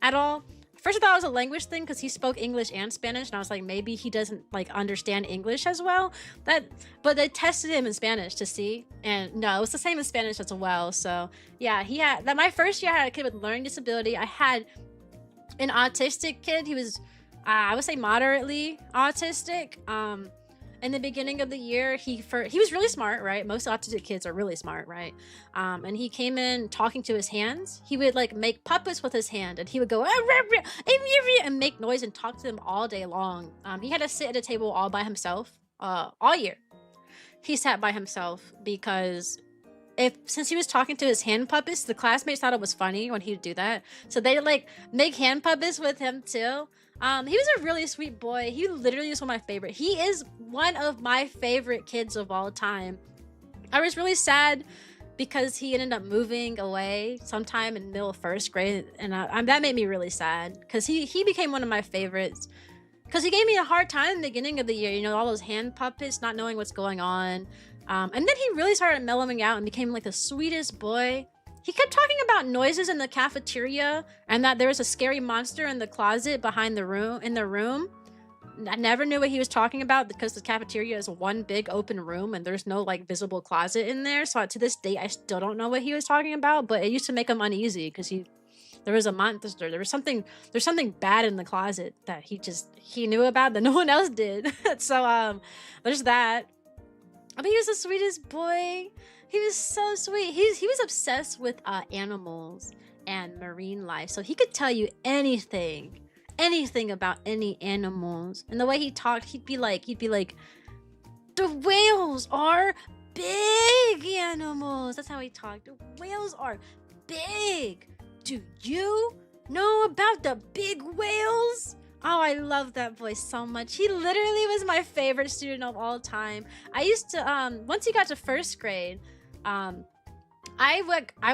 A: at all. First I thought it was a language thing because he spoke English and Spanish, and I was like, maybe he doesn't like understand English as well. But they tested him in Spanish to see, and no, it was the same in Spanish as well. So yeah, he had that. My first year I had a kid with learning disability. I had an autistic kid. He was I would say moderately autistic. In the beginning of the year, he was really smart, right? Most autistic kids are really smart, right? And he came in talking to his hands. He would like make puppets with his hand, and he would go and make noise and talk to them all day long. He had to sit at a table all by himself all year. He sat by himself because since he was talking to his hand puppets, the classmates thought it was funny when he would do that. So they like make hand puppets with him too. He was a really sweet boy. He literally is one of my favorite. He is one of my favorite kids of all time. I was really sad because he ended up moving away sometime in middle of first grade, and that made me really sad because he became one of my favorites. Because he gave me a hard time in the beginning of the year, you know, all those hand puppets, not knowing what's going on. And then he really started mellowing out and became like the sweetest boy. He kept talking about noises in the cafeteria and that there was a scary monster in the closet behind the room. I never knew what he was talking about because the cafeteria is one big open room and there's no like visible closet in there. So to this day, I still don't know what he was talking about, but it used to make him uneasy because there was a monster. There's something bad in the closet that he knew about that no one else did. So there's that. But he was the sweetest boy. He was so sweet. He was obsessed with animals and marine life. So he could tell you anything about any animals. And the way he talked, he'd be like, the whales are big animals. That's how he talked. The whales are big. Do you know about the big whales? Oh, I love that voice so much. He literally was my favorite student of all time. I used to, once he got to first grade, I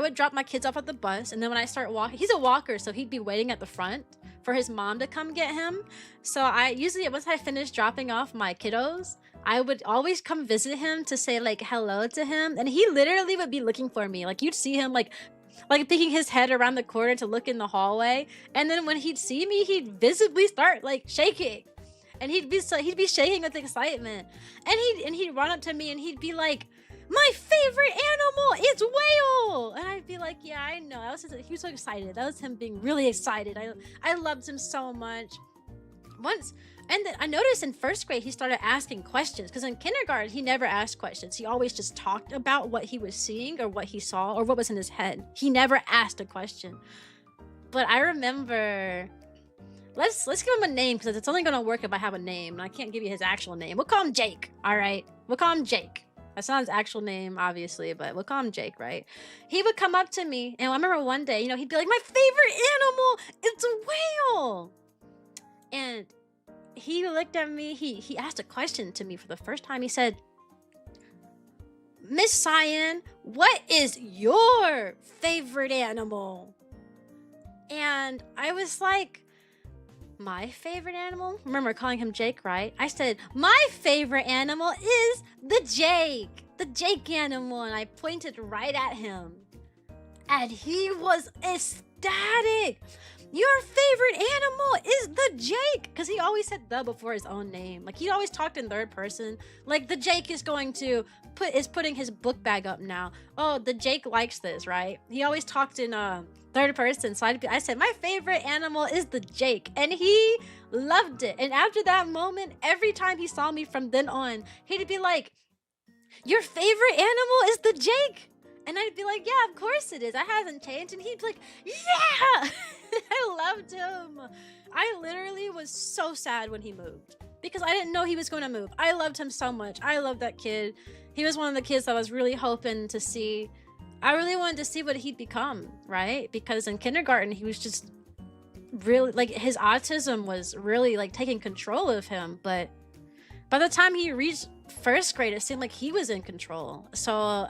A: would drop my kids off at the bus, and then when I start walking, he's a walker, so he'd be waiting at the front for his mom to come get him. So I usually, once I finished dropping off my kiddos, I would always come visit him to say like hello to him, and he literally would be looking for me. Like you'd see him like peeking his head around the corner to look in the hallway, and then when he'd see me, he'd visibly start like shaking, and he'd be shaking with excitement, and he'd run up to me and he'd be like, my favorite animal is whale, and I'd be like, yeah, I know. He was so excited. That was him being really excited. I loved him so much. Once And then I noticed in first grade, he started asking questions, because in kindergarten, he never asked questions. He always just talked about what he was seeing or what he saw or what was in his head. He never asked a question. But I remember, let's give him a name, because it's only going to work if I have a name. And I can't give you his actual name. We'll call him Jake, all right? We'll call him Jake. That's not his actual name, obviously, but we'll call him Jake, right? He would come up to me, and I remember one day, you know, he'd be like, my favorite animal, it's a whale. And he looked at me, he asked a question to me for the first time. He said, Miss Cyan, what is your favorite animal? And I was like, my favorite animal? Remember calling him Jake, right? I said, my favorite animal is the Jake animal. And I pointed right at him. And he was ecstatic. Your favorite animal is the Jake. Because he always said the before his own name. Like, he always talked in third person. Like, the Jake is going to putting his book bag up now. Oh, the Jake likes this, right? He always talked in third person. So I said, my favorite animal is the Jake. And he loved it. And after that moment, every time he saw me from then on, he'd be like, your favorite animal is the Jake? And I'd be like, yeah, of course it is. That hasn't changed. And he'd be like, yeah! I loved him. I literally was so sad when he moved, because I didn't know he was going to move. I loved him so much. I loved that kid. He was one of the kids that I was really hoping to see. I really wanted to see what he'd become, right? Because in kindergarten, he was just really, like, his autism was really, like, taking control of him. But by the time he reached first grade, it seemed like he was in control. So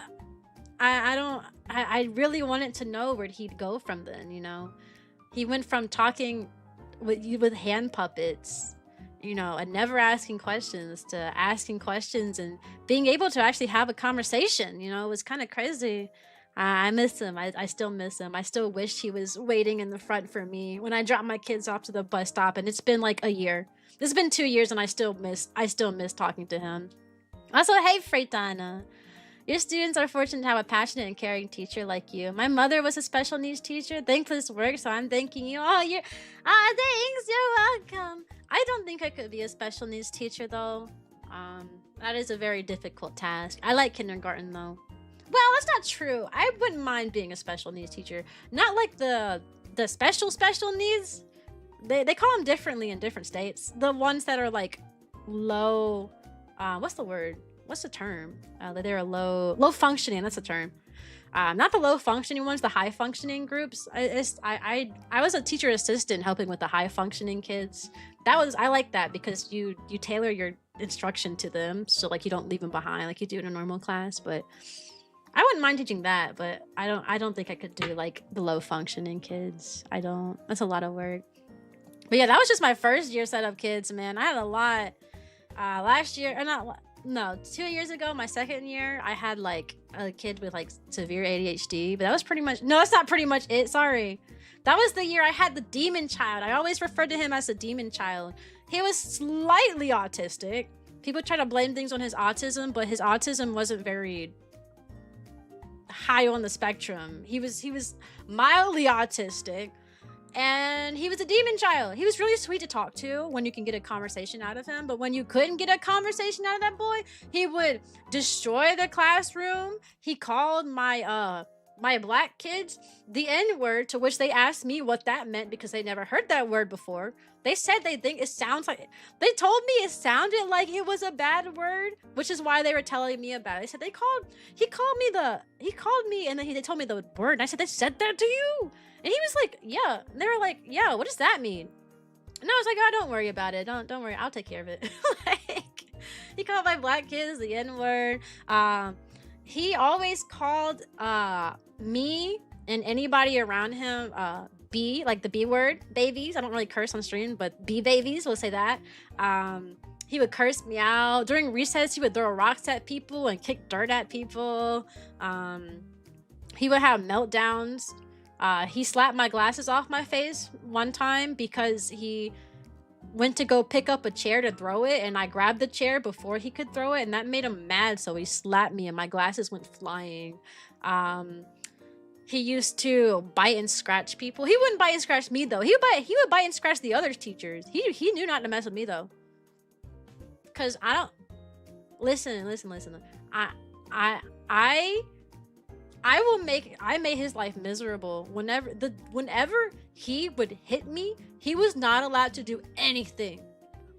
A: I really wanted to know where he'd go from then, you know? He went from talking with hand puppets, you know, and never asking questions, to asking questions and being able to actually have a conversation. You know, it was kind of crazy. I miss him. I still miss him. I still wish he was waiting in the front for me when I dropped my kids off to the bus stop. And it's been like a year. It's been 2 years, and I still miss talking to him. Also, hey, Freitana. Your students are fortunate to have a passionate and caring teacher like you. My mother was a special needs teacher. Thankless work, so I'm thanking you. Oh, thanks. You're welcome. I don't think I could be a special needs teacher, though. That is a very difficult task. I like kindergarten, though. Well, that's not true. I wouldn't mind being a special needs teacher. Not like the special needs. They call them differently in different states. The ones that are like low, what's the word? What's the term? They're low functioning. That's the term. Not the low functioning ones, the high functioning groups. I was a teacher assistant helping with the high functioning kids. I like that, because you tailor your instruction to them, so like you don't leave them behind like you do in a normal class. But I wouldn't mind teaching that, but I don't think I could do like the low functioning kids. I don't. That's a lot of work. But yeah, that was just my first year set of kids, man. I had a lot. Last year, or not. No, 2 years ago, my second year, I had like a kid with like severe ADHD, but that was pretty much, no, that's not pretty much it. Sorry. That was the year I had the demon child. I always referred to him as the demon child. He was slightly autistic. People try to blame things on his autism, but his autism wasn't very high on the spectrum. He was mildly autistic. And he was a demon child. He was really sweet to talk to when you can get a conversation out of him. But when you couldn't get a conversation out of that boy, he would destroy the classroom. He called my black kids the N-word, to which they asked me what that meant, because they never heard that word before. They said they think it sounds like, they told me it sounded like it was a bad word, which is why they were telling me about it. They said he called me and then they told me the word, and I said, they said that to you? And he was like, yeah. And they were like, yeah, what does that mean? And I was like, oh, don't worry about it. Don't worry. I'll take care of it. Like, he called my black kids the N-word. He always called me and anybody around him B, like the B word, babies. I don't really curse on stream, but B babies, we'll say that. He would curse me out. During recess, he would throw rocks at people and kick dirt at people. He would have meltdowns. He slapped my glasses off my face one time because he went to go pick up a chair to throw it, and I grabbed the chair before he could throw it, and that made him mad, so he slapped me and my glasses went flying. He used to bite and scratch people. He wouldn't bite and scratch me though. He would bite and scratch the other teachers. He knew not to mess with me though. Cause I don't listen. I I I I made his life miserable. Whenever he would hit me, he was not allowed to do anything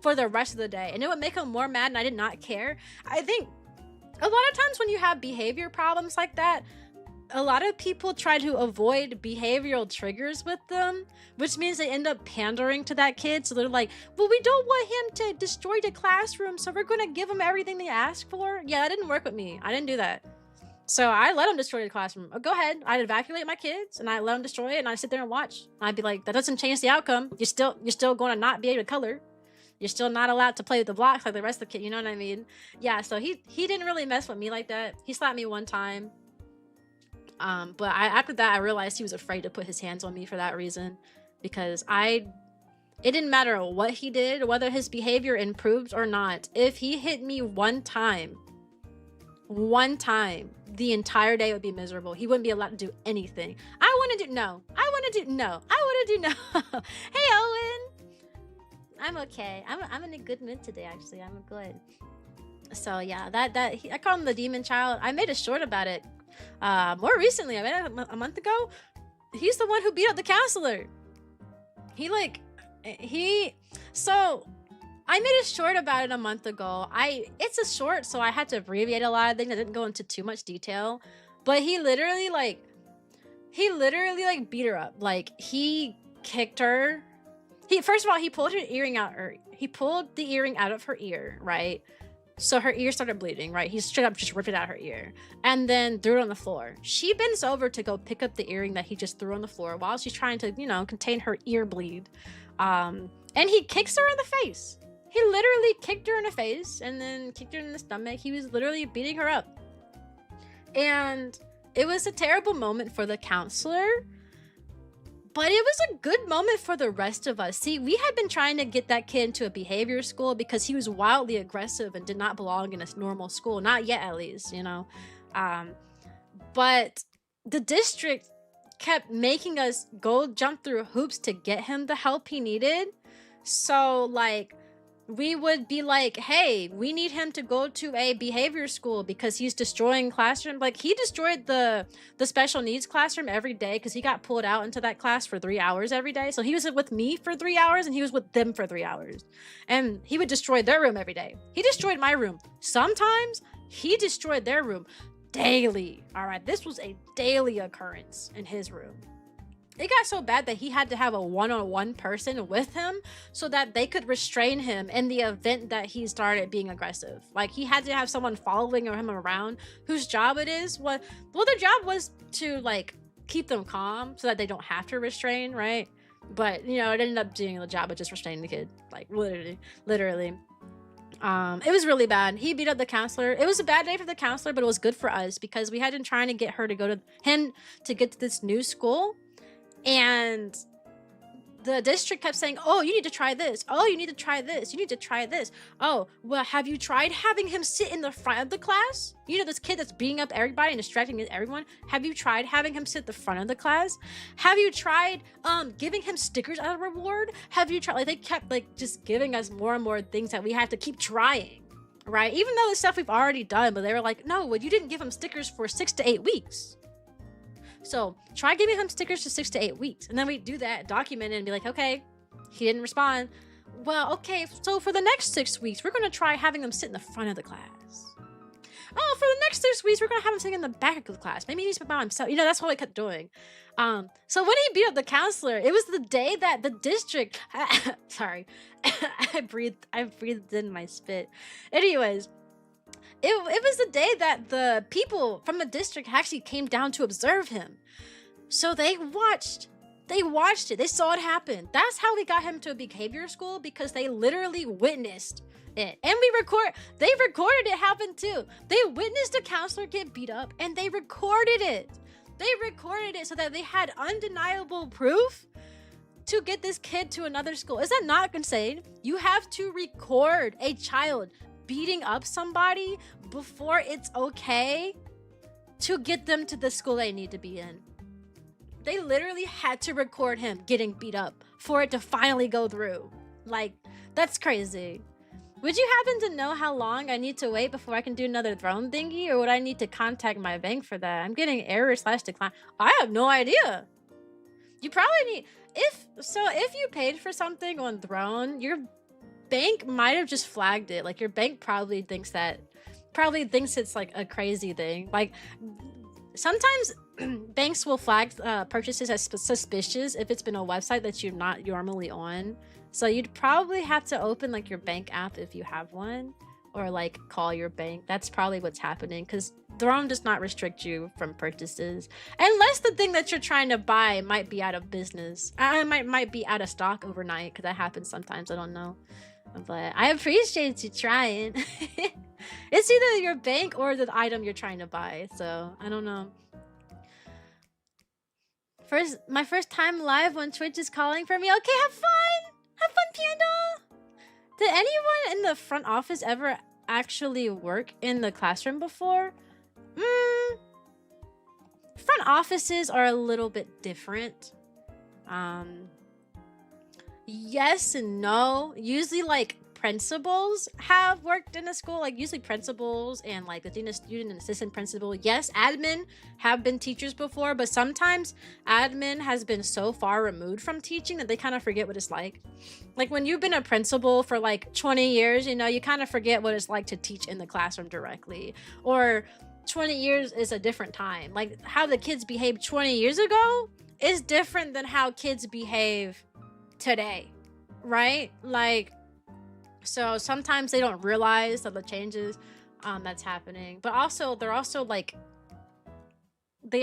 A: for the rest of the day, and it would make him more mad, and I did not care. I think a lot of times when you have behavior problems like that, a lot of people try to avoid behavioral triggers with them, which means they end up pandering to that kid. So they're like, well, we don't want him to destroy the classroom, so we're gonna give him everything they ask for. Yeah, that didn't work with me. I didn't do that. So I let him destroy the classroom. Oh, go ahead. I'd evacuate my kids and I let him destroy it, and I sit there and watch. I'd be like, that doesn't change the outcome. You're still going to not be able to color. You're still not allowed to play with the blocks like the rest of the kid. You know what I mean? Yeah. So he didn't really mess with me like that. He slapped me one time. But after that, I realized he was afraid to put his hands on me for that reason, because it didn't matter what he did, whether his behavior improved or not. If he hit me one time, the entire day would be miserable. He wouldn't be allowed to do anything. I want to do no. Hey, Owen. I'm okay. I'm in a good mood today, actually. I'm good. So yeah, I call him the demon child. I made a short about it. More recently, I made it a month ago. He's the one who beat up the counselor. So I made a short about it a month ago. It's a short, so I had to abbreviate a lot of things. I didn't go into too much detail, but he literally beat her up. Like, he kicked her. First of all, he pulled her earring out. He pulled the earring out of her ear, right? So her ear started bleeding, right? He straight up just ripped it out her ear and then threw it on the floor. She bends over to go pick up the earring that he just threw on the floor while she's trying to, contain her ear bleed. And he kicks her in the face. He literally kicked her in the face and then kicked her in the stomach. He was literally beating her up. And it was a terrible moment for the counselor, but it was a good moment for the rest of us. See, we had been trying to get that kid into a behavior school because he was wildly aggressive and did not belong in a normal school. Not yet, at least, But the district kept making us go jump through hoops to get him the help he needed. So, we would be like, hey, we need him to go to a behavior school because he's destroying classroom. Like, he destroyed the special needs classroom every day because he got pulled out into that class for 3 hours every day. So he was with me for 3 hours and he was with them for 3 hours. And he would destroy their room every day. He destroyed my room. Sometimes he destroyed their room daily. All right, this was a daily occurrence in his room. It got so bad that he had to have a one-on-one person with him so that they could restrain him in the event that he started being aggressive. Like, he had to have someone following him around whose job it is. Their job was to, keep them calm so that they don't have to restrain, right? But, it ended up doing the job of just restraining the kid. Like, literally. It was really bad. He beat up the counselor. It was a bad day for the counselor, but it was good for us because we had been trying to get her to get to this new school. And the district kept saying, oh, you need to try this. Oh, you need to try this. You need to try this. Oh, well, have you tried having him sit in the front of the class? This kid that's beating up everybody and distracting everyone. Have you tried having him sit at the front of the class? Have you tried giving him stickers as a reward? Have you tried? They kept just giving us more and more things that we had to keep trying, right? Even though the stuff we've already done, but they were like, no, well, you didn't give him stickers for 6 to 8 weeks. So try giving him stickers for 6 to 8 weeks. And then we do that, document it, and be like, okay, he didn't respond. Well, okay, so for the next 6 weeks, we're going to try having him sit in the front of the class. Oh, for the next 6 weeks, we're going to have him sitting in the back of the class. Maybe he's by himself. That's what we kept doing. So when he beat up the counselor, it was the day that the district... Sorry. I breathed in my spit. Anyways... It was the day that the people from the district actually came down to observe him. So they watched it. They saw it happen. That's how we got him to a behavior school, because they literally witnessed it. And they recorded it happen too. They witnessed a counselor get beat up and they recorded it. They recorded it so that they had undeniable proof to get this kid to another school. Is that not insane? You have to record a child beating up somebody before it's okay to get them to the school they need to be in. They literally had to record him getting beat up for it to finally go through. That's crazy. Would you happen to know how long I need to wait before I can do another throne thingy, or would I need to contact my bank for that? I'm getting error / decline. I have no idea. You probably need, if you paid for something on Throne, your bank might have just flagged it. Like your bank probably thinks it's like a crazy thing. Like sometimes banks will flag purchases as suspicious if it's been a website that you're not normally on. So you'd probably have to open like your bank app if you have one, or like call your bank. That's probably what's happening, because Throne does not restrict you from purchases unless the thing that you're trying to buy might be out of business. I might be out of stock overnight, because that happens sometimes. I don't know, but I appreciate you trying. It's either your bank or the item you're trying to buy, so I don't know. My first time live when Twitch is calling for me. Okay, have fun! Have fun, Panda! Did anyone in the front office ever actually work in the classroom before? Front offices are a little bit different. Yes and no. Usually, like, principals have worked in a school. Like, usually principals and, like, the student and assistant principal. Yes, admin have been teachers before, but sometimes admin has been so far removed from teaching that they kind of forget what it's like. Like, when you've been a principal for, like, 20 years, you know, you kind of forget what it's like to teach in the classroom directly. Or 20 years is a different time. Like, how the kids behaved 20 years ago is different than how kids behave today, right? Like, so sometimes they don't realize that the changes that's happening, but also they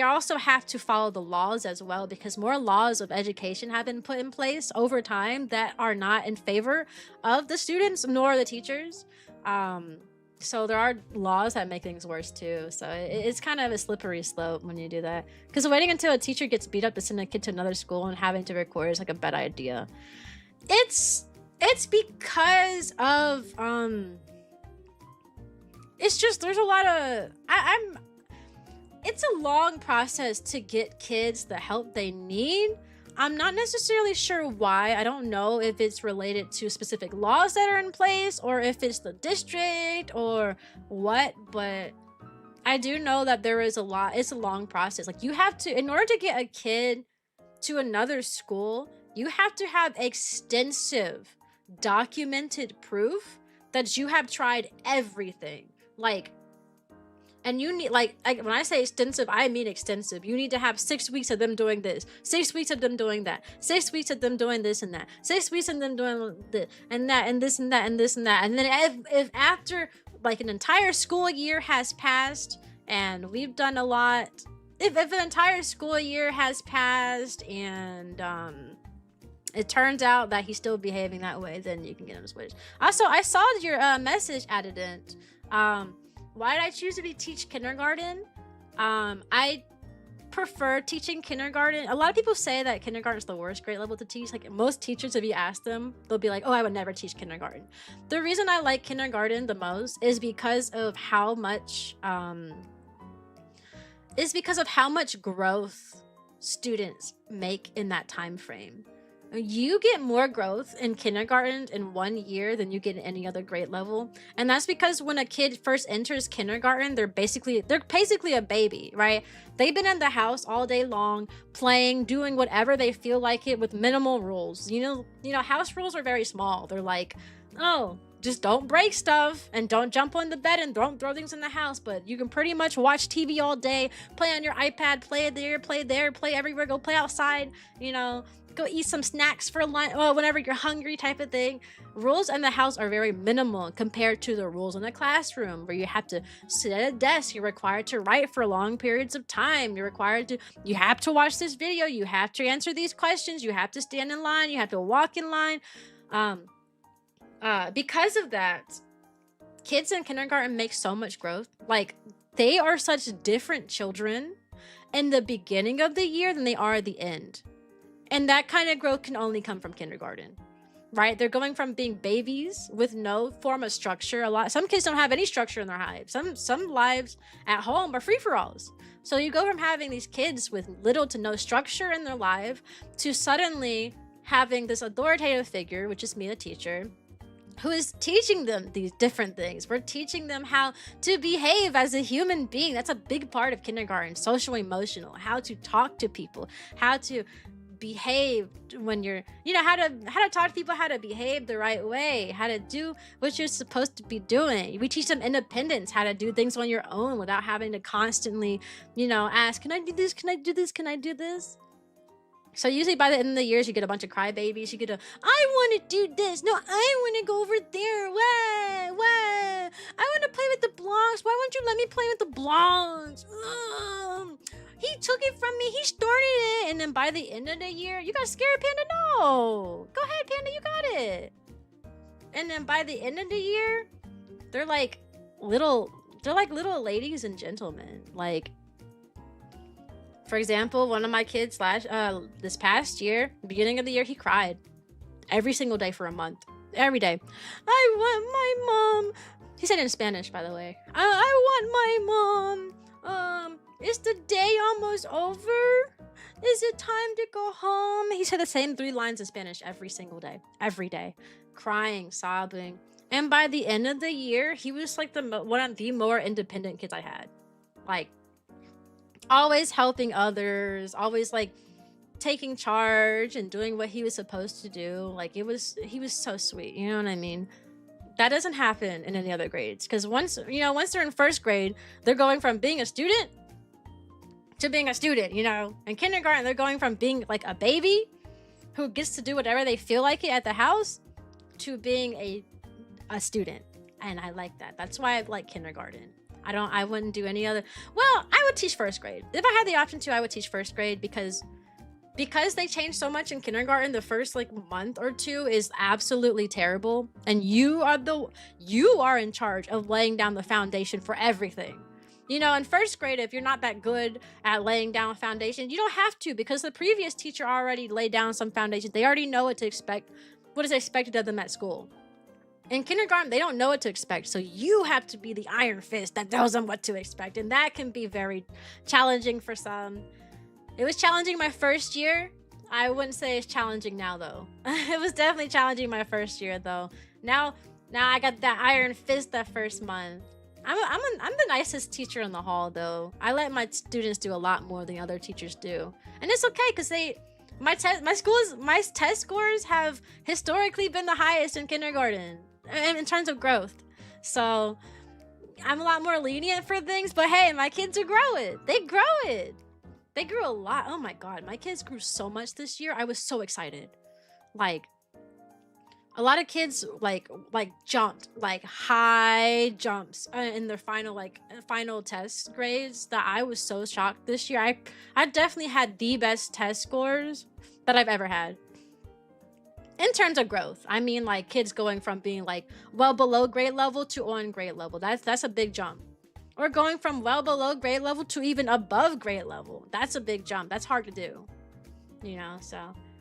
A: also have to follow the laws as well, because more laws of education have been put in place over time that are not in favor of the students nor the teachers. So there are laws that make things worse too. So it's kind of a slippery slope when you do that, because waiting until a teacher gets beat up to send a kid to another school and having to record is like a bad idea. It's because of it's just there's a lot of it's a long process to get kids the help they need. I'm not necessarily sure why. I don't know if it's related to specific laws that are in place, or if it's the district or what, but I do know that there is it's a long process. Like, you have to, in order to get a kid to another school, you have to have extensive documented proof that you have tried everything. Like, and you need, like when I say extensive, I mean extensive. You need to have 6 weeks of them doing this, 6 weeks of them doing that, 6 weeks of them doing this and that, 6 weeks of them doing this and that and this and that and this and that. And then if after like an entire school year has passed and we've done a lot, if an entire school year has passed and it turns out that he's still behaving that way, then you can get him switched. Also, I saw your message, Adident. Why did I choose to teach kindergarten? I prefer teaching kindergarten. A lot of people say that kindergarten is the worst grade level to teach. Like, most teachers, if you ask them, they'll be like, oh, I would never teach kindergarten. The reason I like kindergarten the most is because of how much growth students make in that time frame. You get more growth in kindergarten in 1 year than you get in any other grade level. And that's because when a kid first enters kindergarten, they're basically a baby, right? They've been in the house all day long, playing, doing whatever they feel like it with minimal rules. You know, house rules are very small. They're like, oh, just don't break stuff and don't jump on the bed and don't throw things in the house. But you can pretty much watch TV all day, play on your iPad, play there, play everywhere, go play outside, you know, go eat some snacks for lunch, whenever you're hungry, type of thing. Rules in the house are very minimal compared to the rules in the classroom, where you have to sit at a desk, you're required to write for long periods of time, you have to watch this video, you have to answer these questions, you have to stand in line, you have to walk in line. Because of that, kids in kindergarten make so much growth. Like, they are such different children in the beginning of the year than they are at the end. And that kind of growth can only come from kindergarten, right? They're going from being babies with no form of structure. Some kids don't have any structure in their lives. Some lives at home are free-for-alls. So you go from having these kids with little to no structure in their life to suddenly having this authoritative figure, which is me, the teacher, who is teaching them these different things. We're teaching them how to behave as a human being. That's a big part of kindergarten. Social emotional, how to talk to people, how to behave when you're, you know, how to talk to people, how to behave the right way, how to do what you're supposed to be doing. We teach them independence, how to do things on your own without having to constantly, you know, ask, can I do this, can I do this, can I do this? So usually by the end of the years, you get a bunch of crybabies. You get a, I want to do this. No, I want to go over there. What? I want to play with the blocks. Why won't you let me play with the blocks? He took it from me. He started it. And then by the end of the year, you got scared, Panda? No. Go ahead, Panda. You got it. And then by the end of the year, they're like little ladies and gentlemen. Like, for example, one of my kids this past year, beginning of the year, he cried every single day for a month. Every day. I want my mom. He said it in Spanish, by the way. I want my mom. Is the day almost over? Is it time to go home? He said the same 3 lines in Spanish every single day. Every day. Crying, sobbing. And by the end of the year, he was like one of the more independent kids I had. Like, always helping others, always like taking charge and doing what he was supposed to do. Like, he was so sweet, you know what I mean? That doesn't happen in any other grades, because once they're in 1st grade, they're going from being a student to being a student, you know. In kindergarten, they're going from being like a baby who gets to do whatever they feel like it at the house to being a student. And I like that. That's why I like kindergarten. I wouldn't do any other. Well, I would teach 1st grade. If I had the option to, I would teach 1st grade, because they changed so much in kindergarten. The first like month or 2 is absolutely terrible. And you are in charge of laying down the foundation for everything. You know, in 1st grade, if you're not that good at laying down a foundation, you don't have to, because the previous teacher already laid down some foundation. They already know what to expect, what is expected of them at school. In kindergarten, they don't know what to expect, so you have to be the iron fist that tells them what to expect, and that can be very challenging for some. It was challenging my 1st year. I wouldn't say it's challenging now, though. It was definitely challenging my 1st year, though. Now I got that iron fist that 1st month. I'm the nicest teacher in the hall, though. I let my students do a lot more than other teachers do, and it's okay, because my test scores have historically been the highest in kindergarten in terms of growth. So I'm a lot more lenient for things, but hey, my kids are growing. They grew a lot. Oh my god, my kids grew so much this year. I was so excited. Like, a lot of kids like jumped, like high jumps in their final test grades, that I was so shocked this year. I definitely had the best test scores that I've ever had. In terms of growth, I mean, like, kids going from being like well below grade level to on grade level. That's a big jump. Or going from well below grade level to even above grade level. That's a big jump. That's hard to do. You know, so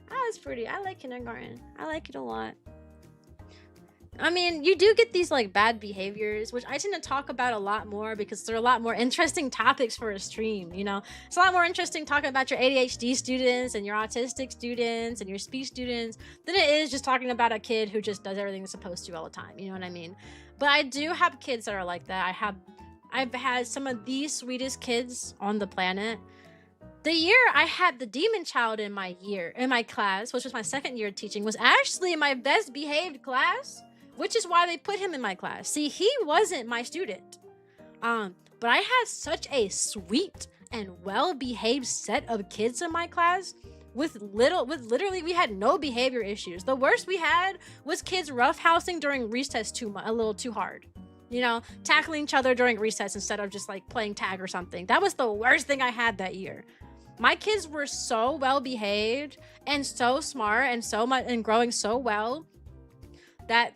A: I like kindergarten. I like it a lot. I mean, you do get these like bad behaviors, which I tend to talk about a lot more, because they're a lot more interesting topics for a stream, you know? It's a lot more interesting talking about your ADHD students and your autistic students and your speech students than it is just talking about a kid who just does everything it's supposed to all the time, you know what I mean? But I do have kids that are like that. I've had some of the sweetest kids on the planet. The year I had the demon child in my class, which was my 2nd year teaching, was actually my best behaved class, which is why they put him in my class. See, he wasn't my student. But I had such a sweet and well-behaved set of kids in my class literally we had no behavior issues. The worst we had was kids roughhousing during recess a little too hard. You know, tackling each other during recess instead of just like playing tag or something. That was the worst thing I had that year. My kids were so well-behaved and so smart and so much and growing so well that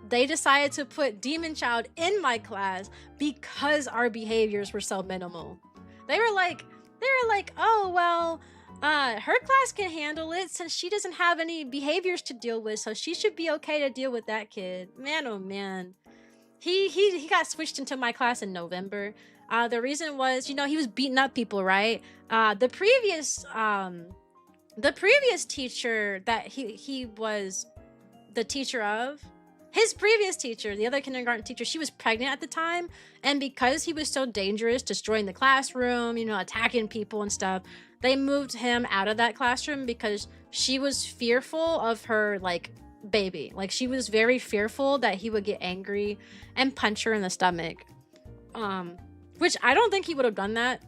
A: they decided to put Demon Child in my class because our behaviors were so minimal. They were like, oh, well, her class can handle it since she doesn't have any behaviors to deal with, so she should be okay to deal with that kid. Man, oh man. He got switched into my class in November. The reason was, you know, he was beating up people, right? The previous teacher that he was the teacher of, his previous teacher, the other kindergarten teacher, she was pregnant at the time, and because he was so dangerous, destroying the classroom, you know, attacking people and stuff, they moved him out of that classroom because she was fearful of her, like, baby. Like, she was very fearful that he would get angry and punch her in the stomach. Which I don't think he would have done that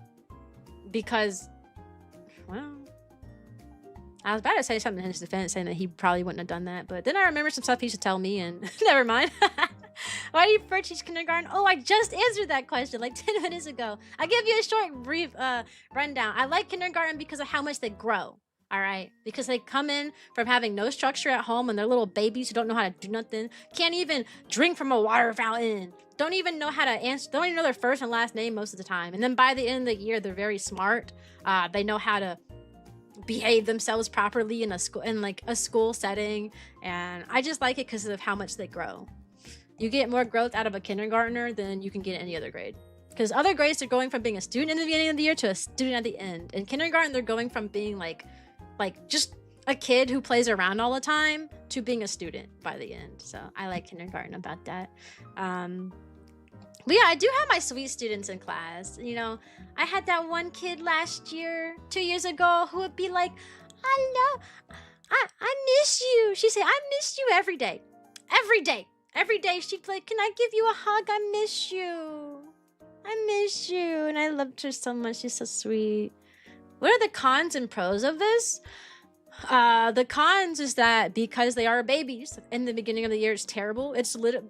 A: because, well, I was about to say something in his defense, saying that he probably wouldn't have done that, but then I remember some stuff he used to tell me, and never mind. Why do you prefer to teach kindergarten? Oh, I just answered that question like 10 minutes ago. I'll give you a short, brief rundown. I like kindergarten because of how much they grow, all right? Because they come in from having no structure at home, and they're little babies who don't know how to do nothing, can't even drink from a water fountain, don't even know how to answer, don't even know their first and last name most of the time. And then by the end of the year, they're very smart. They know how to behave themselves properly in a school, in like a school setting, and I just like it because of how much they grow. You get more growth out of a kindergartner than you can get in any other grade, because other grades are going from being a student in the beginning of the year to a student at the end. In kindergarten, they're going from being like just a kid who plays around all the time to being a student by the end. So I like kindergarten about that. But yeah, I do have my sweet students in class. You know, I had that one kid last year, 2 years ago, who would be like, I miss you. She'd say, I miss you every day. Every day. Every day she'd be like, can I give you a hug? I miss you. I miss you. And I loved her so much. She's so sweet. What are the cons and pros of this? The cons is that because they are babies in the beginning of the year, it's terrible. It's literally...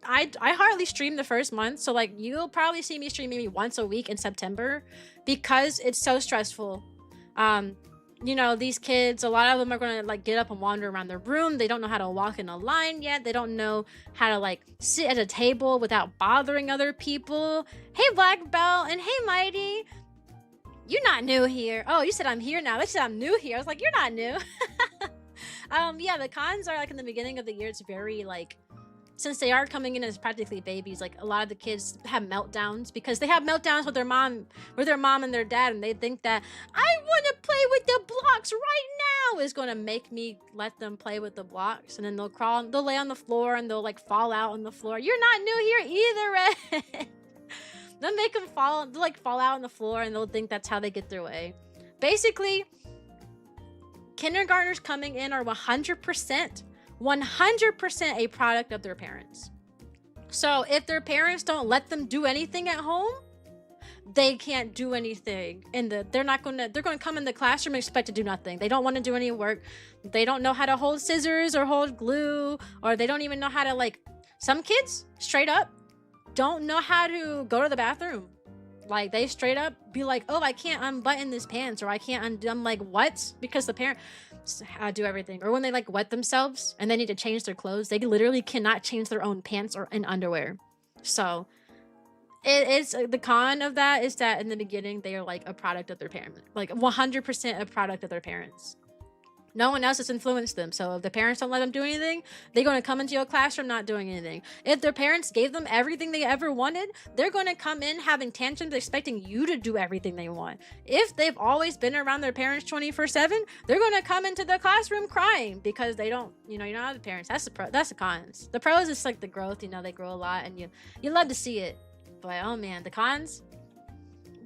A: I hardly stream the first month, so like you'll probably see me stream maybe once a week in September because it's so stressful. You know, these kids, a lot of them are gonna like get up and wander around their room. They don't know how to walk in a line yet. They don't know how to like sit at a table without bothering other people. Hey Black Belt, and hey Mighty, you're not new here. Oh, you said I'm here now. They said I'm new here. I was like, you're not new. Yeah, the cons are like in the beginning of the year, it's very like, since they are coming in as practically babies, like a lot of the kids have meltdowns because they have meltdowns with their mom and their dad, and they think that I want to play with the blocks right now is going to make me let them play with the blocks, and then they'll lay on the floor and they'll like fall out on the floor. You're not new here either, Red. They'll make them fall out on the floor, and they'll think that's how they get their way. Basically, kindergartners coming in are 100% a product of their parents. So if their parents don't let them do anything at home, they can't do anything. They're gonna come in the classroom and expect to do nothing. They don't want to do any work. They don't know how to hold scissors or hold glue, or they don't even know how to like, some kids straight up don't know how to go to the bathroom. Like they straight up be like, oh, I can't unbutton this pants, or I can't undo. I'm like, what? Because the parent do everything. Or when they like wet themselves and they need to change their clothes, they literally cannot change their own pants or and underwear. So it's the con of that is that in the beginning they are like a product of their parents, like 100% a product of their parents. No one else has influenced them. So if the parents don't let them do anything, they're going to come into your classroom not doing anything. If their parents gave them everything they ever wanted, they're going to come in having tantrums, expecting you to do everything they want. If they've always been around their parents 24/7, they're going to come into the classroom crying because they don't, you know, you're not the parents. That's the cons. The pros is like the growth, you know, they grow a lot and you love to see it. But oh man, the cons,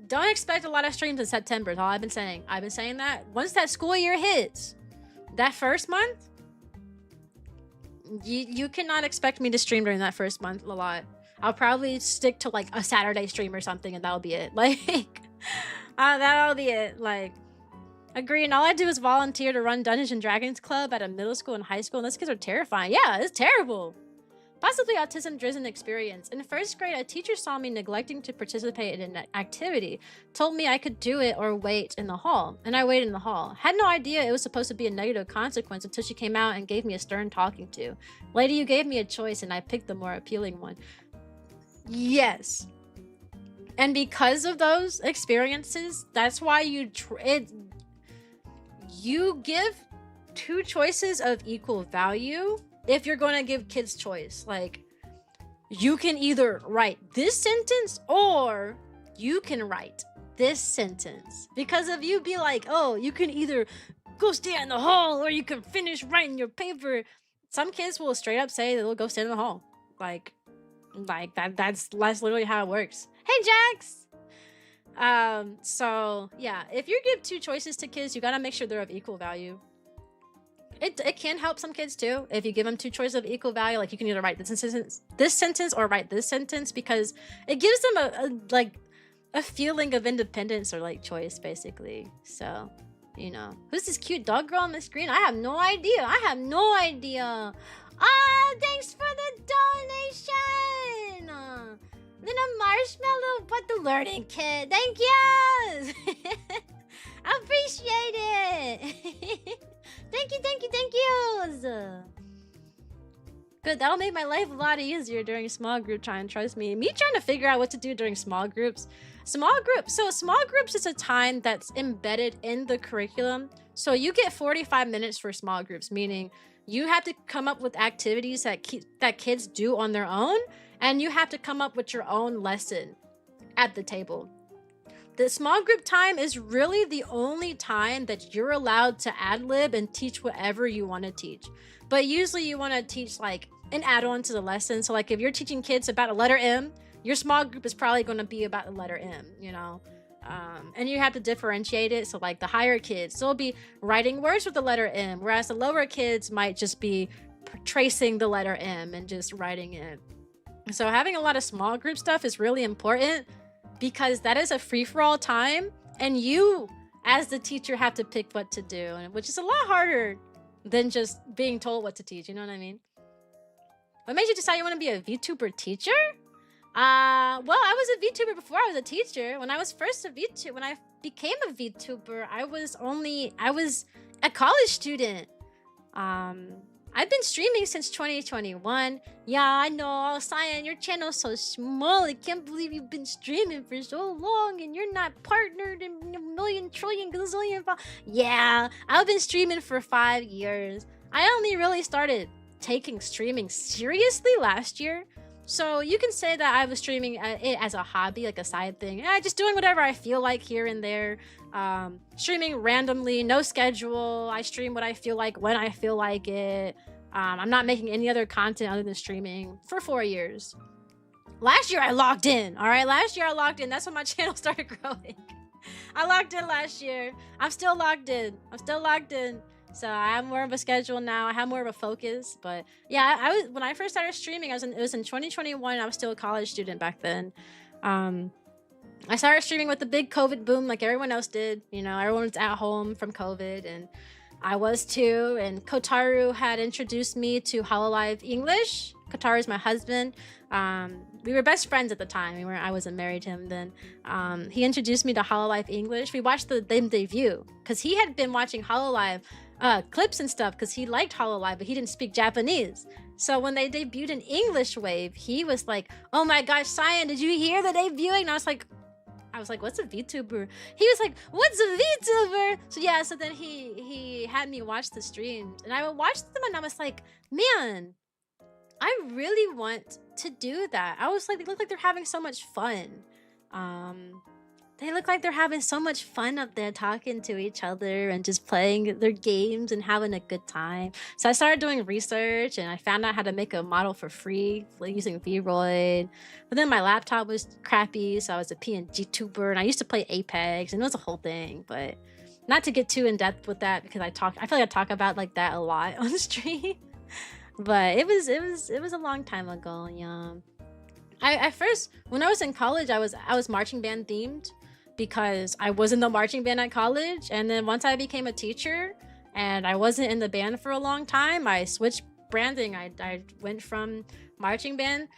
A: don't expect a lot of streams in September. That's all I've been saying. I've been saying that once that school year hits, that first month, you cannot expect me to stream during that first month a lot. I'll probably stick to like a Saturday stream or something, and that'll be it. Like, that'll be it. Like, agree. And all I do is volunteer to run Dungeons and Dragons Club at a middle school and high school, and those kids are terrifying. Yeah, it's terrible. Possibly autism-driven experience. In first grade, a teacher saw me neglecting to participate in an activity, told me I could do it or wait in the hall, and I waited in the hall. Had no idea it was supposed to be a negative consequence until she came out and gave me a stern talking to. Lady, you gave me a choice and I picked the more appealing one. Yes. And because of those experiences, that's why you give two choices of equal value. If you're going to give kids choice, like you can either write this sentence or you can write this sentence. Because if you be like, oh, you can either go stay in the hall or you can finish writing your paper, some kids will straight up say they'll go stand in the hall. Like that's literally how it works. Hey, Jax! So yeah, if you give 2 choices to kids, you gotta make sure they're of equal value. It can help some kids too if you give them 2 choices of equal value. Like you can either write this sentence or write this sentence, because it gives them a feeling of independence or like choice, basically. So, you know, who's this cute dog girl on the screen? I have no idea. Ah, thanks for the donation. Little marshmallow, but the learning kit. Thank you. I appreciate it. Thank you. Good, that'll make my life a lot easier during small group time, trust me. Me trying to figure out what to do during small groups. Small groups is a time that's embedded in the curriculum. So you get 45 minutes for small groups, meaning you have to come up with activities that kids do on their own, and you have to come up with your own lesson at the table. The small group time is really the only time that you're allowed to ad-lib and teach whatever you want to teach. But usually you want to teach like an add-on to the lesson. So like if you're teaching kids about a letter M, your small group is probably going to be about the letter M, you know? And you have to differentiate it. So like the higher kids, they'll be writing words with the letter M, whereas the lower kids might just be tracing the letter M and just writing it. So having a lot of small group stuff is really important, because that is a free-for-all time, and you as the teacher have to pick what to do, which is a lot harder than just being told what to teach, you know what I mean? What made you decide you want to be a VTuber teacher? Well, I was a VTuber before I was a teacher. When I was first a VTuber, when I became a VTuber, I was a college student. I've been streaming since 2021. Yeah, I know, Cyan, your channel's so small. I can't believe you've been streaming for so long and you're not partnered in a million trillion gazillion. Yeah, I've been streaming for 5 years. I only really started taking streaming seriously last year. So you can say that I was streaming it as a hobby, like a side thing. Just doing whatever I feel like here and there. Streaming randomly, no schedule. I stream what I feel like when I feel like it. I'm not making any other content other than streaming for 4 years. Last year I logged in, all right? Last year I logged in. That's when my channel started growing. I logged in last year. I'm still logged in. So I have more of a schedule now. I have more of a focus. But yeah, when I first started streaming, it was in 2021. I was still a college student back then. I started streaming with the big COVID boom, like everyone else did. You know, everyone was at home from COVID, and I was too. And Kotaru had introduced me to Hololive English. Kotaru is my husband. We were best friends at the time. I wasn't married to him then. He introduced me to Hololive English. We watched them debut because he had been watching Hololive clips and stuff because he liked Hololive, but he didn't speak Japanese. So when they debuted an English wave, he was like, "Oh my gosh, Cyan, did you hear the debuting?" And I was like, "What's a VTuber?" He was like, "What's a VTuber?" So yeah, so then he had me watch the streams, and I would watch them, and I was like, "Man, I really want to do that." I was like, they look like they're having so much fun. They look like they're having so much fun up there talking to each other and just playing their games and having a good time. So I started doing research, and I found out how to make a model for free using Vroid. But then my laptop was crappy, so I was a PNG tuber, and I used to play Apex, and it was a whole thing. But not to get too in depth with that, because I feel like I talk about like that a lot on the stream. But it was a long time ago. Yeah. I first, when I was in college, I was marching band themed, because I was in the marching band at college. And then once I became a teacher and I wasn't in the band for a long time, I switched branding. I went from marching band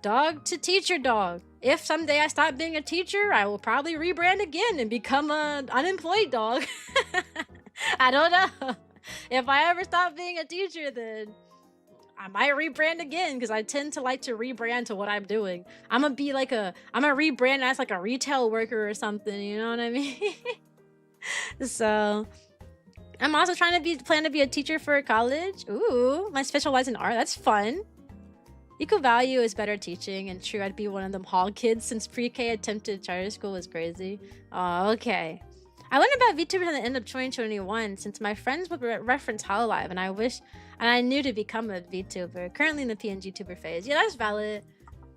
A: dog to teacher dog. If someday I stop being a teacher, I will probably rebrand again and become an unemployed dog. I don't know. If I ever stop being a teacher, then I might rebrand again, because I tend to like to rebrand to what I'm doing. I'm gonna rebrand as like a retail worker or something, you know what I mean? So I'm also plan to be a teacher for college. Ooh, I specialize in art. That's fun. Equal value is better teaching, and true, I'd be one of them hall kids since pre-K attempted charter school was crazy. Oh, okay. I learned about VTubers at the end of 2021 since my friends would reference Hololive, and I and I knew to become a VTuber. Currently in the PNG tuber phase. Yeah, that's valid.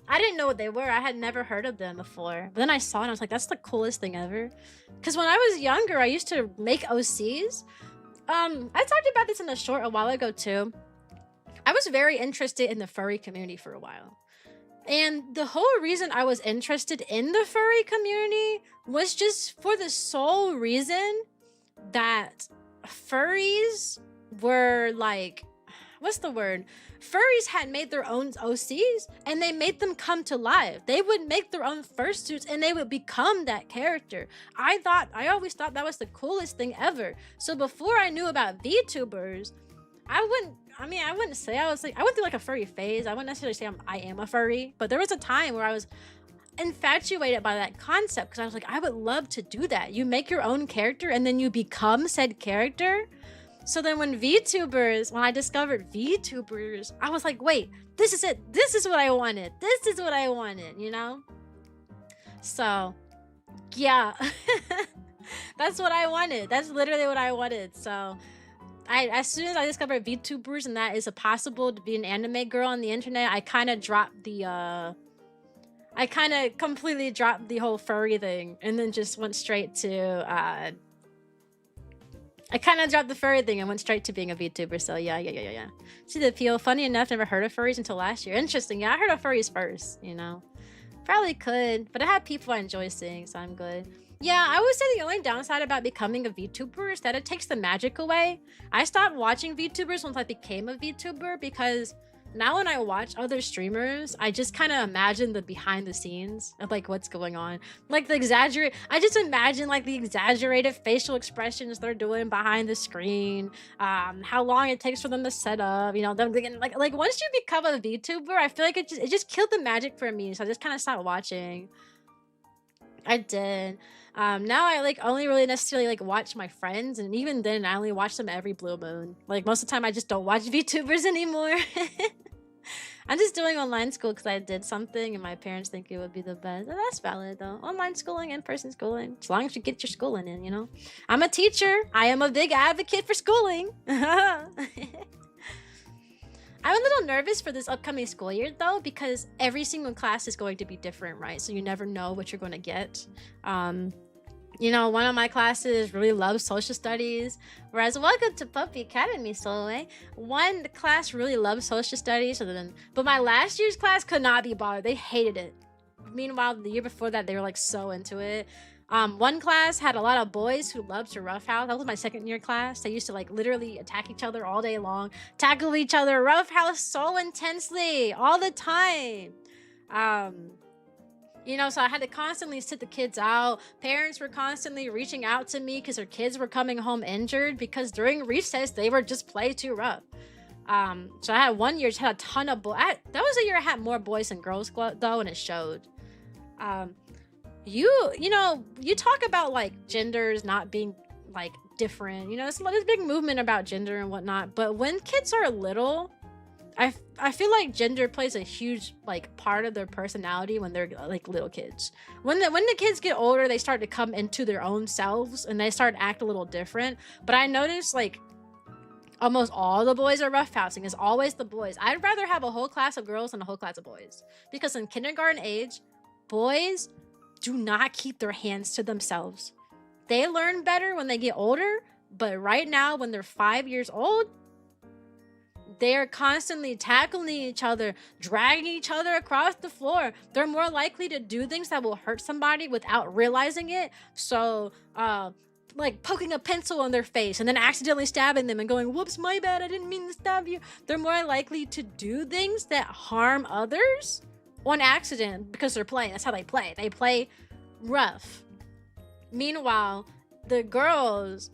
A: I didn't know what they were. I had never heard of them before. But then I saw it and I was like, that's the coolest thing ever. Because when I was younger, I used to make OCs. I talked about this in a short a while ago too. I was very interested in the furry community for a while. And the whole reason I was interested in the furry community was just for the sole reason that furries were like, what's the word? Furries had made their own OCs and they made them come to life. They would make their own fursuits and they would become that character. I always thought that was the coolest thing ever. So before I knew about VTubers, I wouldn't say I went through like a furry phase. I wouldn't necessarily say I am a furry, but there was a time where I was infatuated by that concept because I was like, I would love to do that. You make your own character and then you become said character. So then when I discovered VTubers, I was like, wait, this is it. This is what I wanted. This is what I wanted, you know? So, yeah. That's what I wanted. That's literally what I wanted. So, as soon as I discovered VTubers and that is possible to be an anime girl on the internet, I kind of completely dropped the whole furry thing and then just went straight to, I kind of dropped the furry thing and went straight to being a VTuber. So yeah. See the appeal. Funny enough, never heard of furries until last year. Interesting. Yeah, I heard of furries first, you know. Probably could, but I have people I enjoy seeing, so I'm good. Yeah, I would say the only downside about becoming a VTuber is that it takes the magic away. I stopped watching VTubers once I became a VTuber because now when I watch other streamers, I just kind of imagine the behind the scenes of like what's going on. Like I just imagine like the exaggerated facial expressions they're doing behind the screen, how long it takes for them to set up, you know, them like once you become a VTuber, I feel like it just killed the magic for me. So I just kind of stopped watching. I did. Now I like only really necessarily like watch my friends, and even then I only watch them every blue moon. Like most of the time I just don't watch VTubers anymore. I'm just doing online school because I did something and my parents think it would be the best. And that's valid though. Online schooling, in-person schooling, as long as you get your schooling in, you know. I'm a teacher. I am a big advocate for schooling. I'm a little nervous for this upcoming school year though, because every single class is going to be different, right? So you never know what you're going to get. You know, one of my classes really loves social studies, whereas welcome to Puppy Academy, Solway. One class really loves social studies, but my last year's class could not be bothered. They hated it. Meanwhile, the year before that, they were like so into it. One class had a lot of boys who loved to roughhouse. That was my second year class. They used to like literally attack each other all day long, tackle each other, roughhouse so intensely all the time. You know, so I had to constantly sit the kids out. Parents were constantly reaching out to me because their kids were coming home injured because during recess, they were just play too rough. So I had one year, just had a ton of boys. That was a year I had more boys than girls though, and it showed. You know, you talk about like genders not being like different. You know, there's a big movement about gender and whatnot. But when kids are little, I feel like gender plays a huge like part of their personality when they're like little kids. When the kids get older, they start to come into their own selves and they start to act a little different. But I noticed like almost all the boys are roughhousing. It's always the boys. I'd rather have a whole class of girls than a whole class of boys, because in kindergarten age, boys do not keep their hands to themselves. They learn better when they get older, but right now when they're 5 years old, they're constantly tackling each other, dragging each other across the floor. They're more likely to do things that will hurt somebody without realizing it. So, like poking a pencil on their face and then accidentally stabbing them and going, whoops, my bad, I didn't mean to stab you. They're more likely to do things that harm others on accident because they're playing. That's how they play. They play rough. Meanwhile, the girls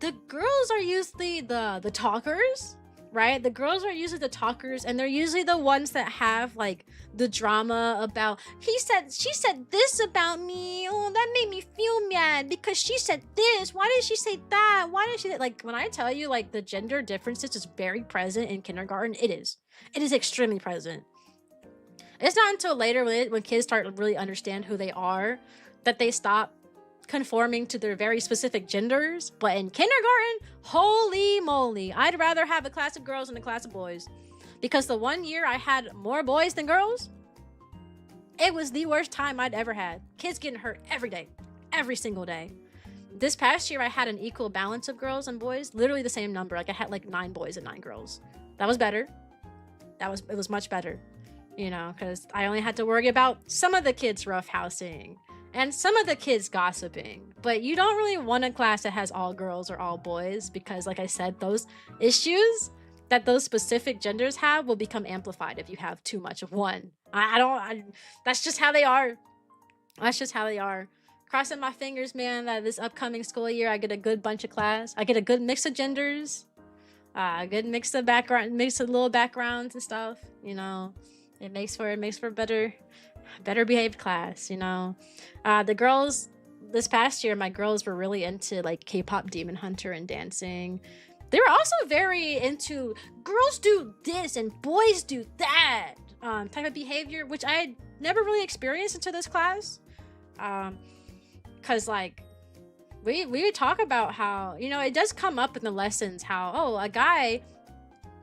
A: are usually the talkers. Right? The girls are usually the talkers, and they're usually the ones that have like the drama about she said this about me. Oh, that made me feel mad because she said this. Why did she say that? Why did she like when I tell you like the gender differences is very present in kindergarten, it is extremely present. It's not until later when kids start to really understand who they are that they stop conforming to their very specific genders. But in kindergarten, holy moly, I'd rather have a class of girls than a class of boys. Because the one year I had more boys than girls, it was the worst time I'd ever had. Kids getting hurt every day, every single day. This past year, I had an equal balance of girls and boys, literally the same number. Like I had like 9 boys and 9 girls. That was better. It was much better, you know, because I only had to worry about some of the kids roughhousing and some of the kids gossiping. But you don't really want a class that has all girls or all boys because, like I said, those issues that those specific genders have will become amplified if you have too much of one. That's just how they are. That's just how they are. Crossing my fingers, man, that this upcoming school year I get a good bunch of class. I get a good mix of genders. A good mix of little backgrounds and stuff, you know. It makes for better behaved class, you know. The girls this past year, my girls were really into like K-pop Demon Hunter and dancing. They were also very into girls do this and boys do that type of behavior, which I had never really experienced until this class. Cause like we would talk about how, you know, it does come up in the lessons how, oh, a guy,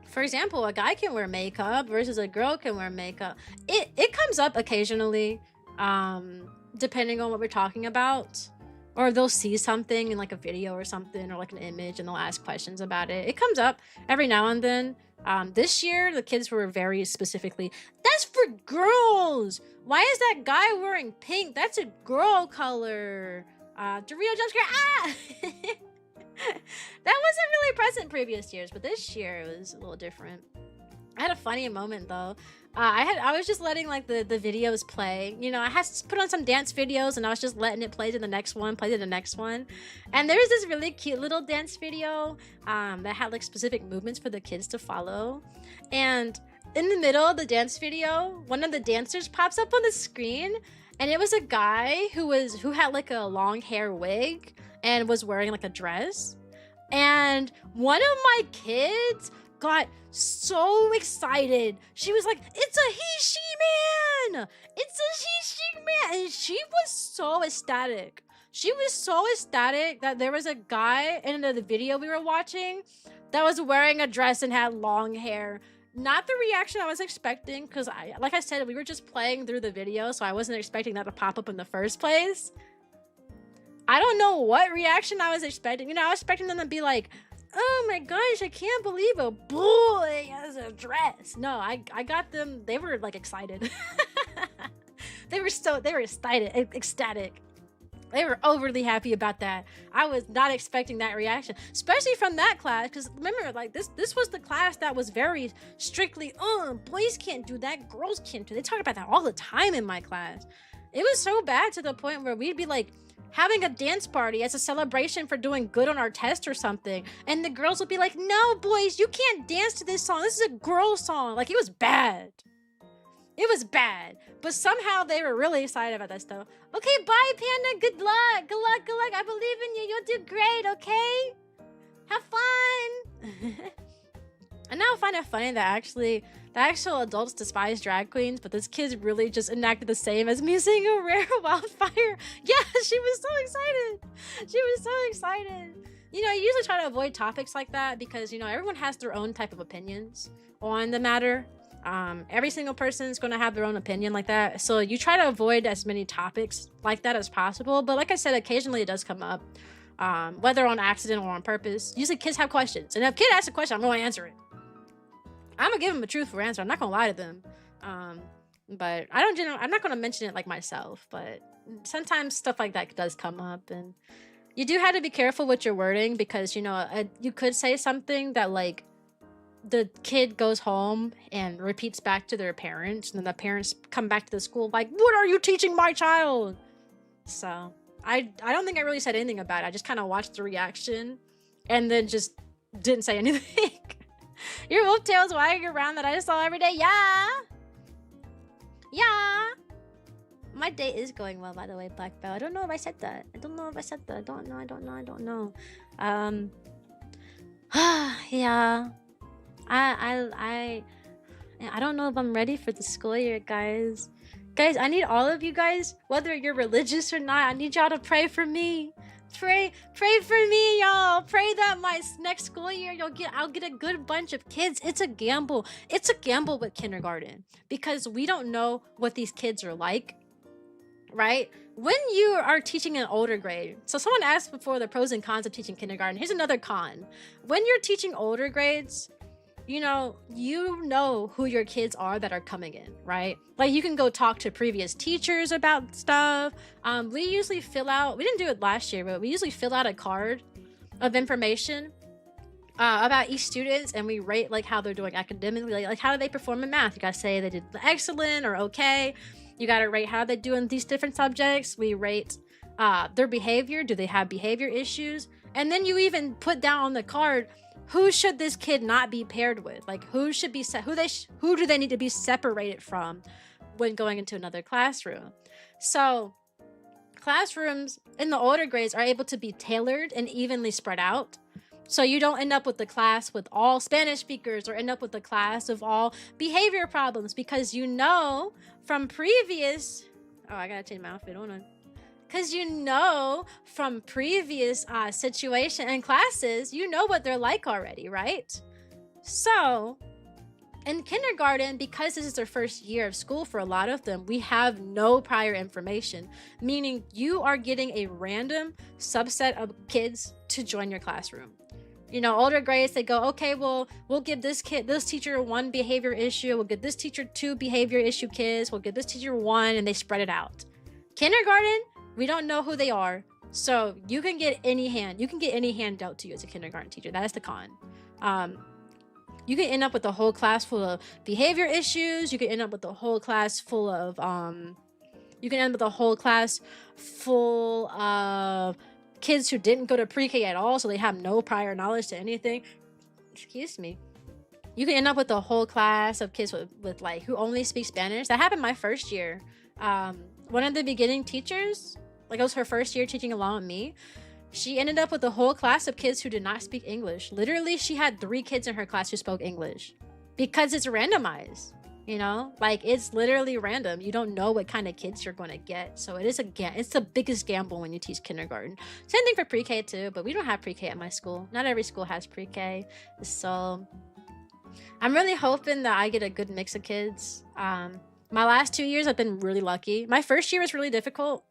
A: for example, a guy can wear makeup versus a girl can wear makeup. It comes up occasionally, depending on what we're talking about. Or they'll see something in like a video or something or like an image and they'll ask questions about it. It comes up every now and then. This year, the kids were very specifically, that's for girls. Why is that guy wearing pink? That's a girl color. Dorito jump scare. Ah! That wasn't really present previous years, but this year it was a little different. I had a funny moment though. I was just letting like the videos play. You know, I had to put on some dance videos and I was just letting it play to the next one, And there was this really cute little dance video that had like specific movements for the kids to follow. And in the middle of the dance video, one of the dancers pops up on the screen and it was a guy who had like a long hair wig and was wearing like a dress. And one of my kids got so excited. She was like, it's a he, she, man. It's a he, she, man. And she was so ecstatic. She was so ecstatic that there was a guy in the video we were watching that was wearing a dress and had long hair. Not the reaction I was expecting, because like I said, we were just playing through the video, so I wasn't expecting that to pop up in the first place. I don't know what reaction I was expecting. You know, I was expecting them to be like, oh my gosh, I can't believe a boy has a dress. No, I got them. They were like excited. They were ecstatic. They were overly happy about that. I was not expecting that reaction, especially from that class. Because remember, like this was the class that was very strictly, boys can't do that, girls can't do that. They talk about that all the time in my class. It was so bad to the point where we'd be like, having a dance party as a celebration for doing good on our test or something. And the girls would be like, no, boys, you can't dance to this song. This is a girl song. Like, it was bad. It was bad. But somehow they were really excited about that stuff. Okay, bye, Panda. Good luck. Good luck. Good luck. I believe in you. You'll do great, okay? Have fun. And now I find it funny that actually the actual adults despise drag queens, but this kid really just enacted the same as me singing a rare wildfire. Yeah, she was so excited. She was so excited. You know, I usually try to avoid topics like that because, you know, everyone has their own type of opinions on the matter. Every single person is going to have their own opinion like that. So you try to avoid as many topics like that as possible. But like I said, occasionally it does come up, whether on accident or on purpose. Usually kids have questions. And if a kid asks a question, I'm going to answer it. I'm gonna give them a truthful answer. I'm not gonna lie to them. But I'm not gonna mention it like myself, but sometimes stuff like that does come up, and you do have to be careful with your wording because, you know, you could say something that like the kid goes home and repeats back to their parents, and then the parents come back to the school like, what are you teaching my child? So I don't think I really said anything about it. I just kind of watched the reaction and then just didn't say anything. Your wolf tail's wagging around that I just saw every day. Yeah. Yeah. My day is going well, by the way, Black Belt. I don't know if I said that. I don't know. Yeah. I don't know if I'm ready for the school year, guys. Guys, I need all of you guys, whether you're religious or not, I need y'all to pray for me. Pray for me, y'all. Pray that my next school year I'll get a good bunch of kids. It's a gamble. It's a gamble with kindergarten because we don't know what these kids are like, right? When you are teaching an older grade, so someone asked before the pros and cons of teaching kindergarten. Here's another con. When you're teaching older grades, you know who your kids are that are coming in, right? Like you can go talk to previous teachers about stuff. We usually fill out, we didn't do it last year, but we usually fill out a card of information about each student, and we rate like how they're doing academically, like how do they perform in math. You gotta say they did excellent or okay. You gotta rate how they do in these different subjects. We rate their behavior. Do they have behavior issues? And then you even put down on the card, who should this kid not be paired with? Like who should be who do they need to be separated from when going into another classroom? So classrooms in the older grades are able to be tailored and evenly spread out. So you don't end up with the class with all Spanish speakers or end up with the class of all behavior problems, because you know from previous, oh, I gotta change my outfit, hold on. Because you know from previous situation and classes, you know what they're like already, right? So in kindergarten, because this is their first year of school for a lot of them, we have no prior information, meaning you are getting a random subset of kids to join your classroom. You know, older grades, they go, okay, well, we'll give this teacher 1 behavior issue. We'll give this teacher 2 behavior issue kids. We'll give this teacher 1, and they spread it out. Kindergarten, we don't know who they are. So you can get any hand dealt to you as a kindergarten teacher. That is the con. You can end up with a whole class full of behavior issues. You can end up with a whole class full of, kids who didn't go to pre-K at all, so they have no prior knowledge to anything. Excuse me. You can end up with a whole class of kids with like who only speak Spanish. That happened my first year. One of the beginning teachers, like it was her first year teaching along with me, she ended up with a whole class of kids who did not speak English. Literally, she had 3 kids in her class who spoke English because it's randomized. You know, like it's literally random. You don't know what kind of kids you're going to get. So it's the biggest gamble when you teach kindergarten. Same thing for pre-K too, but we don't have pre-K at my school. Not every school has pre-K. So I'm really hoping that I get a good mix of kids. My last 2 years I've been really lucky. My first year was really difficult.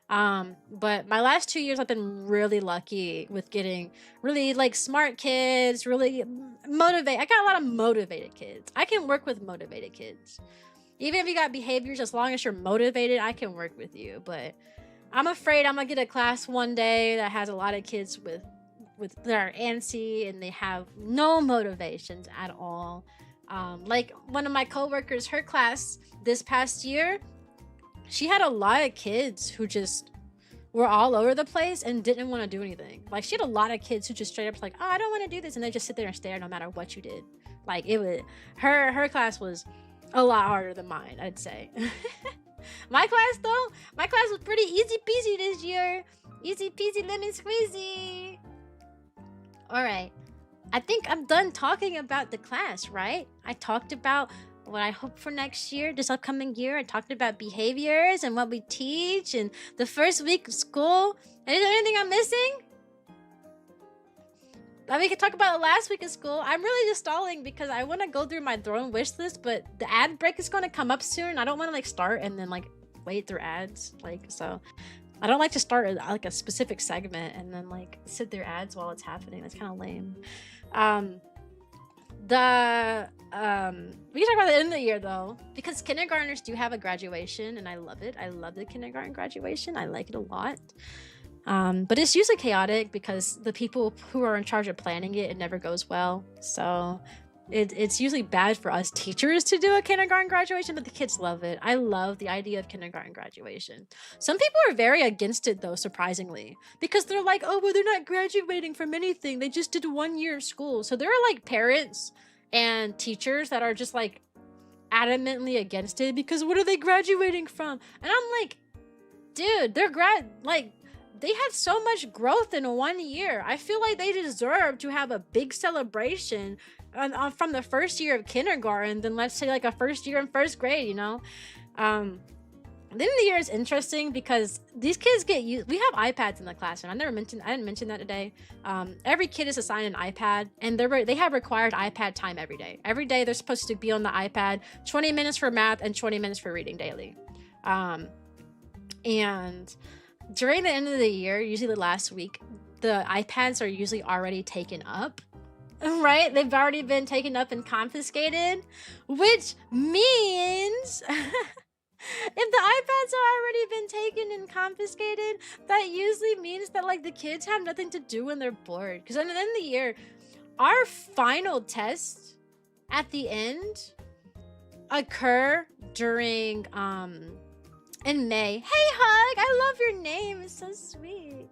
A: But my last 2 years I've been really lucky with getting really like smart kids, really motivate. I got a lot of motivated kids. I can work with motivated kids. Even if you got behaviors, as long as you're motivated, I can work with you. But I'm afraid I'm gonna get a class one day that has a lot of kids with that are antsy and they have no motivations at all. Like one of my coworkers, her class this past year, she had a lot of kids who just were all over the place and didn't want to do anything. Like she had a lot of kids who just straight up like, oh, I don't want to do this, and they just sit there and stare no matter what you did. Like it was her class was a lot harder than mine, I'd say. My class was pretty easy peasy this year. Easy peasy lemon squeezy. All right, I think I'm done talking about the class, right? I talked about what I hope for next year, this upcoming year. I talked about behaviors and what we teach and the first week of school. Is there anything I'm missing? We could talk about the last week of school. I'm really just stalling because I want to go through my Throne wish list, but the ad break is going to come up soon. I don't want to like start and then like wait through ads. Like, so I don't like to start like a specific segment and then like sit through ads while it's happening. That's kind of lame. We can talk about the end of the year though, because kindergartners do have a graduation and I love it. I love the kindergarten graduation. I like it a lot. But it's usually chaotic because the people who are in charge of planning it never goes well. So it's usually bad for us teachers to do a kindergarten graduation, but the kids love it. I love the idea of kindergarten graduation. Some people are very against it though, surprisingly, because they're like, oh, well, they're not graduating from anything. They just did 1 year of school. So there are like parents and teachers that are just like adamantly against it because what are they graduating from? And I'm like, dude, they had so much growth in 1 year. I feel like they deserve to have a big celebration from the first year of kindergarten than let's say like a first year in first grade, you know? the end of the year is interesting because these kids get used. We have iPads in the classroom. I didn't mention that today. Every kid is assigned an iPad, and they have required iPad time every day. Every day they're supposed to be on the iPad, 20 minutes for math and 20 minutes for reading daily. And during the end of the year, usually the last week, the iPads are usually already taken up. Right? They've already been taken up and confiscated, which means if the iPads have already been taken and confiscated, that usually means that like the kids have nothing to do when they're bored. Because at the end of the year, our final tests at the end occur during in May. Hey Hug, I love your name. It's so sweet.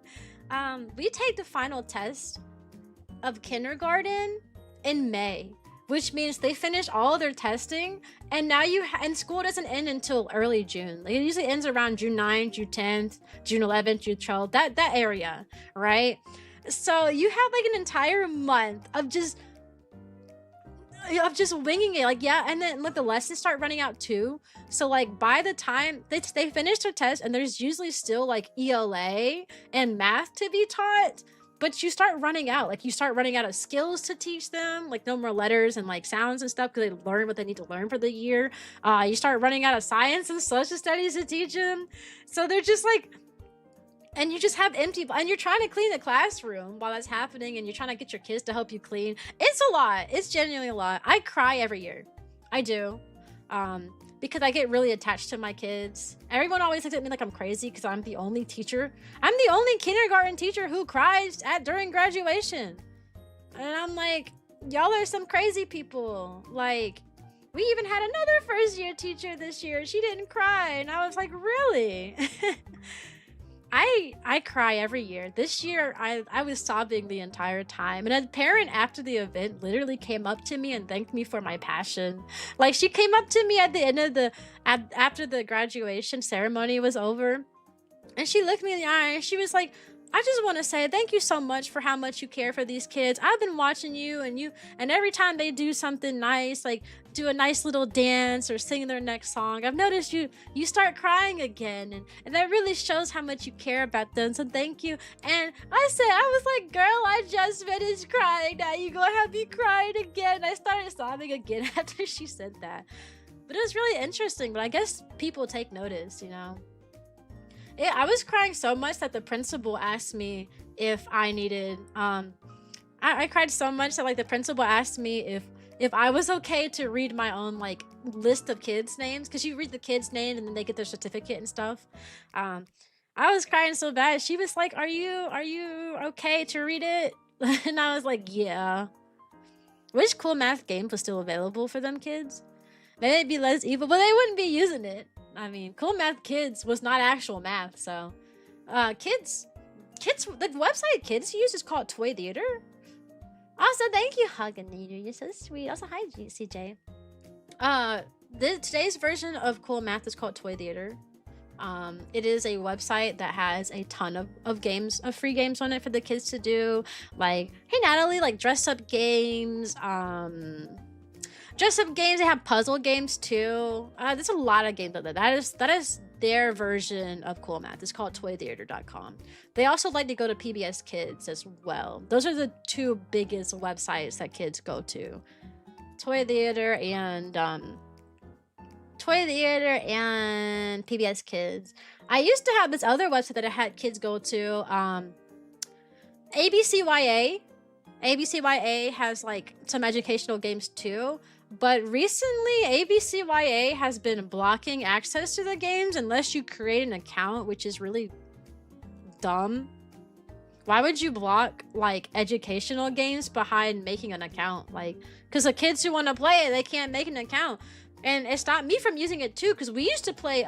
A: We take the final test of kindergarten in May, which means they finish all their testing, and now and school doesn't end until early June. Like, it usually ends around June 9th, June 10th, June 11th, June 12th, that area, right? So you have like an entire month of just winging it, like, yeah. And then like the lessons start running out too, so like by the time they finish their test, and there's usually still like ELA and math to be taught, but you start running out. Like, you start running out of skills to teach them, like no more letters and like sounds and stuff, because they learn what they need to learn for the year. You start running out of science and social studies to teach them, so they're just like, and you just have empty, and you're trying to clean the classroom while that's happening, and you're trying to get your kids to help you clean. It's a lot. It's genuinely a lot. I cry every year. I do. Because I get really attached to my kids. Everyone always looks at me like I'm crazy because I'm the only teacher. I'm the only kindergarten teacher who cries during graduation. And I'm like, y'all are some crazy people. Like, we even had another first year teacher this year. She didn't cry. And I was like, really? I cry every year. This year, I was sobbing the entire time. And a parent after the event literally came up to me and thanked me for my passion. Like, she came up to me at the end of after the graduation ceremony was over. And she looked me in the eye and she was like, I just want to say thank you so much for how much you care for these kids. I've been watching you, and every time they do something nice, like do a nice little dance or sing their next song, I've noticed you start crying again, and that really shows how much you care about them. So thank you. And I was like, girl, I just finished crying. Now you gonna have me crying again. I started sobbing again after she said that. But it was really interesting. But I guess people take notice, you know. Yeah, I was crying so much that the principal asked me if I needed, I cried so much that like the principal asked me if I was okay to read my own like list of kids' names, because you read the kids' name and then they get their certificate and stuff. I was crying so bad. She was like, are you okay to read it? And I was like, yeah. Wish Cool Math Games was still available for them kids. Maybe it'd be less evil, but they wouldn't be using it. I mean, Cool Math Kids was not actual math, so kids, the website kids use is called Toy Theater. Also, thank you, Hugginator. You're so sweet. Also, hi, CJ. Today's version of Cool Math is called Toy Theater. It is a website that has a ton of games, of free games on it for the kids to do. Like, hey Natalie, like dress up games, they have puzzle games too. There's a lot of games like that. That is their version of Cool Math. It's called toytheater.com. They also like to go to PBS Kids as well. Those are the two biggest websites that kids go to. Toy Theater and PBS Kids. I used to have this other website that I had kids go to, ABCYA. ABCYA has like some educational games too. But recently, ABCYA has been blocking access to the games unless you create an account, which is really dumb. Why would you block, like, educational games behind making an account? Like, because the kids who want to play it, they can't make an account. And it stopped me from using it, too, because we used to play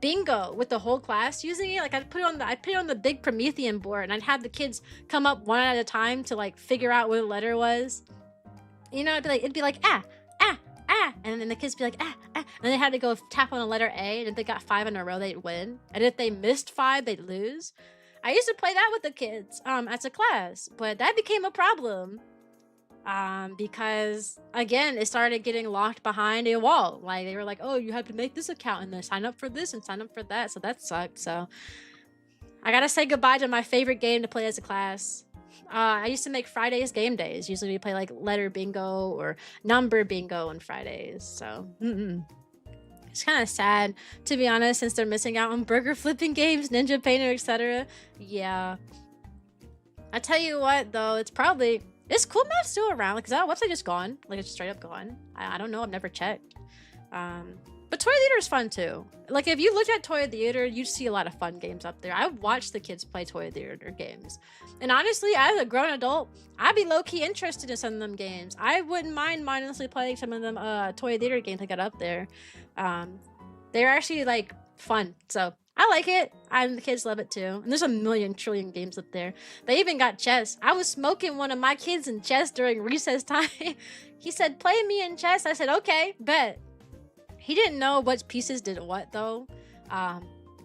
A: bingo with the whole class using it. Like, I'd put it on the big Promethean board, and I'd have the kids come up one at a time to, like, figure out what the letter was. You know, it'd be like, ah. And then the kids be like, ah. And they had to go tap on a letter A, and if they got 5 in a row, they'd win. And if they missed 5, they'd lose. I used to play that with the kids as a class, but that became a problem. Because again, it started getting locked behind a wall. Like they were like, oh, you have to make this account and then sign up for this and sign up for that. So that sucked. So I gotta say goodbye to my favorite game to play as a class. I used to make Fridays game days. Usually we play like letter bingo or number bingo on Fridays. So it's kind of sad, to be honest, since they're missing out on burger flipping games, Ninja Painter, etc. Yeah. I tell you what, though, it's cool math still around? Like, is that website just gone? Like, it's straight up gone? I don't know. I've never checked. But Toy Theater is fun, too. Like, if you looked at Toy Theater, you'd see a lot of fun games up there. I watched the kids play Toy Theater games. And honestly, as a grown adult, I'd be low-key interested in some of them games. I wouldn't mind mindlessly playing some of them Toy Theater games that got up there. They're actually, like, fun. So I like it. And the kids love it too. And there's a million trillion games up there. They even got chess. I was smoking one of my kids in chess during recess time. He said, play me in chess. I said, okay, bet. He didn't know what pieces did what though.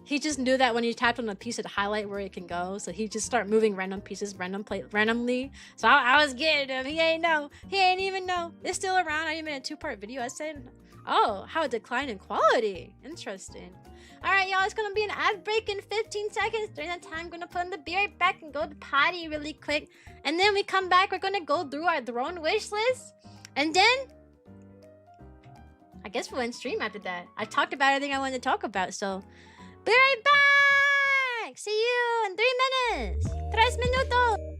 A: He just knew that when you tapped on a piece, it'd highlight where it can go. So he'd just start moving random pieces randomly. So I was getting him. He ain't know. He ain't even know. It's still around. I even made a 2-part video. I said, oh, how it declined in quality. Interesting. All right, y'all, it's gonna be an ad break in 15 seconds. During that time, I'm gonna put in the beer back and go to potty really quick. And then we come back, we're gonna go through our Throne wish list. And then I guess we'll end stream after that. I talked about everything I wanted to talk about, so be right back. See you in 3 minutes. 3 minutos.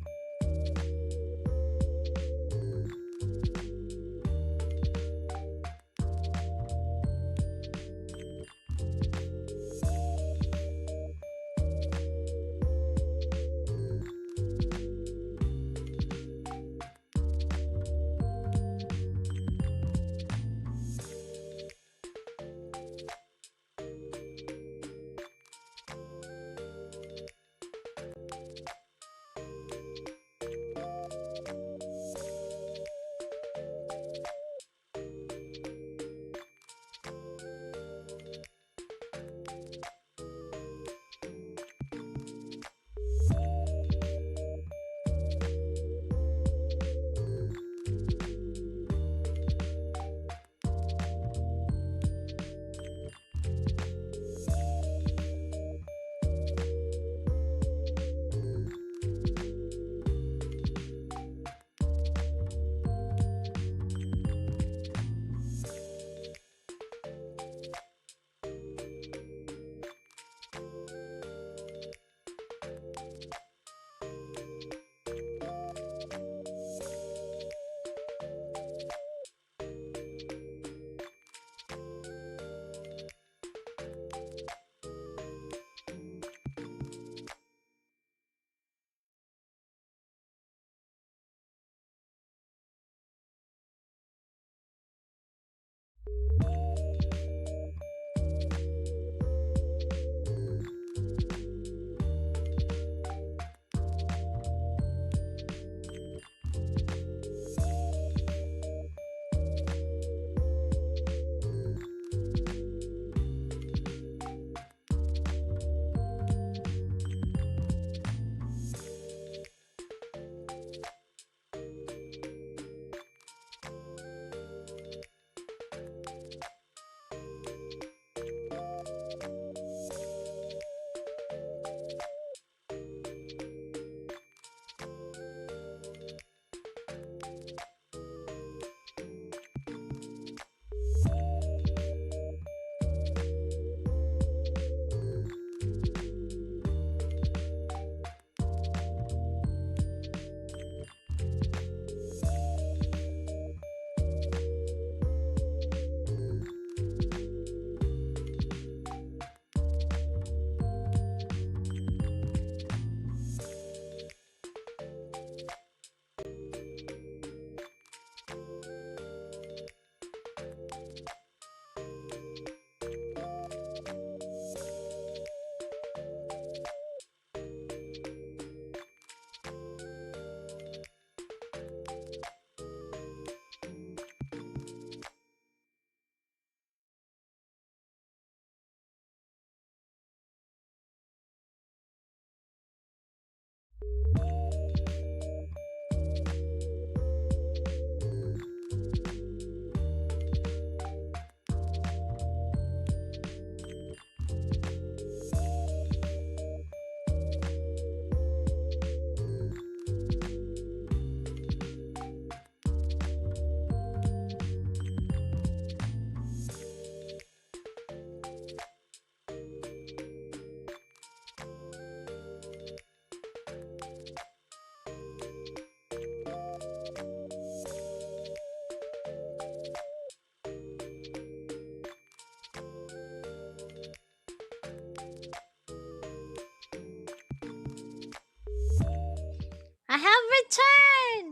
A: I have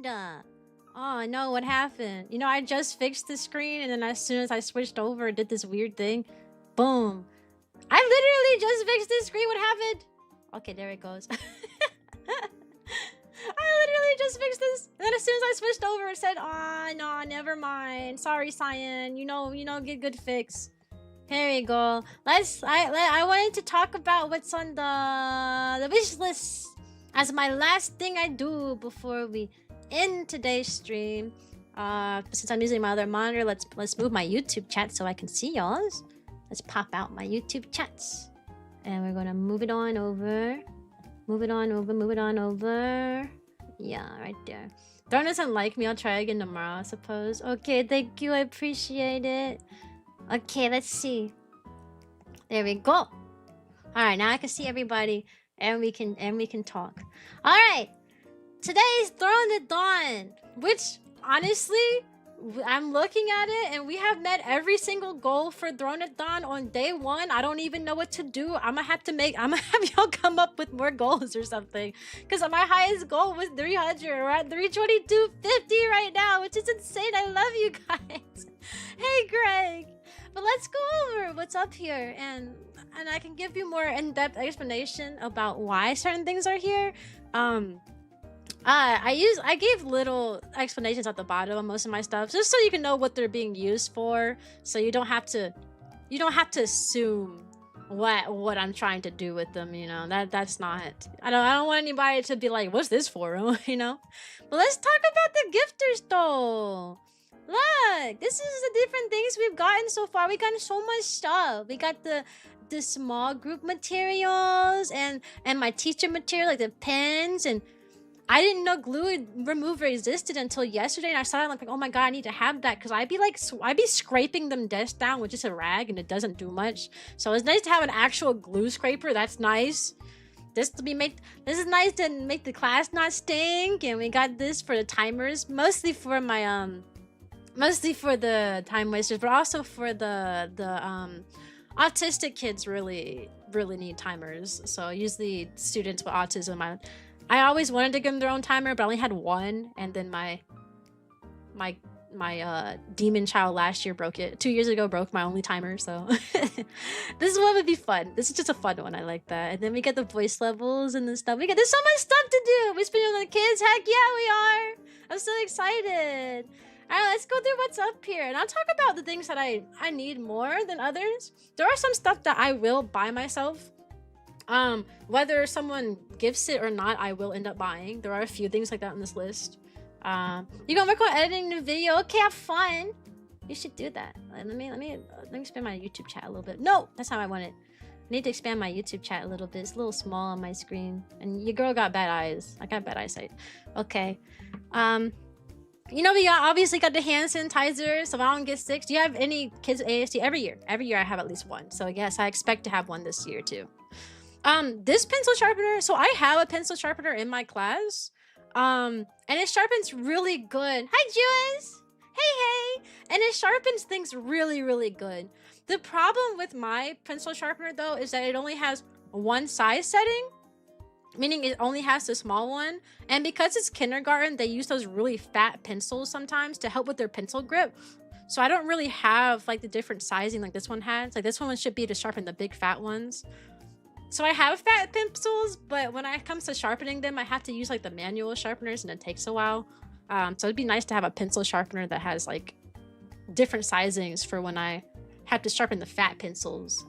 A: returned! Oh no, what happened? You know, I just fixed the screen and then as soon as I switched over, it did this weird thing. Boom. I literally just fixed the screen. What happened? Okay, there it goes. I literally just fixed this. And then as soon as I switched over, it said, "Ah, no, never mind. Sorry, Cyan. You know, get good fix." Here we go. I wanted to talk about what's on the wish list as my last thing I do before we end today's stream. Since I'm using my other monitor, let's move my YouTube chat so I can see y'all's. Let's pop out my YouTube chats. And we're gonna move it on over. Move it on over. Yeah, right there. Throne doesn't like me. I'll try again tomorrow, I suppose. Okay, thank you. I appreciate it. Okay, let's see. There we go. All right, now I can see everybody, and we can talk. All right, today's Throne-a-Thon, which honestly, I'm looking at it, and we have met every single goal for Throne-a-Thon on day 1. I don't even know what to do. I'm gonna have y'all come up with more goals or something, because my highest goal was 300. We're at 322.50 right now, which is insane. I love you guys. Hey, Greg. But let's go over what's up here, and I can give you more in-depth explanation about why certain things are here. I gave little explanations at the bottom of most of my stuff, just so you can know what they're being used for, so you don't have to assume what I'm trying to do with them. You know, that's not. I don't want anybody to be like, what's this for? You know. But let's talk about the gifters though. Look, this is the different things we've gotten so far. We got so much stuff. We got the small group materials and my teacher material, like the pens. And I didn't know glue remover existed until yesterday, and I saw it like, oh my god, I need to have that, because I'd be scraping them desks down with just a rag, and it doesn't do much. So it's nice to have an actual glue scraper. That's nice. This is nice to make the class not stink. And we got this for the timers, mostly for my mostly for the time wasters, but also for the autistic kids really need timers. So usually students with autism, I always wanted to give them their own timer, but I only had one, and then my demon child last year broke it. 2 years ago broke my only timer, so this is what would be fun. This is just a fun one. I like that. And then we get the voice levels and the stuff. There's so much stuff to do. We're spending on the kids. Heck yeah, we are. I'm so excited. All right, let's go through what's up here, and I'll talk about the things that I need more than others. There are some stuff that I will buy myself. Whether someone gifts it or not, I will end up buying. There are a few things like that on this list. You gonna work on editing the video? Okay, have fun. You should do that. Let me expand my YouTube chat a little bit. No, that's how I want it. I need to expand my YouTube chat a little bit. It's a little small on my screen, and your girl got bad eyes. I got bad eyesight. Okay. You know, we obviously got the hand sanitizer, so I don't get sick. Do you have any kids with ASD? Every year I have at least one. So yes, I expect to have one this year too. This pencil sharpener, so I have a pencil sharpener in my class, and it sharpens really good. Hi, Jules. Hey. And it sharpens things really good. The problem with my pencil sharpener though is that it only has one size setting, meaning it only has the small one. And because it's kindergarten, they use those really fat pencils sometimes to help with their pencil grip. So I don't really have like the different sizing like this one has. Like this one should be to sharpen the big fat ones. So I have fat pencils, but when it comes to sharpening them, I have to use like the manual sharpeners, and it takes a while. So it'd be nice to have a pencil sharpener that has like different sizings for when I have to sharpen the fat pencils.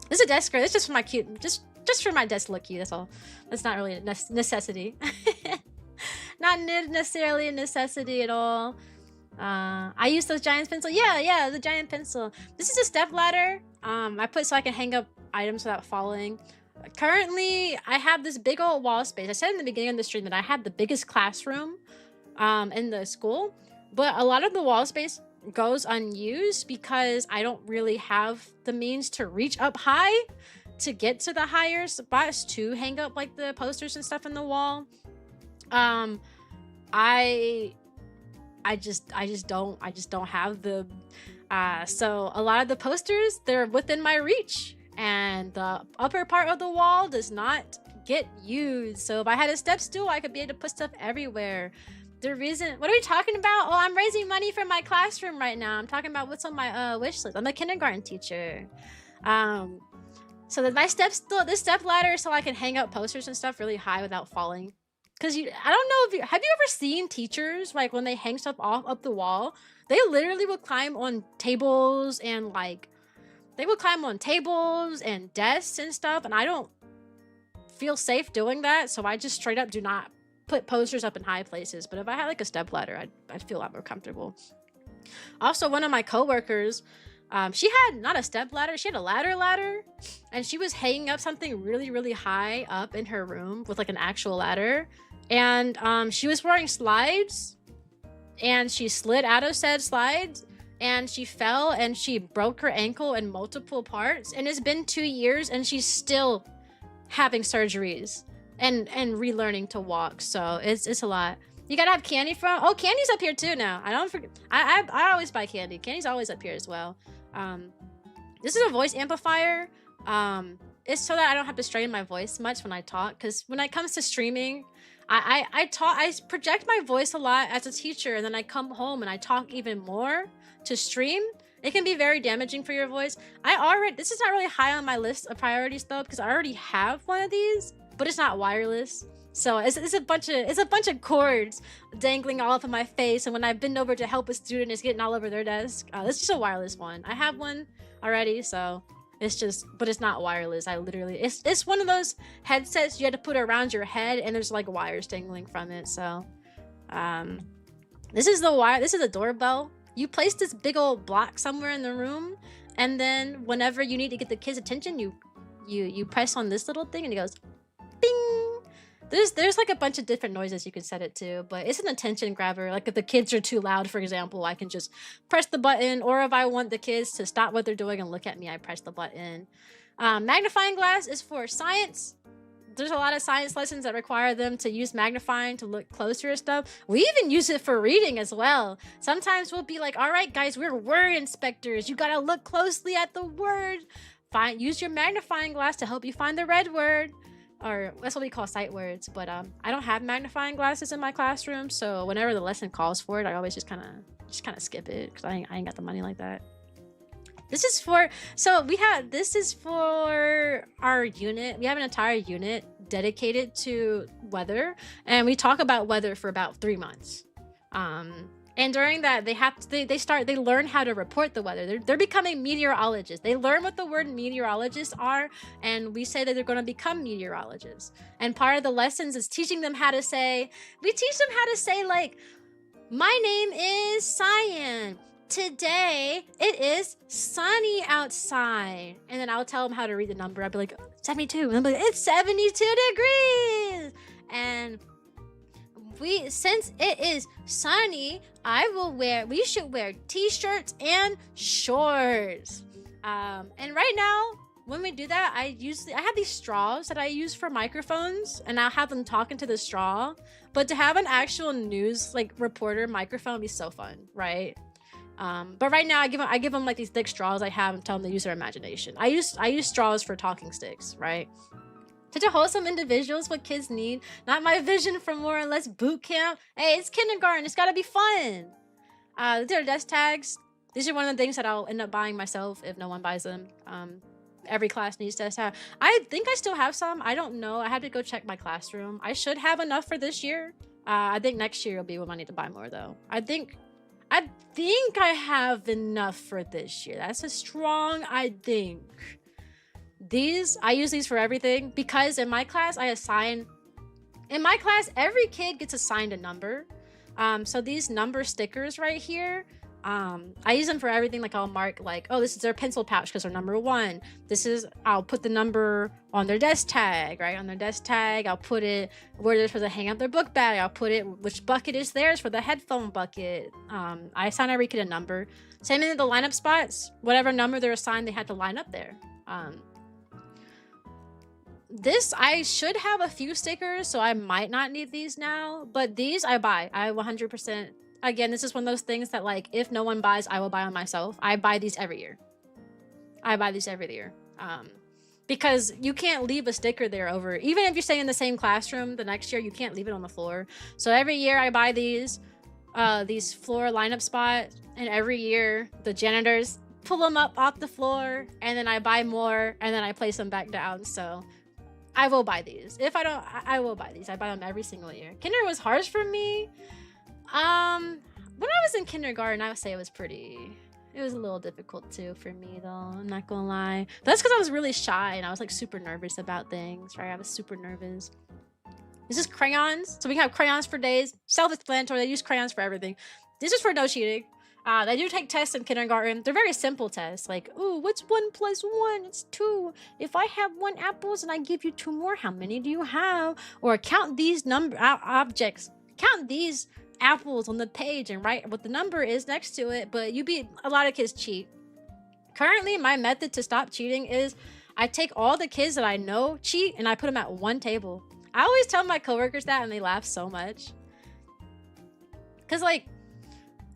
A: This is a desk skirt. It's just for my cute, just for my desk look cute. That's all. That's not really a necessity. Not necessarily a necessity at all. I use those giant pencil. Yeah, the giant pencil. This is a step ladder. I put so I can hang up items without falling. Currently, I have this big old wall space. I said in the beginning of the stream that I had the biggest classroom in the school, but a lot of the wall space goes unused because I don't really have the means to reach up high to get to the higher spots to hang up like the posters and stuff in the wall. I just don't have the so a lot of the posters, they're within my reach, and the upper part of the wall does not get used. So if I had a step stool, I could be able to put stuff everywhere. The reason, what are we talking about? Oh, I'm raising money for my classroom right now. I'm talking about what's on my wish list. I'm a kindergarten teacher. So that my step stool, this step ladder, so I can hang up posters and stuff really high without falling. Cause I don't know if have you ever seen teachers like when they hang stuff up the wall, they literally will climb on tables and like they will climb on tables and desks and stuff, and I don't feel safe doing that, so I just straight up do not put posters up in high places. But if I had like a step ladder, I'd feel a lot more comfortable. Also, one of my coworkers, she had not a step ladder, she had a ladder, and she was hanging up something really high up in her room with like an actual ladder, and she was wearing slides, and she slid out of said slides, and she fell and she broke her ankle in multiple parts, and it's been 2 years and she's still having surgeries and relearning to walk. So it's a lot. You gotta have candy from, oh, candy's up here too now. I don't forget, I always buy candy. Candy's always up here as well. This is a voice amplifier. It's so that I don't have to strain my voice much when I talk, because when it comes to streaming, I project my voice a lot as a teacher, and then I come home and I talk even more to stream. It can be very damaging for your voice. This is not really high on my list of priorities though, because I already have one of these, but it's not wireless. So it's a bunch of cords dangling all up in my face, and when I bend over to help a student, it's getting all over their desk. It's just a wireless one. I have one already, so it's just, but it's not wireless. It's one of those headsets you had to put around your head, and there's like wires dangling from it. So this is the wire. This is a doorbell. You place this big old block somewhere in the room, and then whenever you need to get the kids' attention, you press on this little thing and it goes bing. There's like a bunch of different noises you can set it to, but it's an attention grabber. Like if the kids are too loud, for example, I can just press the button, or if I want the kids to stop what they're doing and look at me, I press the button. Magnifying glass is for science. There's a lot of science lessons that require them to use magnifying to look closer at stuff. We even use it for reading as well. Sometimes we'll be like, all right, guys, we're word inspectors. You gotta look closely at the word. Use your magnifying glass to help you find the red word. Or that's what we call sight words. But I don't have magnifying glasses in my classroom, so whenever the lesson calls for it, I always just kind of skip it, because I ain't got the money like that. This is for, this is for our unit. We have an entire unit dedicated to weather, and we talk about weather for about 3 months. And during that, they learn how to report the weather. They're becoming meteorologists. They learn what the word meteorologists are, and we say that they're going to become meteorologists. And part of the lessons is teaching them how to say, like, my name is Cyan. Today it is sunny outside. And then I'll tell them how to read the number. I'll be like, 72. And I'll be like, it's 72 degrees. And since it is sunny, we should wear t-shirts and shorts. And right now, when we do that, I have these straws that I use for microphones, and I'll have them talking to the straw. But to have an actual news like reporter microphone would be so fun, right? But right now I give them like these thick straws I have, and tell them to use their imagination. I use straws for talking sticks, right? Such a wholesome individuals, what kids need. Not my vision for more or less boot camp. Hey, it's kindergarten. It's gotta be fun. These are desk tags. These are one of the things that I'll end up buying myself if no one buys them. Every class needs desk tags. I think I still have some. I don't know. I have to go check my classroom. I should have enough for this year. I think next year will be when I need to buy more though. I think I have enough for this year. That's a strong I think. I use these for everything, because in my class every kid gets assigned a number. So these number stickers right here, I use them for everything. Like I'll mark like, oh, this is their pencil pouch because they're number 1. I'll put the number on their desk tag, right? On their desk tag, I'll put it where they're supposed to hang up their book bag. I'll put it which bucket is theirs for the headphone bucket. I assign every kid a number. Same in the lineup spots. Whatever number they're assigned, they had to line up there. I should have a few stickers, so I might not need these now, but these I buy. I 100%. Again, this is one of those things that, like, if no one buys, I will buy on myself. I buy these every year.
B: because you can't leave a sticker there over, even if you stay in the same classroom the next year, you can't leave it on the floor. So every year I buy these floor lineup spots, and every year the janitors pull them up off the floor, and then I buy more, and then I place them back down. So I will buy these. If I don't, I will buy these. I buy them every single year. Kinder was harsh for me. When I was in kindergarten, I would say it was a little difficult too for me though. I'm not gonna lie. That's because I was really shy and I was like super nervous about things, right? I was super nervous. This is crayons. So we can have crayons for days. Self-explanatory. They use crayons for everything. This is for no cheating. They do take tests in kindergarten. They're very simple tests. Like, ooh, what's 1 + 1? It's 2. If I have 1 apples and I give you 2 more, how many do you have? Or count these objects. Count these apples on the page and write what the number is next to it. But a lot of kids cheat. Currently, my method to stop cheating is I take all the kids that I know cheat and I put them at one table. I always tell my coworkers that and they laugh so much. Cause like,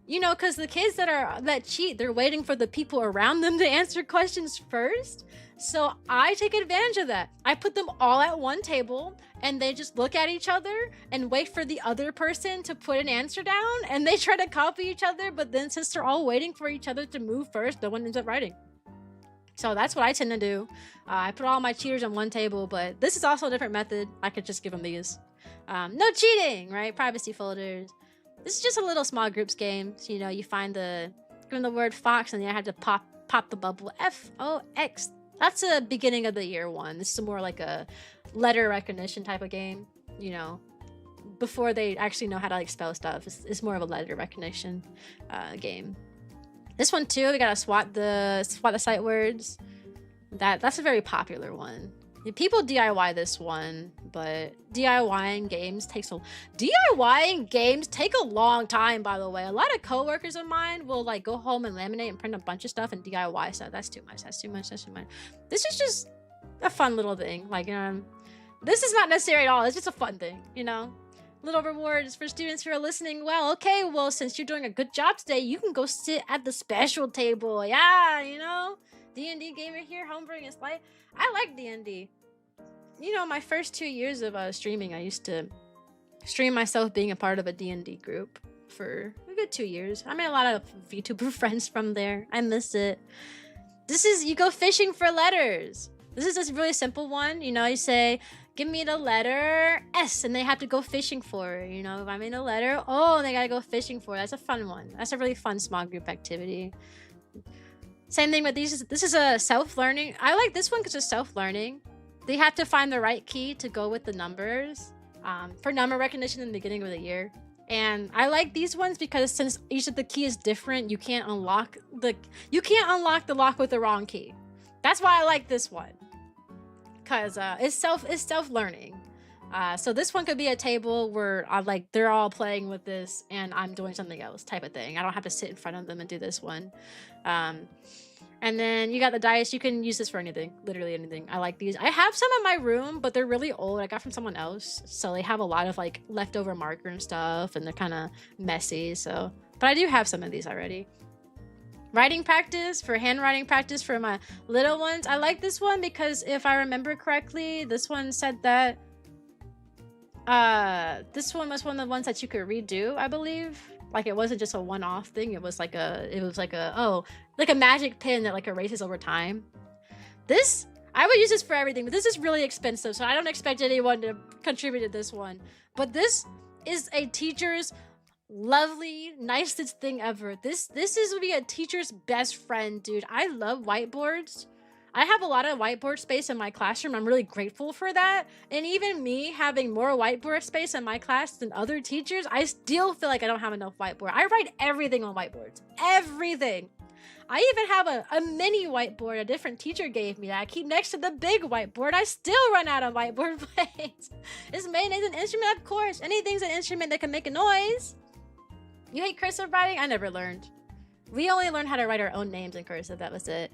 B: you know, because the kids that cheat, they're waiting for the people around them to answer questions first. So I take advantage of that. I put them all at one table and they just look at each other and wait for the other person to put an answer down, and they try to copy each other, but then since they're all waiting for each other to move first, no one ends up writing. So that's what I tend to do. I put all my cheaters on one table, but this is also a different method. I could just give them these. No cheating, right? Privacy folders. This is just a little small groups game. So, you know, you find the word fox and you have to pop the bubble. F-O-X. That's a beginning of the year one. This is more like a letter recognition type of game. You know, before they actually know how to like spell stuff. It's more of a letter recognition game. This one too, we gotta swat the sight words. That's a very popular one. People DIY this one, but DIYing games take a long time, by the way. A lot of coworkers of mine will like go home and laminate and print a bunch of stuff and DIY stuff. That's too much. This is just a fun little thing. Like, this is not necessary at all. It's just a fun thing, you know? Little rewards for students who are listening. Well, okay, well, since you're doing a good job today, you can go sit at the special table. Yeah, you know? D&D gamer here, homebrewing is life. I like D&D. You know, my first 2 years of streaming, I used to stream myself being a part of a D&D group for a good 2 years. I made a lot of VTuber friends from there. I miss it. You go fishing for letters. This is just a really simple one. You know, you say, give me the letter S, and they have to go fishing for it. You know, if I made a letter O, they gotta go fishing for it. That's a fun one. That's a really fun small group activity. Same thing with these. This is a self-learning. I like this one because it's self-learning. They have to find the right key to go with the numbers for number recognition in the beginning of the year. And I like these ones because since each of the key is different, you can't unlock the lock with the wrong key. That's why I like this one, because it's self-learning. So this one could be a table where they're all playing with this and I'm doing something else type of thing. I don't have to sit in front of them and do this one. And then you got the dice. You can use this for anything, literally anything. I like these. I have some in my room, but they're really old. I got from someone else. So they have a lot of like leftover marker and stuff, and they're kind of messy. So, but I do have some of these already. Writing practice, for handwriting practice for my little ones. I like this one because if I remember correctly, this one said that this one was one of the ones that you could redo, I believe. Like it wasn't just a one-off thing. It was like a magic pen that like erases over time. I would use this for everything, but this is really expensive, so I don't expect anyone to contribute to this one. But this is a teacher's lovely, nicest thing ever. This would be a teacher's best friend, dude. I love whiteboards. I have a lot of whiteboard space in my classroom. I'm really grateful for that. And even me having more whiteboard space in my class than other teachers, I still feel like I don't have enough whiteboard. I write everything on whiteboards. Everything. I even have a mini whiteboard a different teacher gave me that I keep next to the big whiteboard. I still run out of whiteboard plates. Is mayonnaise an instrument? Of course. Anything's an instrument that can make a noise. You hate cursive writing? I never learned. We only learned how to write our own names in cursive. That was it.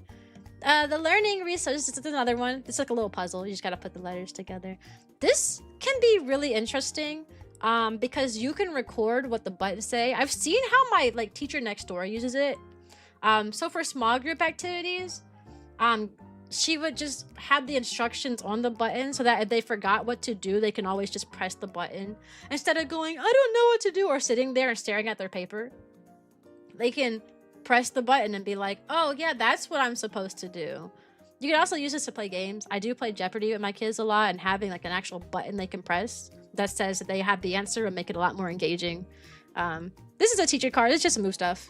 B: The learning resources is another one. It's like a little puzzle. You just gotta put the letters together. This can be really interesting because you can record what the buttons say. I've seen how my teacher next door uses it. So for small group activities, she would just have the instructions on the button so that if they forgot what to do, they can always just press the button instead of going, I don't know what to do, or sitting there and staring at their paper. They can press the button and be like, oh yeah, that's what I'm supposed to do. You can also use this to play games. I do play Jeopardy with my kids a lot, and having like an actual button they can press that says that they have the answer would make it a lot more engaging. This is a teacher card. It's just to move stuff.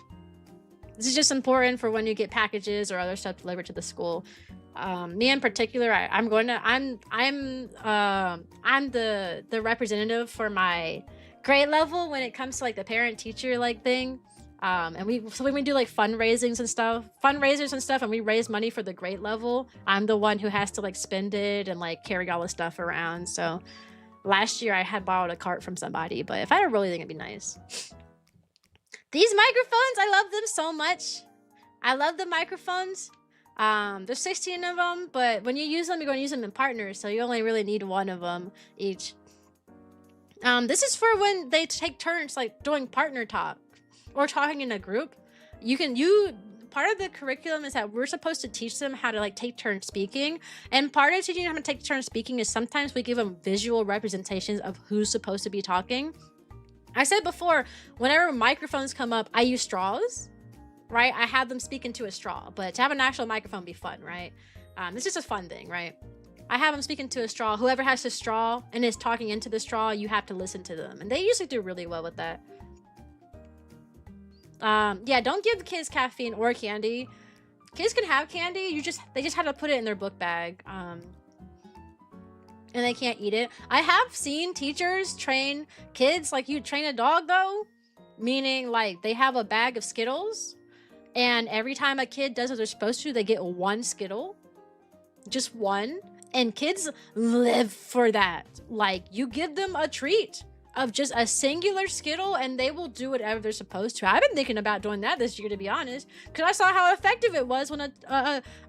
B: This is just important for when you get packages or other stuff delivered to the school. Me in particular, I'm the representative for my grade level when it comes to like the parent teacher like thing. And when we do like fundraisers and stuff, and we raise money for the grade level, I'm the one who has to like spend it and like carry all the stuff around. So last year I had borrowed a cart from somebody, but if I had a really thing, it'd be nice. These microphones, I love them so much. I love the microphones. There's 16 of them, but when you use them, you're going to use them in partners, so you only really need one of them each. This is for when they take turns like doing partner talk or talking in a group. Part of the curriculum is that we're supposed to teach them how to like take turns speaking, and part of teaching them how to take turns speaking is sometimes we give them visual representations of who's supposed to be talking. I said before, whenever microphones come up, I use straws. Right? I have them speak into a straw, but to have an actual microphone be fun, right? This is a fun thing, right? I have them speak into a straw. Whoever has the straw and is talking into the straw, you have to listen to them. And they usually do really well with that. Yeah, don't give the kids caffeine or candy. Kids can have candy, they just have to put it in their book bag. And they can't eat it. I have seen teachers train kids like you train a dog though, meaning like they have a bag of Skittles. And every time a kid does what they're supposed to, they get one Skittle. Just one. And kids live for that. Like, you give them a treat of just a singular Skittle, and they will do whatever they're supposed to. I've been thinking about doing that this year, to be honest. Because I saw how effective it was when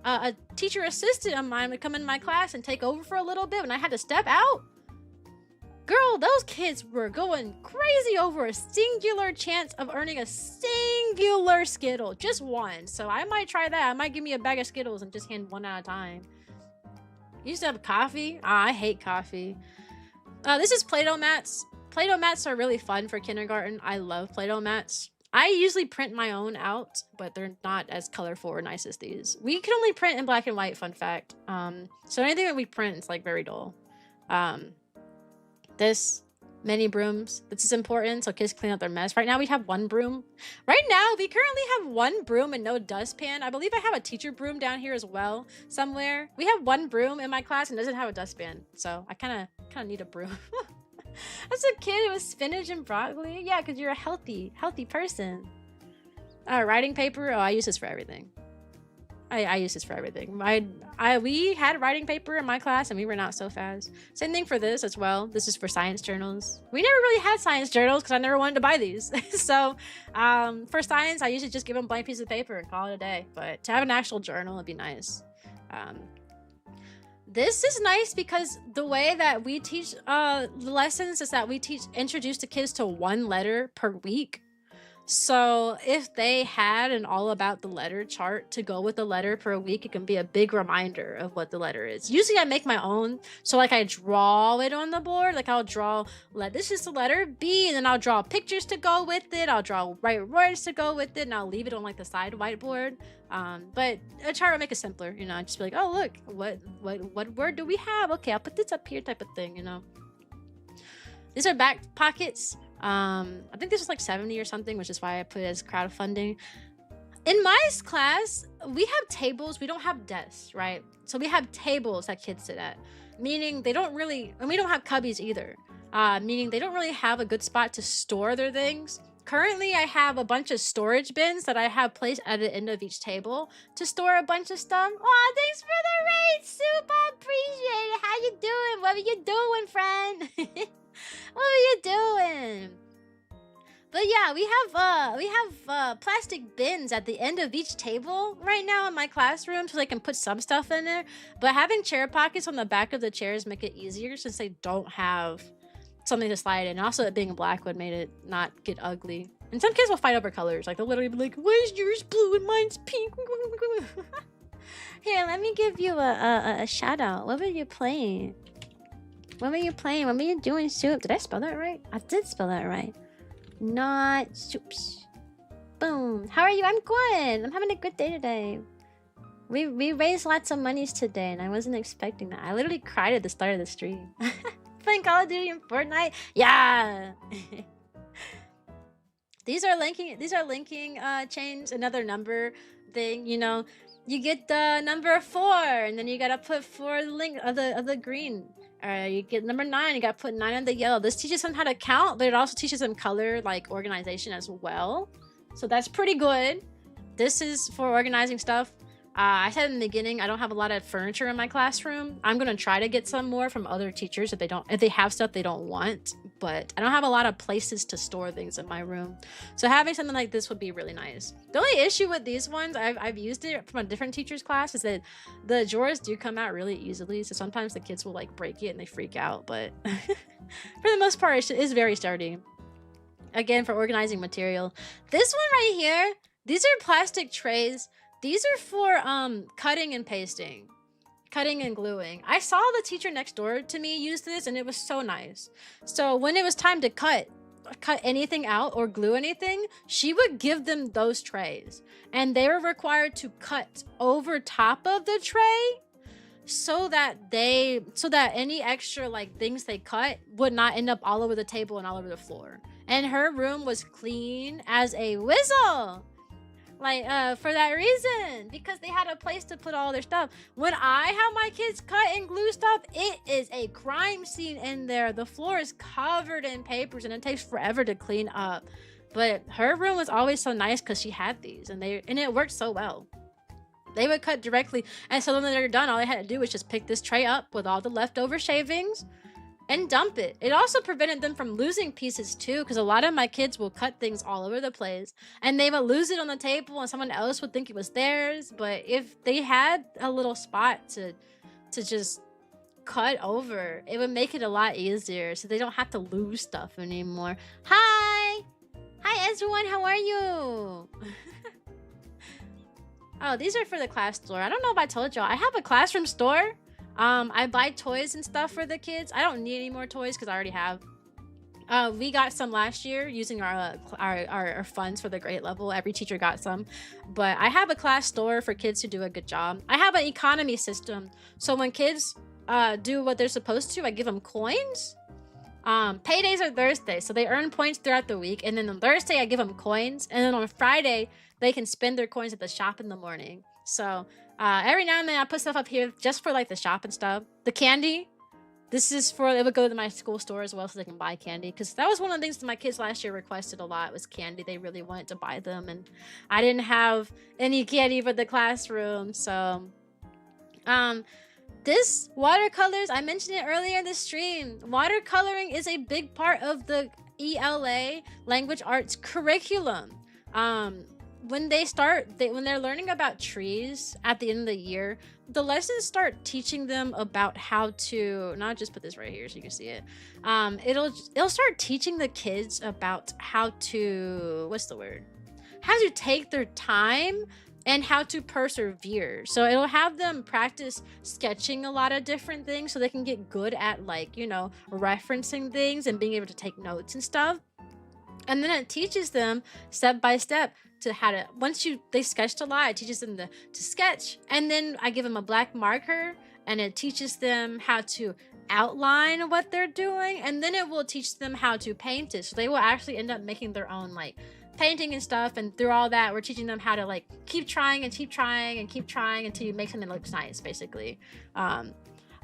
B: a teacher assistant of mine would come in my class and take over for a little bit when I had to step out. Girl, those kids were going crazy over a singular chance of earning a singular Skittle. Just one. So I might try that. I might give me a bag of Skittles and just hand one at a time. You used to have coffee? I hate coffee. This is Play-Doh mats. Play-Doh mats are really fun for kindergarten. I love Play-Doh mats. I usually print my own out, but they're not as colorful or nice as these. We can only print in black and white, fun fact. So anything that we print is like very dull. This mini brooms. This is important so kids clean up their mess. Right now we have one broom. Right now we currently have one broom and no dustpan. I believe I have a teacher broom down here as well somewhere. We have one broom in my class and doesn't have a dustpan, so I kind of need a broom. As a kid, it was spinach and broccoli. Yeah, because you're a healthy person. Writing paper. Oh, I use this for everything. I use this for everything. We had writing paper in my class and we were not so fast. Same thing for this as well. This is for science journals. We never really had science journals because I never wanted to buy these. So for science, I usually just give them a blank piece of paper and call it a day. But to have an actual journal would be nice. This is nice because the way that we teach the lessons is that we introduce the kids to one letter per week. So if they had an all about the letter chart to go with the letter per week, it can be a big reminder of what the letter is. Usually I make my own. So like I draw it on the board. Like I'll draw, this is the letter B, and then I'll draw pictures to go with it. I'll draw right words to go with it, and I'll leave it on like the side whiteboard. But a chart will make it simpler, you know. I'd just be like, oh look, what word do we have? Okay, I'll put this up here type of thing, you know. These are back pockets. I think this was like 70 or something, which is why I put it as crowdfunding. In my class, we have tables. We don't have desks, right? So we have tables that kids sit at, meaning they don't really, and we don't have cubbies either, meaning they don't really have a good spot to store their things. Currently, I have a bunch of storage bins that I have placed at the end of each table to store a bunch of stuff. Aw, thanks for the raid, Super appreciate it. How you doing? What are you doing, friend? What are you doing? But yeah, we have plastic bins at the end of each table right now in my classroom, so they can put some stuff in there. But having chair pockets on the back of the chairs make it easier since they don't have something to slide in. Also, it being black would made it not get ugly. And some kids will fight over colors. Like they'll literally be like, "Why is yours blue and mine's pink?"
A: Here, let me give you a shout out. What were you playing? What were you playing? What were you doing, Soup? Did I spell that right? I did spell that right. Not Soups. Boom. How are you? I'm good. I'm having a good day today. We raised lots of monies today, and I wasn't expecting that. I literally cried at the start of the stream. Playing Call of Duty and Fortnite? Yeah! These are linking chains, another number thing, you know. You get the number 4, and then you gotta put 4 link of the green. You get number 9, you gotta put 9 on the yellow. This teaches them how to count, but it also teaches them color, like organization as well. So that's pretty good. This is for organizing stuff. I said in the beginning, I don't have a lot of furniture in my classroom. I'm gonna try to get some more from other teachers if they have stuff they don't want, but I don't have a lot of places to store things in my room. So having something like this would be really nice. The only issue with these ones, I've used it from a different teacher's class, is that the drawers do come out really easily. So sometimes the kids will like break it and they freak out, but for the most part, it is very sturdy. Again, for organizing material. This one right here, these are plastic trays. These are for cutting and pasting, cutting and gluing. I saw the teacher next door to me use this, and it was so nice. So when it was time to cut anything out or glue anything, she would give them those trays, and they were required to cut over top of the tray so that any extra like things they cut would not end up all over the table and all over the floor. And her room was clean as a whistle. Like, for that reason, because they had a place to put all their stuff. When I have my kids cut and glue stuff, it is a crime scene in there. The floor is covered in papers and it takes forever to clean up. But her room was always so nice because she had these, and it worked so well. They would cut directly, and so when they're done, all they had to do was just pick this tray up with all the leftover shavings and dump it. It also prevented them from losing pieces too, because a lot of my kids will cut things all over the place and they would lose it on the table and someone else would think it was theirs. But if they had a little spot to just cut over, it would make it a lot easier so they don't have to lose stuff anymore. Hi everyone, how are you? Oh, these are for the class store. I don't know if I told y'all, I have a classroom store. I buy toys and stuff for the kids. I don't need any more toys because I already have. We got some last year using our funds for the grade level. Every teacher got some. But I have a class store for kids who do a good job. I have an economy system. So when kids do what they're supposed to, I give them coins. Paydays are Thursday, so they earn points throughout the week. And then on Thursday, I give them coins. And then on Friday, they can spend their coins at the shop in the morning. So every now and then I put stuff up here just for like the shop and stuff. The candy, this is for, it would go to my school store as well so they can buy candy, because that was one of the things that my kids last year requested a lot, was candy. They really wanted to buy them, and I didn't have any candy for the classroom. So this watercolors, I mentioned it earlier in the stream, watercoloring is a big part of the ELA language arts curriculum. When they're learning about trees at the end of the year, the lessons start teaching them about how to, not just put this right here so you can see it. It'll start teaching the kids about how to, how to take their time and how to persevere. So it'll have them practice sketching a lot of different things so they can get good at, like, you know, referencing things and being able to take notes and stuff. And then it teaches them step by step to how to, they sketched a lot, it teaches them to sketch. And then I give them a black marker and it teaches them how to outline what they're doing. And then it will teach them how to paint it. So they will actually end up making their own like painting and stuff. And through all that, we're teaching them how to like keep trying and keep trying and keep trying until you make something that looks nice, basically.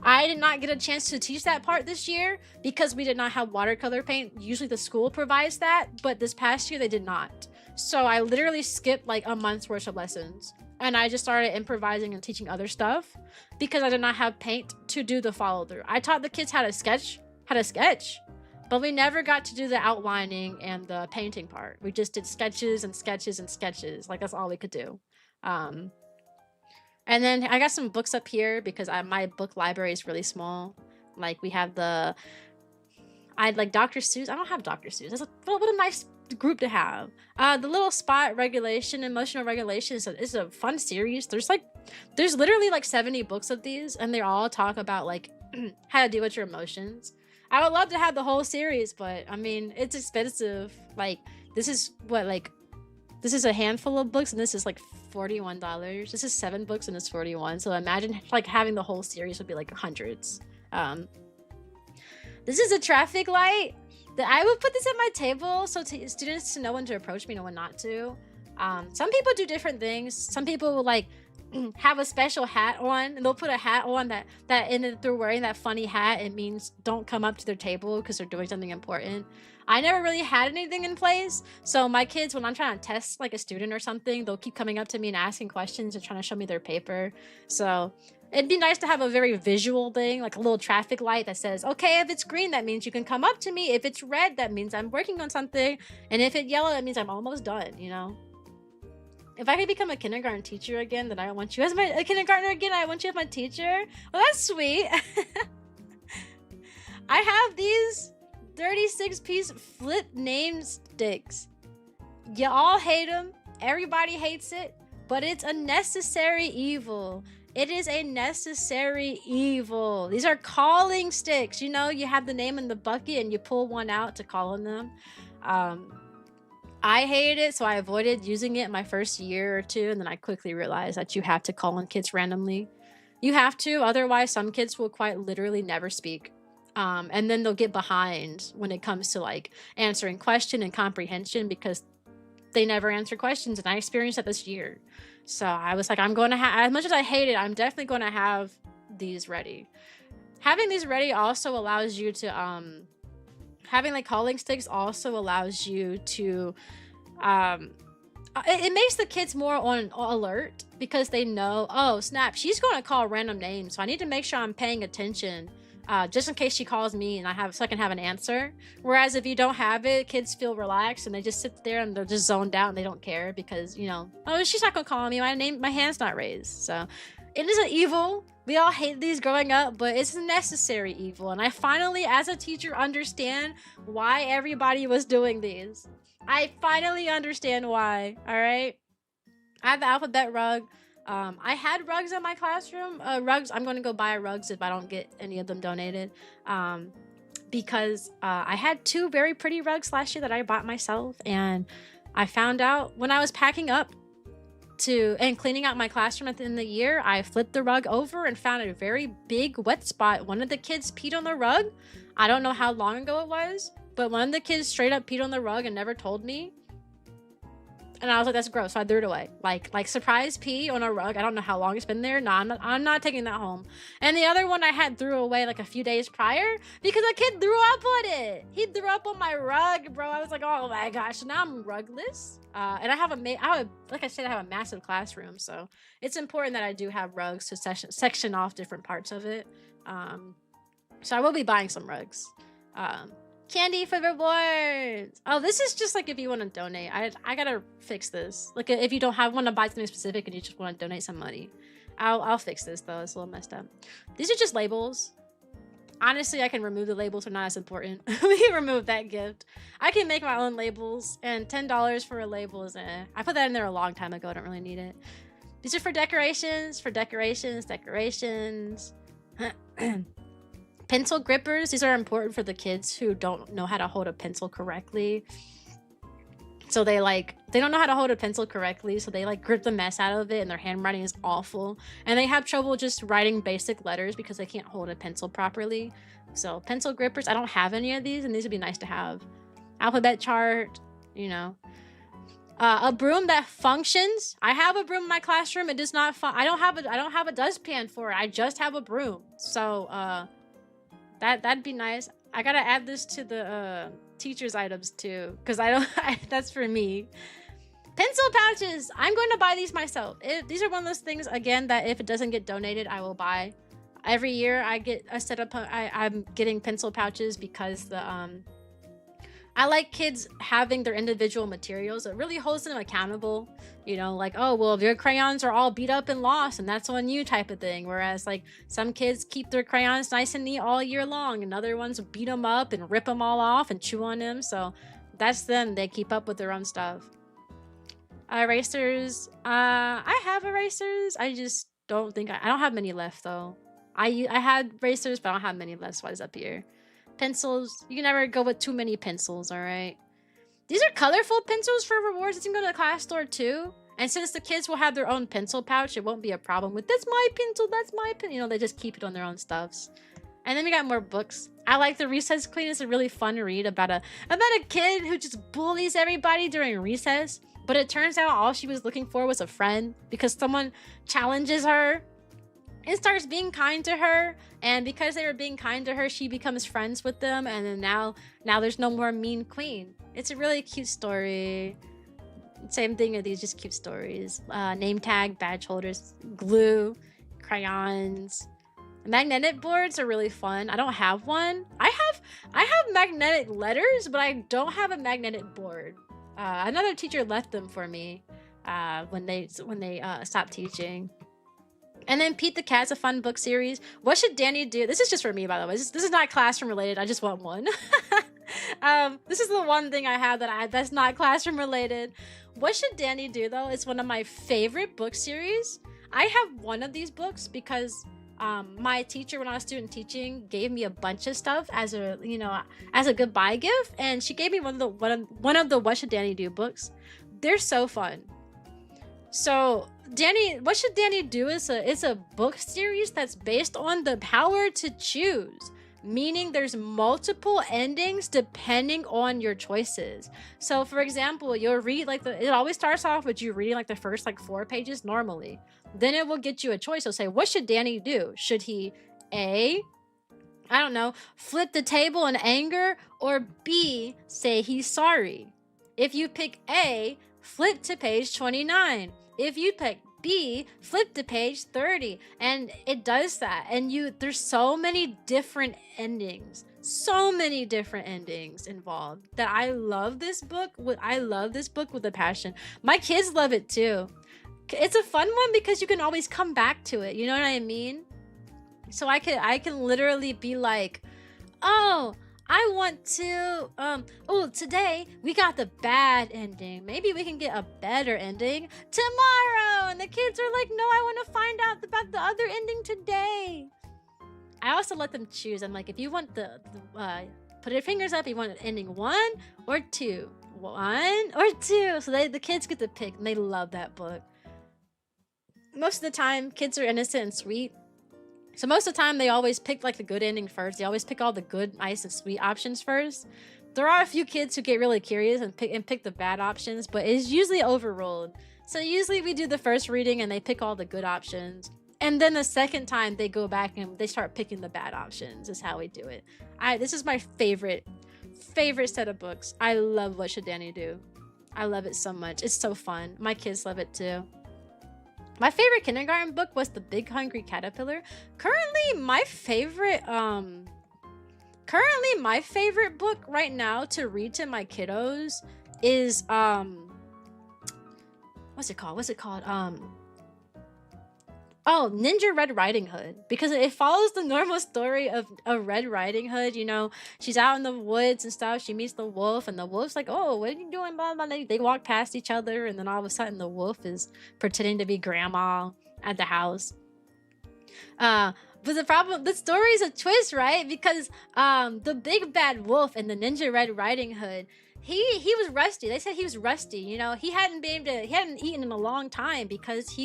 A: I did not get a chance to teach that part this year because we did not have watercolor paint. Usually the school provides that, but this past year they did not. So I literally skipped like a month's worth of lessons, and I just started improvising and teaching other stuff because I did not have paint to do the follow through. I taught the kids how to sketch, but we never got to do the outlining and the painting part. We just did sketches and sketches and sketches. Like, that's all we could do. And then I got some books up here because my book library is really small. Like, we have the
B: I'd like Dr. Seuss. I don't have Dr. Seuss. What a nice group to have. The little spot regulation, emotional regulation is a fun series. There's literally like 70 books of these, and they all talk about like how to deal with your emotions. I would love to have the whole series, but I mean, it's expensive. Like this is a handful of books, and this is like $41. This is 7 books and it's 41. So imagine like having the whole series would be like hundreds. This is a traffic light. I would put this at my table so students to know when to approach me and when not to. Some people do different things. Some people will like have a special hat on, and they'll put a hat on that and if they're wearing that funny hat, it means don't come up to their table because they're doing something important. I never really had anything in place, so my kids, when I'm trying to test like a student or something, they'll keep coming up to me and asking questions and trying to show me their paper. So it'd be nice to have a very visual thing, like a little traffic light that says, okay, if it's green, that means you can come up to me. If it's red, that means I'm working on something. And if it's yellow, that means I'm almost done, you know? If I could become a kindergarten teacher again, then I want you as a kindergartner again. I want you as my teacher. Well, that's sweet. I have these 36-piece flip name sticks. You all hate them. Everybody hates it. But it's a necessary evil. It is a necessary evil. These are calling sticks. You know, you have the name in the bucket and you pull one out to call on them. I hated it, so I avoided using it my first year or two, and then I quickly realized that you have to call on kids randomly. You have to, otherwise some kids will quite literally never speak. And then they'll get behind when it comes to like answering question and comprehension because they never answer questions, and I experienced that this year. So I was like, I'm going to have, as much as I hate it, I'm definitely going to have these ready. Having these ready also allows you to, having like calling sticks also allows you to, it makes the kids more on alert because they know, oh snap, she's going to call random names, so I need to make sure I'm paying attention. Just in case she calls me and I can have an answer. Whereas if you don't have it, kids feel relaxed and they just sit there and they're just zoned out and they don't care because, you know, oh, she's not gonna call me. My hand's not raised. So it is an evil. We all hate these growing up, but it's a necessary evil. And I finally, as a teacher, understand why everybody was doing these. I finally understand why. All right. I have the alphabet rug. I had rugs in my classroom. Rugs, I'm going to go buy rugs if I don't get any of them donated. Because I had 2 very pretty rugs last year that I bought myself. And I found out when I was packing up and cleaning out my classroom at the end of the year, I flipped the rug over and found a very big wet spot. One of the kids peed on the rug. I don't know how long ago it was, but one of the kids straight up peed on the rug and never told me. And I was like, that's gross. So I threw it away. Like surprise pee on a rug. I don't know how long it's been there. No, I'm not taking that home. And the other one I had threw away like a few days prior because a kid threw up on it. He threw up on my rug, bro. I was like, oh my gosh. So now I'm rugless. And I have like I said, I have a massive classroom. So it's important that I do have rugs to section off different parts of it. So I will be buying some rugs. Candy for rewards. Oh, this is just like if you want to donate. I gotta fix this. Like if you don't want to buy something specific and you just want to donate some money, I'll fix this though. It's a little messed up. These are just labels. Honestly, I can remove the labels. They're not as important. We can remove that gift. I can make my own labels, and $10 for a label is I put that in there a long time ago. I don't really need it. These are for decorations. Pencil grippers. These are important for the kids who don't know how to hold a pencil correctly. So they don't know how to hold a pencil correctly, so they like grip the mess out of it, and their handwriting is awful. And they have trouble just writing basic letters because they can't hold a pencil properly. So pencil grippers. I don't have any of these, and these would be nice to have. Alphabet chart, you know. A broom that functions. I have a broom in my classroom. It does not. I don't have a dustpan for it. I just have a broom. So that'd be nice. I gotta add this to the teacher's items too, because that's for me. Pencil pouches. I'm going to buy these myself. These are one of those things, again, that if it doesn't get donated, I will buy. Every year I get a set up. I'm getting pencil pouches because I I like kids having their individual materials. It really holds them accountable. You know, like, oh, well, if your crayons are all beat up and lost, and that's on you type of thing. Whereas, like, some kids keep their crayons nice and neat all year long, and other ones beat them up and rip them all off and chew on them. So that's them. They keep up with their own stuff. Erasers. I have erasers. I just don't think I don't have many left though. I had erasers, but I don't have many left. So what's up here? Pencils. You can never go with too many pencils. All right. These are colorful pencils for rewards. You can go to the class store too. And since the kids will have their own pencil pouch, it won't be a problem with that's my pencil. That's my pen. You know, they just keep it on their own stuffs. And then we got more books. I like the Recess Queen. It's a really fun read about a kid who just bullies everybody during recess. But it turns out all she was looking for was a friend because someone challenges her and starts being kind to her. And because they were being kind to her, she becomes friends with them. And then now there's no more mean queen. It's a really cute story. Same thing with these, just cute stories. Name tag, badge holders, glue, crayons. Magnetic boards are really fun. I don't have one. I have magnetic letters, but I don't have a magnetic board. Another teacher left them for me when they stopped teaching. And then Pete the Cat's a fun book series. What should Danny do? This is just for me, by the way. This is not classroom related. I just want one. This is the one thing I have that's not classroom related. What should Danny do though? It's one of my favorite book series. I have one of these books because my teacher when I was student teaching gave me a bunch of stuff as a goodbye gift, and she gave me one of the What Should Danny Do books. They're so fun. So What Should Danny Do is a book series that's based on the power to choose, meaning there's multiple endings depending on your choices. So for example, you'll read it always starts off with you reading like the first 4 pages normally. Then it will get you a choice. It'll say, what should Danny do? Should he A, I don't know, flip the table in anger, or B, say he's sorry? If you pick A, flip to page 29. If you pick B, flip to page 30. And it does that. And there's so many different endings. So many different endings involved that I love this book with a passion. My kids love it too. It's a fun one because you can always come back to it. You know what I mean? So I can literally be like, oh, I want to, today we got the bad ending. Maybe we can get a better ending tomorrow. And the kids are like, no, I want to find out about the other ending today. I also let them choose. I'm like, if you want put your fingers up, you want ending 1 or 2. 1 or 2. So the kids get to pick, and they love that book. Most of the time, kids are innocent and sweet. So most of the time, they always pick the good ending first. They always pick all the good, nice, and sweet options first. There are a few kids who get really curious and pick the bad options, but it's usually overruled. So usually we do the first reading and they pick all the good options. And then the second time they go back and they start picking the bad options is how we do it. This is my favorite set of books. I love What Should Danny Do? I love it so much. It's so fun. My kids love it too. My favorite kindergarten book was The Big Hungry Caterpillar. Currently, my favorite book right now to read to my kiddos is what's it called? Ninja Red Riding Hood, because it follows the normal story of Red Riding Hood. You know, she's out in the woods and stuff. She meets the wolf, and the wolf's like, oh, what are you doing? Blah, blah, blah. They walk past each other, and then all of a sudden the wolf is pretending to be grandma at the house. But the story is a twist, right? Because the big bad wolf in the Ninja Red Riding Hood, he was rusty. They said he was rusty. You know, he hadn't eaten in a long time because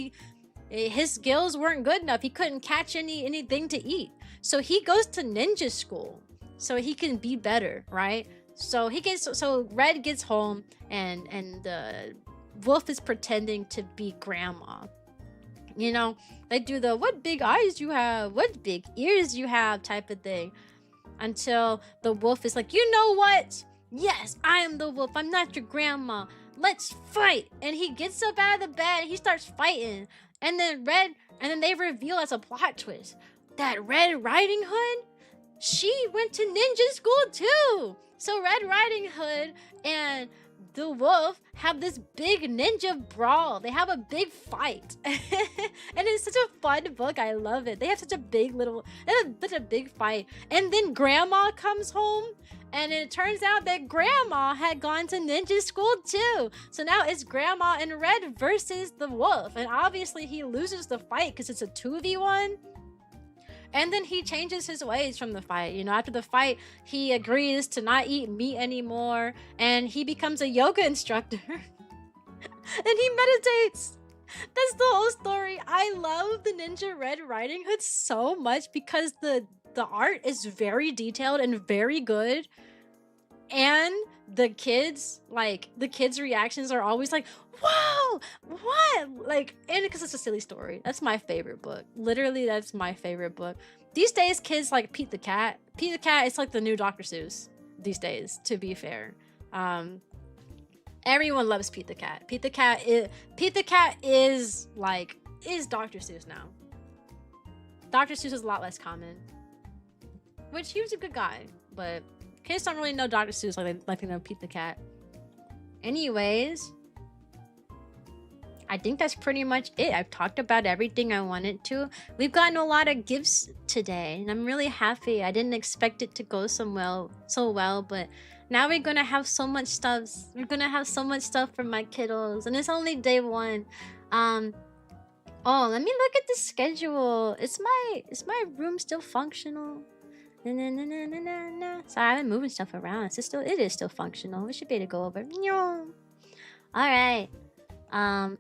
B: his skills weren't good enough. He couldn't catch anything to eat. So he goes to ninja school so he can be better, right? So Red gets home and the wolf is pretending to be grandma. You know, they do the what big eyes you have, what big ears you have type of thing, until the wolf is like, you know what? Yes, I am the wolf. I'm not your grandma. Let's fight. And he gets up out of the bed and he starts fighting. And then they reveal as a plot twist that Red Riding Hood, she went to ninja school too. So Red Riding Hood and the wolf have this big ninja brawl. They have a big fight. And it's such a fun book. I love it. They have such a such a big fight. And then grandma comes home, and it turns out that grandma had gone to ninja school too. So now it's grandma and Red versus the wolf. And obviously he loses the fight because it's a 2v1. And then he changes his ways from the fight. You know, after the fight, he agrees to not eat meat anymore. And he becomes a yoga instructor. And he meditates. That's the whole story. I love the Ninja Red Riding Hood so much because the art is very detailed and very good. And the kids reactions are always like, whoa, what? Like, and because it's a silly story. That's my favorite book. Literally, that's my favorite book. These days, kids like Pete the Cat. Pete the Cat is like the new Dr. Seuss these days, to be fair. Everyone loves Pete the Cat. Pete the Cat is Dr. Seuss now. Dr. Seuss is a lot less common. Which he was a good guy, but kids don't really know Dr. Seuss like they know Pete the Cat. Anyways, I think that's pretty much it. I've talked about everything I wanted to. We've gotten a lot of gifts today, and I'm really happy. I didn't expect it to go so well, but now we're gonna have so much stuff. We're gonna have so much stuff for my kiddos, and it's only day 1. Oh, let me look at the schedule. Is my room still functional? Sorry, I've been moving stuff around. It is still functional. We should be able to go over. All right. Well,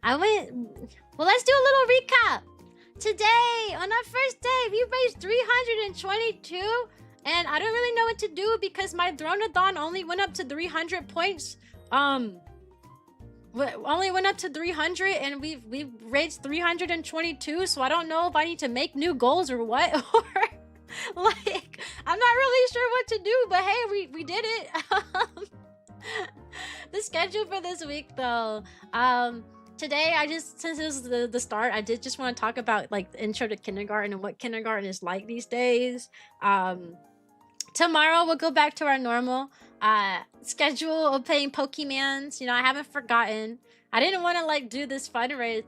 B: let's do a little recap. Today, on our first day, we raised 322, and I don't really know what to do because my Throne-a-Thon only went up to 300 points. Only went up to 300, and we've raised 322, so I don't know if I need to make new goals or what, or like, I'm not really sure what to do, but hey, we did it. The schedule for this week, though, today, since it was the start, I did just want to talk about like the intro to kindergarten and what kindergarten is like these days. Tomorrow we'll go back to our normal schedule of playing Pokemons. You know, I haven't forgotten. I didn't want to like do this fundraiser,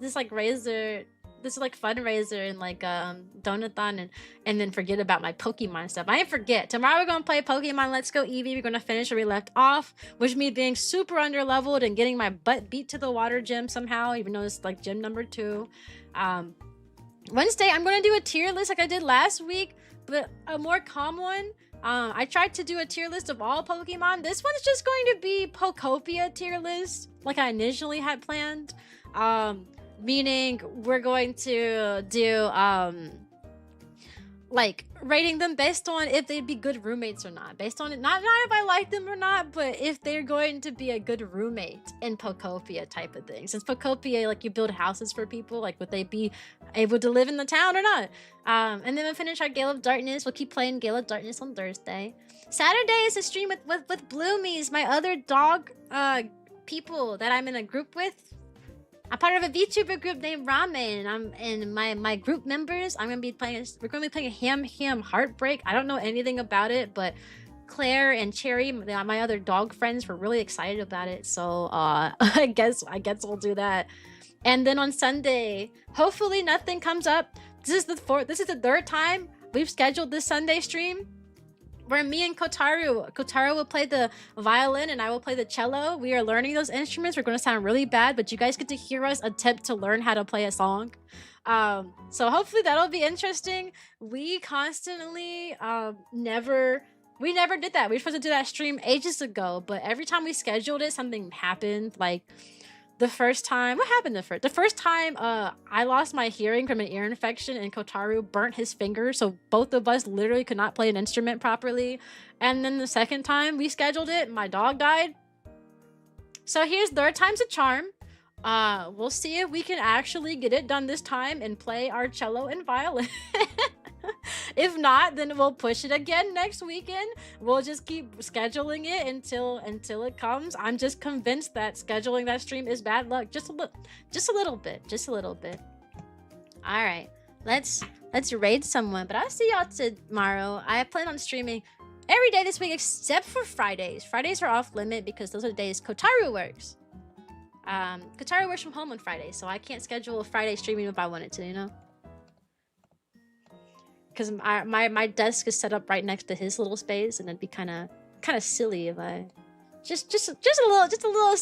B: this fundraiser and like Donathon and then forget about my Pokemon stuff. I didn't forget. Tomorrow we're gonna play Pokemon Let's Go Eevee. We're gonna finish where we left off, which me being super under leveled and getting my butt beat to the water gym somehow, even though it's like gym number 2. Wednesday I'm gonna do a tier list like I did last week, but a more calm one. I tried to do a tier list of all Pokemon. This one's just going to be Pokopia tier list, like I initially had planned. Meaning we're going to do like rating them based on if they'd be good roommates or not, based on it, not if I like them or not, but if they're going to be a good roommate in Pokopia type of thing. Since Pokopia, like, you build houses for people, like, would they be able to live in the town or not? And then we'll finish our Gale of Darkness. We'll keep playing Gale of Darkness on Thursday. Saturday is a stream with Bloomies, my other dog people that I'm in a group with. I'm part of a VTuber group named RaMe, and my group members. We're gonna be playing a Ham Heartbreak. I don't know anything about it, but Claire and Cherry, my other dog friends, were really excited about it. So I guess we'll do that. And then on Sunday, hopefully nothing comes up. This is the 3rd time we've scheduled this Sunday stream, where me and Kotaro will play the violin and I will play the cello. We are learning those instruments. We're going to sound really bad, but you guys get to hear us attempt to learn how to play a song. So hopefully that'll be interesting. We constantly never did that. We were supposed to do that stream ages ago, but every time we scheduled it, something happened. Like the first time, what happened the first time? I lost my hearing from an ear infection, and Kotaro burnt his finger, so both of us literally could not play an instrument properly. And then the second time we scheduled it, my dog died. So here's 3rd time's a charm. We'll see if we can actually get it done this time and play our cello and violin. If not, then we'll push it again next weekend. We'll just keep scheduling it until it comes. I'm just convinced that scheduling that stream is bad luck. Just a little bit. All right, let's raid someone. But I'll see y'all tomorrow. I plan on streaming Every day this week except for Fridays. Fridays are off limit because those are the days Kotaru works. Kotaru works from home on Fridays, so I can't schedule a Friday streaming if I wanted to, you know? Because my desk is set up right next to his little space, and it'd be kind of silly if I just a little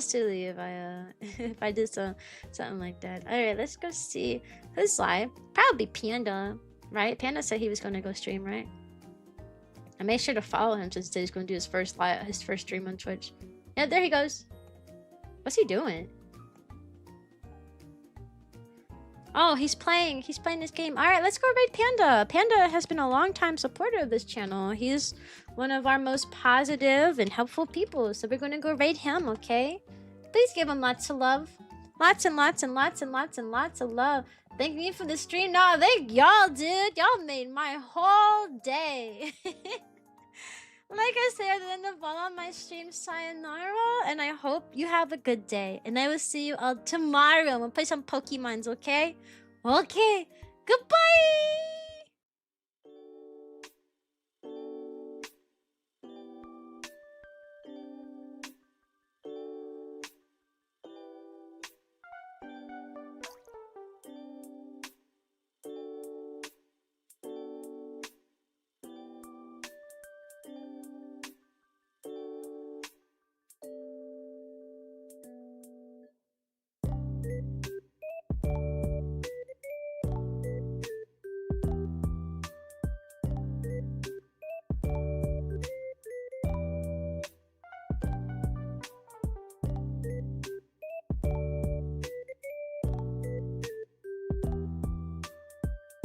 B: silly if I if I did something like that. All right, let's go see who's live. Probably Panda, right? Panda said he was going to go stream, right? I made sure to follow him since he's going to do his first stream on Twitch. Yeah, there he goes. What's he doing? Oh, he's playing this game. All right, let's go raid Panda. Panda has been a long-time supporter of this channel. He's one of our most positive and helpful people. So we're going to go raid him, okay? Please give him lots of love. Lots and lots and lots and lots and lots of love. Thank me for the stream. No, thank y'all, dude. Y'all made my whole day. Like I said at the end of all of my streams, sayonara, and I hope you have a good day. And I will see you all tomorrow. We'll play some Pokemons, okay? Okay. Goodbye!